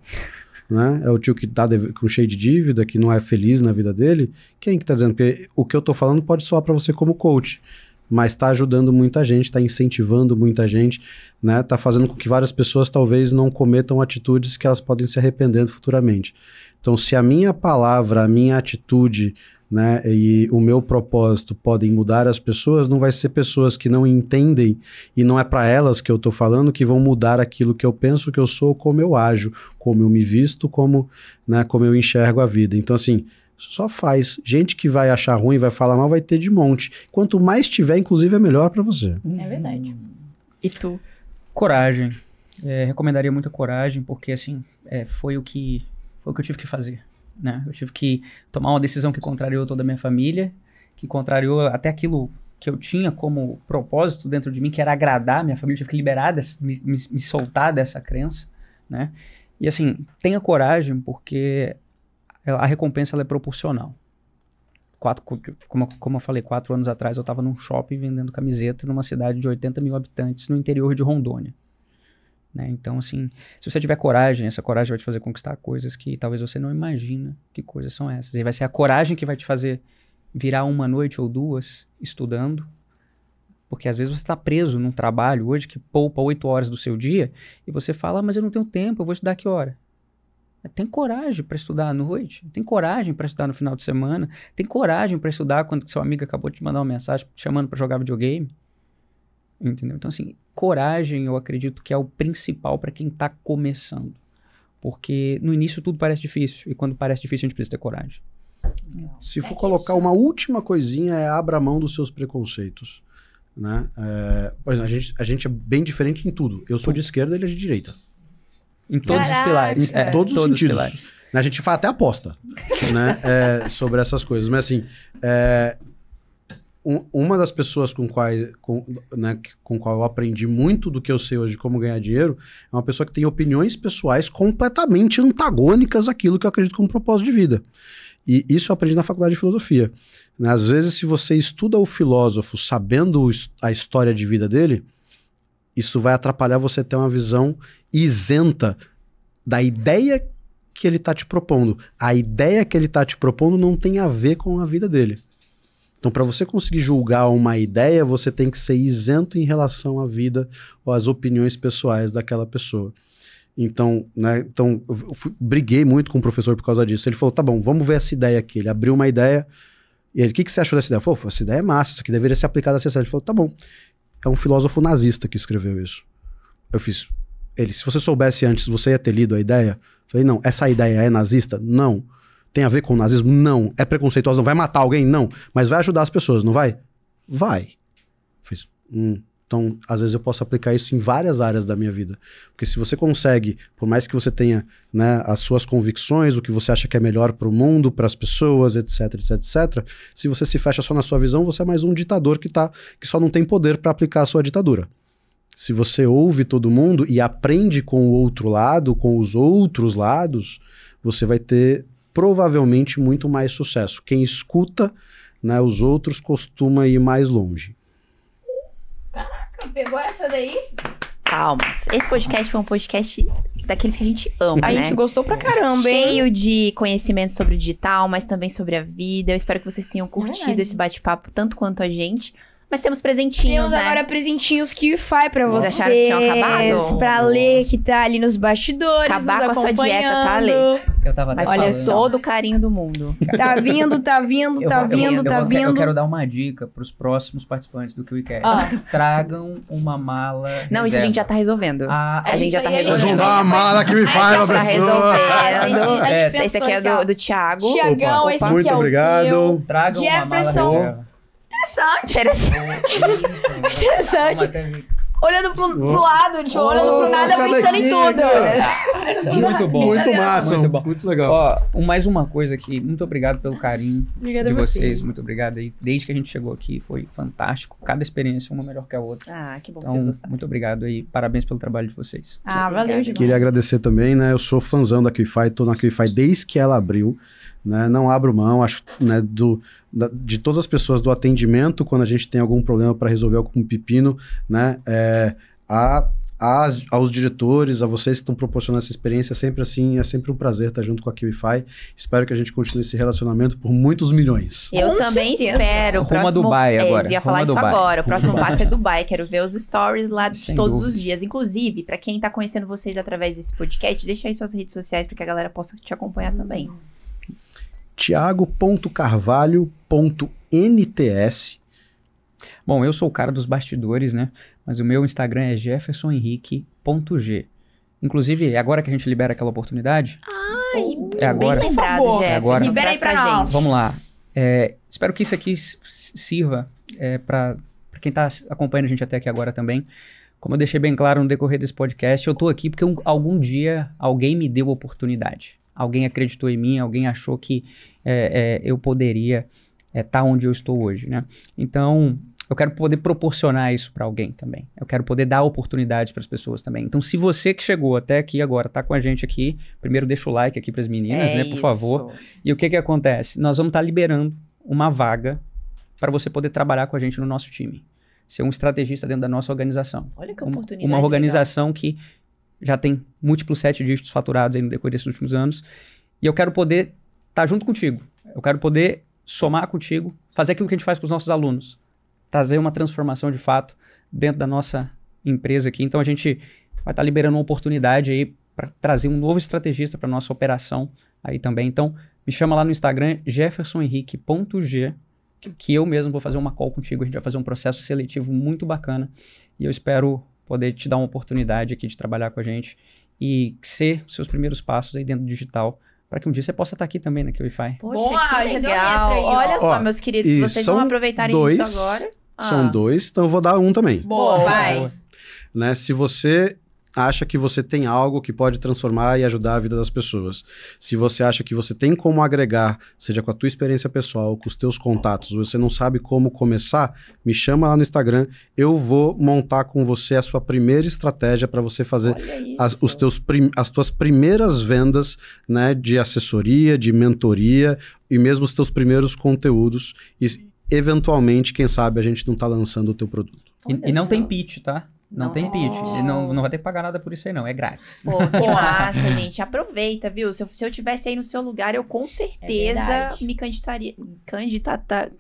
[SPEAKER 2] Né? É o tio que tá com cheio de dívida, que não é feliz na vida dele? Quem que tá dizendo? Porque o que eu tô falando pode soar pra você como coach, mas está ajudando muita gente, está incentivando muita gente, né? Tá fazendo com que várias pessoas talvez não cometam atitudes que elas podem se arrepender futuramente. Então, se a minha palavra, a minha atitude, né, e o meu propósito podem mudar as pessoas, não vai ser pessoas que não entendem e não é para elas que eu tô falando que vão mudar aquilo que eu penso que eu sou, como eu ajo, como eu me visto, como eu enxergo a vida. Então, assim, só faz. Gente que vai achar ruim, vai falar mal, vai ter de monte. Quanto mais tiver, inclusive, é melhor para você.
[SPEAKER 4] É verdade.
[SPEAKER 3] E tu?
[SPEAKER 1] Coragem. Recomendaria muita coragem, porque assim, foi o que eu tive que fazer, né? Eu tive que tomar uma decisão que contrariou toda a minha família, que contrariou até aquilo que eu tinha como propósito dentro de mim, que era agradar minha família. Eu tive que liberar, me soltar dessa crença, né? E assim, tenha coragem, porque a recompensa ela é proporcional. Como eu falei, 4 anos atrás eu estava num shopping vendendo camiseta numa cidade de 80 mil habitantes no interior de Rondônia. Né? Então, assim, se você tiver coragem, essa coragem vai te fazer conquistar coisas que talvez você não imagina que coisas são essas. E vai ser a coragem que vai te fazer virar uma noite ou 2 estudando, porque às vezes você está preso num trabalho hoje que poupa 8 horas do seu dia e você fala, mas eu não tenho tempo, eu vou estudar que hora? Tem coragem para estudar à noite, tem coragem para estudar no final de semana, tem coragem para estudar quando seu amigo acabou de te mandar uma mensagem chamando para jogar videogame. Entendeu? Então, assim, coragem eu acredito que é o principal para quem tá começando. Porque no início tudo parece difícil, e quando parece difícil a gente precisa ter coragem.
[SPEAKER 2] Se for colocar uma última coisinha, abra mão dos seus preconceitos. Né? Por exemplo, a gente é bem diferente em tudo. Eu sou de esquerda, ele é de direita.
[SPEAKER 1] Em todos os pilares.
[SPEAKER 2] Em todos os sentidos.
[SPEAKER 1] Pilares.
[SPEAKER 2] A gente faz até aposta né? Sobre essas coisas. Mas assim, uma das pessoas com qual eu aprendi muito do que eu sei hoje de como ganhar dinheiro é uma pessoa que tem opiniões pessoais completamente antagônicas àquilo que eu acredito como propósito de vida. E isso eu aprendi na faculdade de filosofia. Né? Às vezes, se você estuda o filósofo sabendo a história de vida dele, isso vai atrapalhar você ter uma visão isenta da ideia que ele está te propondo. A ideia que ele está te propondo não tem a ver com a vida dele. Então, para você conseguir julgar uma ideia, você tem que ser isento em relação à vida ou às opiniões pessoais daquela pessoa. Então, né, briguei muito com o professor por causa disso. Ele falou, tá bom, vamos ver essa ideia aqui. Ele abriu uma ideia, e ele, o que você achou dessa ideia? Eu falei, essa ideia é massa, isso aqui deveria ser aplicado assim. Ele falou, tá bom. É um filósofo nazista que escreveu isso. Eu fiz, se você soubesse antes, você ia ter lido a ideia? Eu falei, não, essa ideia é nazista? Não. Tem a ver com o nazismo? Não. É preconceituosa? Não. Vai matar alguém? Não. Mas vai ajudar as pessoas, não vai? Vai. Eu fiz, Então, às vezes eu posso aplicar isso em várias áreas da minha vida. Porque se você consegue, por mais que você tenha, né, as suas convicções, o que você acha que é melhor para o mundo, para as pessoas, etc, etc, etc, se você se fecha só na sua visão, você é mais um ditador que só não tem poder para aplicar a sua ditadura. Se você ouve todo mundo e aprende com o outro lado, com os outros lados, você vai ter provavelmente muito mais sucesso. Quem escuta, né, os outros costuma ir mais longe.
[SPEAKER 4] Pegou essa daí?
[SPEAKER 3] Palmas. Esse podcast foi um podcast daqueles que a gente ama,
[SPEAKER 4] A
[SPEAKER 3] né?
[SPEAKER 4] gente gostou pra caramba, hein?
[SPEAKER 3] Cheio de conhecimento sobre o digital, mas também sobre a vida. Eu espero que vocês tenham curtido esse bate-papo tanto quanto a gente. Mas temos presentinhos,
[SPEAKER 4] Temos
[SPEAKER 3] né?
[SPEAKER 4] agora presentinhos KiwiFi pra vocês.
[SPEAKER 3] Vocês acharam que tinham acabado?
[SPEAKER 4] Pra ler que tá ali nos bastidores,
[SPEAKER 3] Acabar
[SPEAKER 4] nos
[SPEAKER 3] com a sua dieta, tá, Lê?
[SPEAKER 1] Eu tava até
[SPEAKER 3] Mas
[SPEAKER 4] Olha
[SPEAKER 3] olha
[SPEAKER 1] falando.
[SPEAKER 4] só.
[SPEAKER 3] todo o carinho do mundo.
[SPEAKER 4] Tá vindo, tá vindo, tá vindo, tá
[SPEAKER 1] Eu
[SPEAKER 4] vindo.
[SPEAKER 1] quero dar uma dica pros próximos participantes do KiwiCast. Tragam uma mala.
[SPEAKER 3] Não, isso a gente já tá resolvendo. A gente já tá
[SPEAKER 4] isso aí,
[SPEAKER 2] Vocês
[SPEAKER 3] resolvendo.
[SPEAKER 2] vão dar uma mala que me faz, uma
[SPEAKER 3] Tá
[SPEAKER 2] pessoa.
[SPEAKER 3] resolvendo. Esse aqui é
[SPEAKER 4] pensou
[SPEAKER 3] do Thiago.
[SPEAKER 4] Tiagão,
[SPEAKER 3] Opa.
[SPEAKER 4] esse aqui
[SPEAKER 2] Muito
[SPEAKER 4] é o
[SPEAKER 2] obrigado.
[SPEAKER 4] teu.
[SPEAKER 1] Tragam uma mala.
[SPEAKER 4] Jefferson. Interessante. Olhando pro lado, tipo, olhando pro nada,
[SPEAKER 2] cada
[SPEAKER 4] pensando em
[SPEAKER 2] dia,
[SPEAKER 4] tudo.
[SPEAKER 2] cara.
[SPEAKER 1] Muito bom.
[SPEAKER 2] Muito massa,
[SPEAKER 1] Muito bom.
[SPEAKER 2] muito legal.
[SPEAKER 1] Ó, mais uma coisa aqui. Muito obrigado pelo carinho
[SPEAKER 4] Obrigada
[SPEAKER 1] de
[SPEAKER 4] a vocês.
[SPEAKER 1] vocês. Muito obrigado aí. Desde que a gente chegou aqui, foi fantástico. Cada experiência uma melhor que a outra.
[SPEAKER 3] Ah, que bom que vocês
[SPEAKER 1] Então,
[SPEAKER 3] gostaram.
[SPEAKER 1] muito obrigado aí. Parabéns pelo trabalho de vocês.
[SPEAKER 4] Ah, valeu demais.
[SPEAKER 2] Queria agradecer também, né? Eu sou fãzão da KiwiFi, tô na KiwiFi desde que ela abriu, né? Não abro mão, acho, né, de todas as pessoas do atendimento, quando a gente tem algum problema para resolver algum pepino, né? Aos diretores, a vocês que estão proporcionando essa experiência, sempre assim, é sempre um prazer estar junto com a KiwiFi. Espero que a gente continue esse relacionamento por muitos milhões.
[SPEAKER 3] Eu
[SPEAKER 4] Com
[SPEAKER 3] também
[SPEAKER 4] certeza.
[SPEAKER 3] espero. O
[SPEAKER 1] Rumo a
[SPEAKER 3] próximo,
[SPEAKER 1] Dubai agora.
[SPEAKER 3] Eu ia falar
[SPEAKER 1] Rumo a
[SPEAKER 3] isso
[SPEAKER 1] Dubai.
[SPEAKER 3] agora. O próximo passo é Dubai. Quero ver os stories lá de
[SPEAKER 1] Sem
[SPEAKER 3] todos
[SPEAKER 1] dúvida.
[SPEAKER 3] os dias. Inclusive, pra quem tá conhecendo vocês através desse podcast, deixa aí suas redes sociais pra que a galera possa te acompanhar também.
[SPEAKER 2] Thiago.carvalho.nts.
[SPEAKER 1] Bom, eu sou o cara dos bastidores, né? Mas o meu Instagram é jeffersonhenrique.g. Inclusive, é agora que a gente libera aquela oportunidade. É agora.
[SPEAKER 3] Bem lembrado,
[SPEAKER 4] Por favor.
[SPEAKER 3] Jefferson.
[SPEAKER 1] Agora.
[SPEAKER 4] Libera aí pra nós.
[SPEAKER 1] Vamos lá. Espero que isso aqui sirva para quem está acompanhando a gente até aqui agora também Como eu deixei bem claro no decorrer desse podcast, eu tô aqui porque algum dia alguém me deu oportunidade. Alguém acreditou em mim, alguém achou que eu poderia estar onde eu estou hoje, né? Então, eu quero poder proporcionar isso para alguém também. Eu quero poder dar oportunidades para as pessoas também. Então, se você que chegou até aqui agora, tá com a gente aqui, primeiro deixa o like aqui para as meninas, né? Por favor. E o que acontece? Nós vamos estar liberando uma vaga para você poder trabalhar com a gente no nosso time. Ser um estrategista dentro da nossa organização.
[SPEAKER 3] Olha que oportunidade.
[SPEAKER 1] Uma organização que já tem múltiplos 7 dígitos faturados aí no decorrer desses últimos anos. E eu quero poder estar junto contigo. Eu quero poder somar contigo, fazer aquilo que a gente faz para os nossos alunos. Trazer uma transformação de fato dentro da nossa empresa aqui. Então a gente vai estar liberando uma oportunidade aí para trazer um novo estrategista para nossa operação aí também. Então me chama lá no Instagram, jeffersonhenrique.g, que eu mesmo vou fazer uma call contigo. A gente vai fazer um processo seletivo muito bacana e eu espero poder te dar uma oportunidade aqui de trabalhar com a gente e ser os seus primeiros passos aí dentro do digital, para que um dia você possa estar aqui também na QIFI.
[SPEAKER 3] Poxa,
[SPEAKER 4] Boa,
[SPEAKER 3] que legal.
[SPEAKER 4] aí,
[SPEAKER 3] Olha só, meus queridos, vocês vão aproveitarem isso agora.
[SPEAKER 2] São 2, então eu vou dar um também.
[SPEAKER 4] Boa, vai.
[SPEAKER 1] Boa.
[SPEAKER 2] Né? Se você acha que você tem algo que pode transformar e ajudar a vida das pessoas, se você acha que você tem como agregar, seja com a tua experiência pessoal, com os teus contatos, você não sabe como começar, me chama lá no Instagram, eu vou montar com você a sua primeira estratégia para você fazer as tuas primeiras vendas, né, de assessoria, de mentoria e mesmo os teus primeiros conteúdos e eventualmente, quem sabe, a gente não tá lançando o teu produto.
[SPEAKER 1] E não tem pitch, tá? Não tem pitch. Não vai ter que pagar nada por isso aí, não. É grátis.
[SPEAKER 3] Pô, que massa, gente. Aproveita, viu? Se eu tivesse aí no seu lugar, eu com certeza me candidata.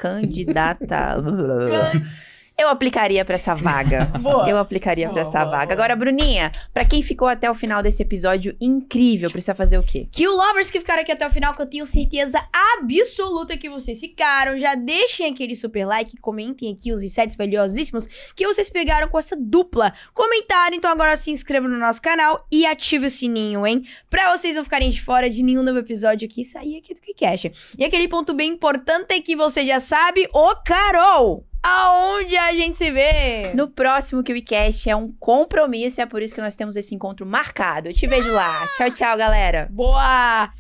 [SPEAKER 3] Eu aplicaria pra essa vaga.
[SPEAKER 4] Boa.
[SPEAKER 3] Eu aplicaria pra essa vaga. Agora, Bruninha, pra quem ficou até o final desse episódio incrível, precisa fazer o quê?
[SPEAKER 4] Que o lovers que ficaram aqui até o final, que eu tenho certeza absoluta que vocês ficaram, já deixem aquele super like, comentem aqui os insights valiosíssimos que vocês pegaram com essa dupla. Comentaram, então agora se inscreva no nosso canal e ative o sininho, hein? Pra vocês não ficarem de fora de nenhum novo episódio aqui, sair aqui do KiCast. E aquele ponto bem importante é que você já sabe, Carol! Aonde a gente se vê?
[SPEAKER 3] No próximo KiWiCast é um compromisso e é por isso que nós temos esse encontro marcado. Eu te vejo lá. Tchau, tchau, galera.
[SPEAKER 4] Boa!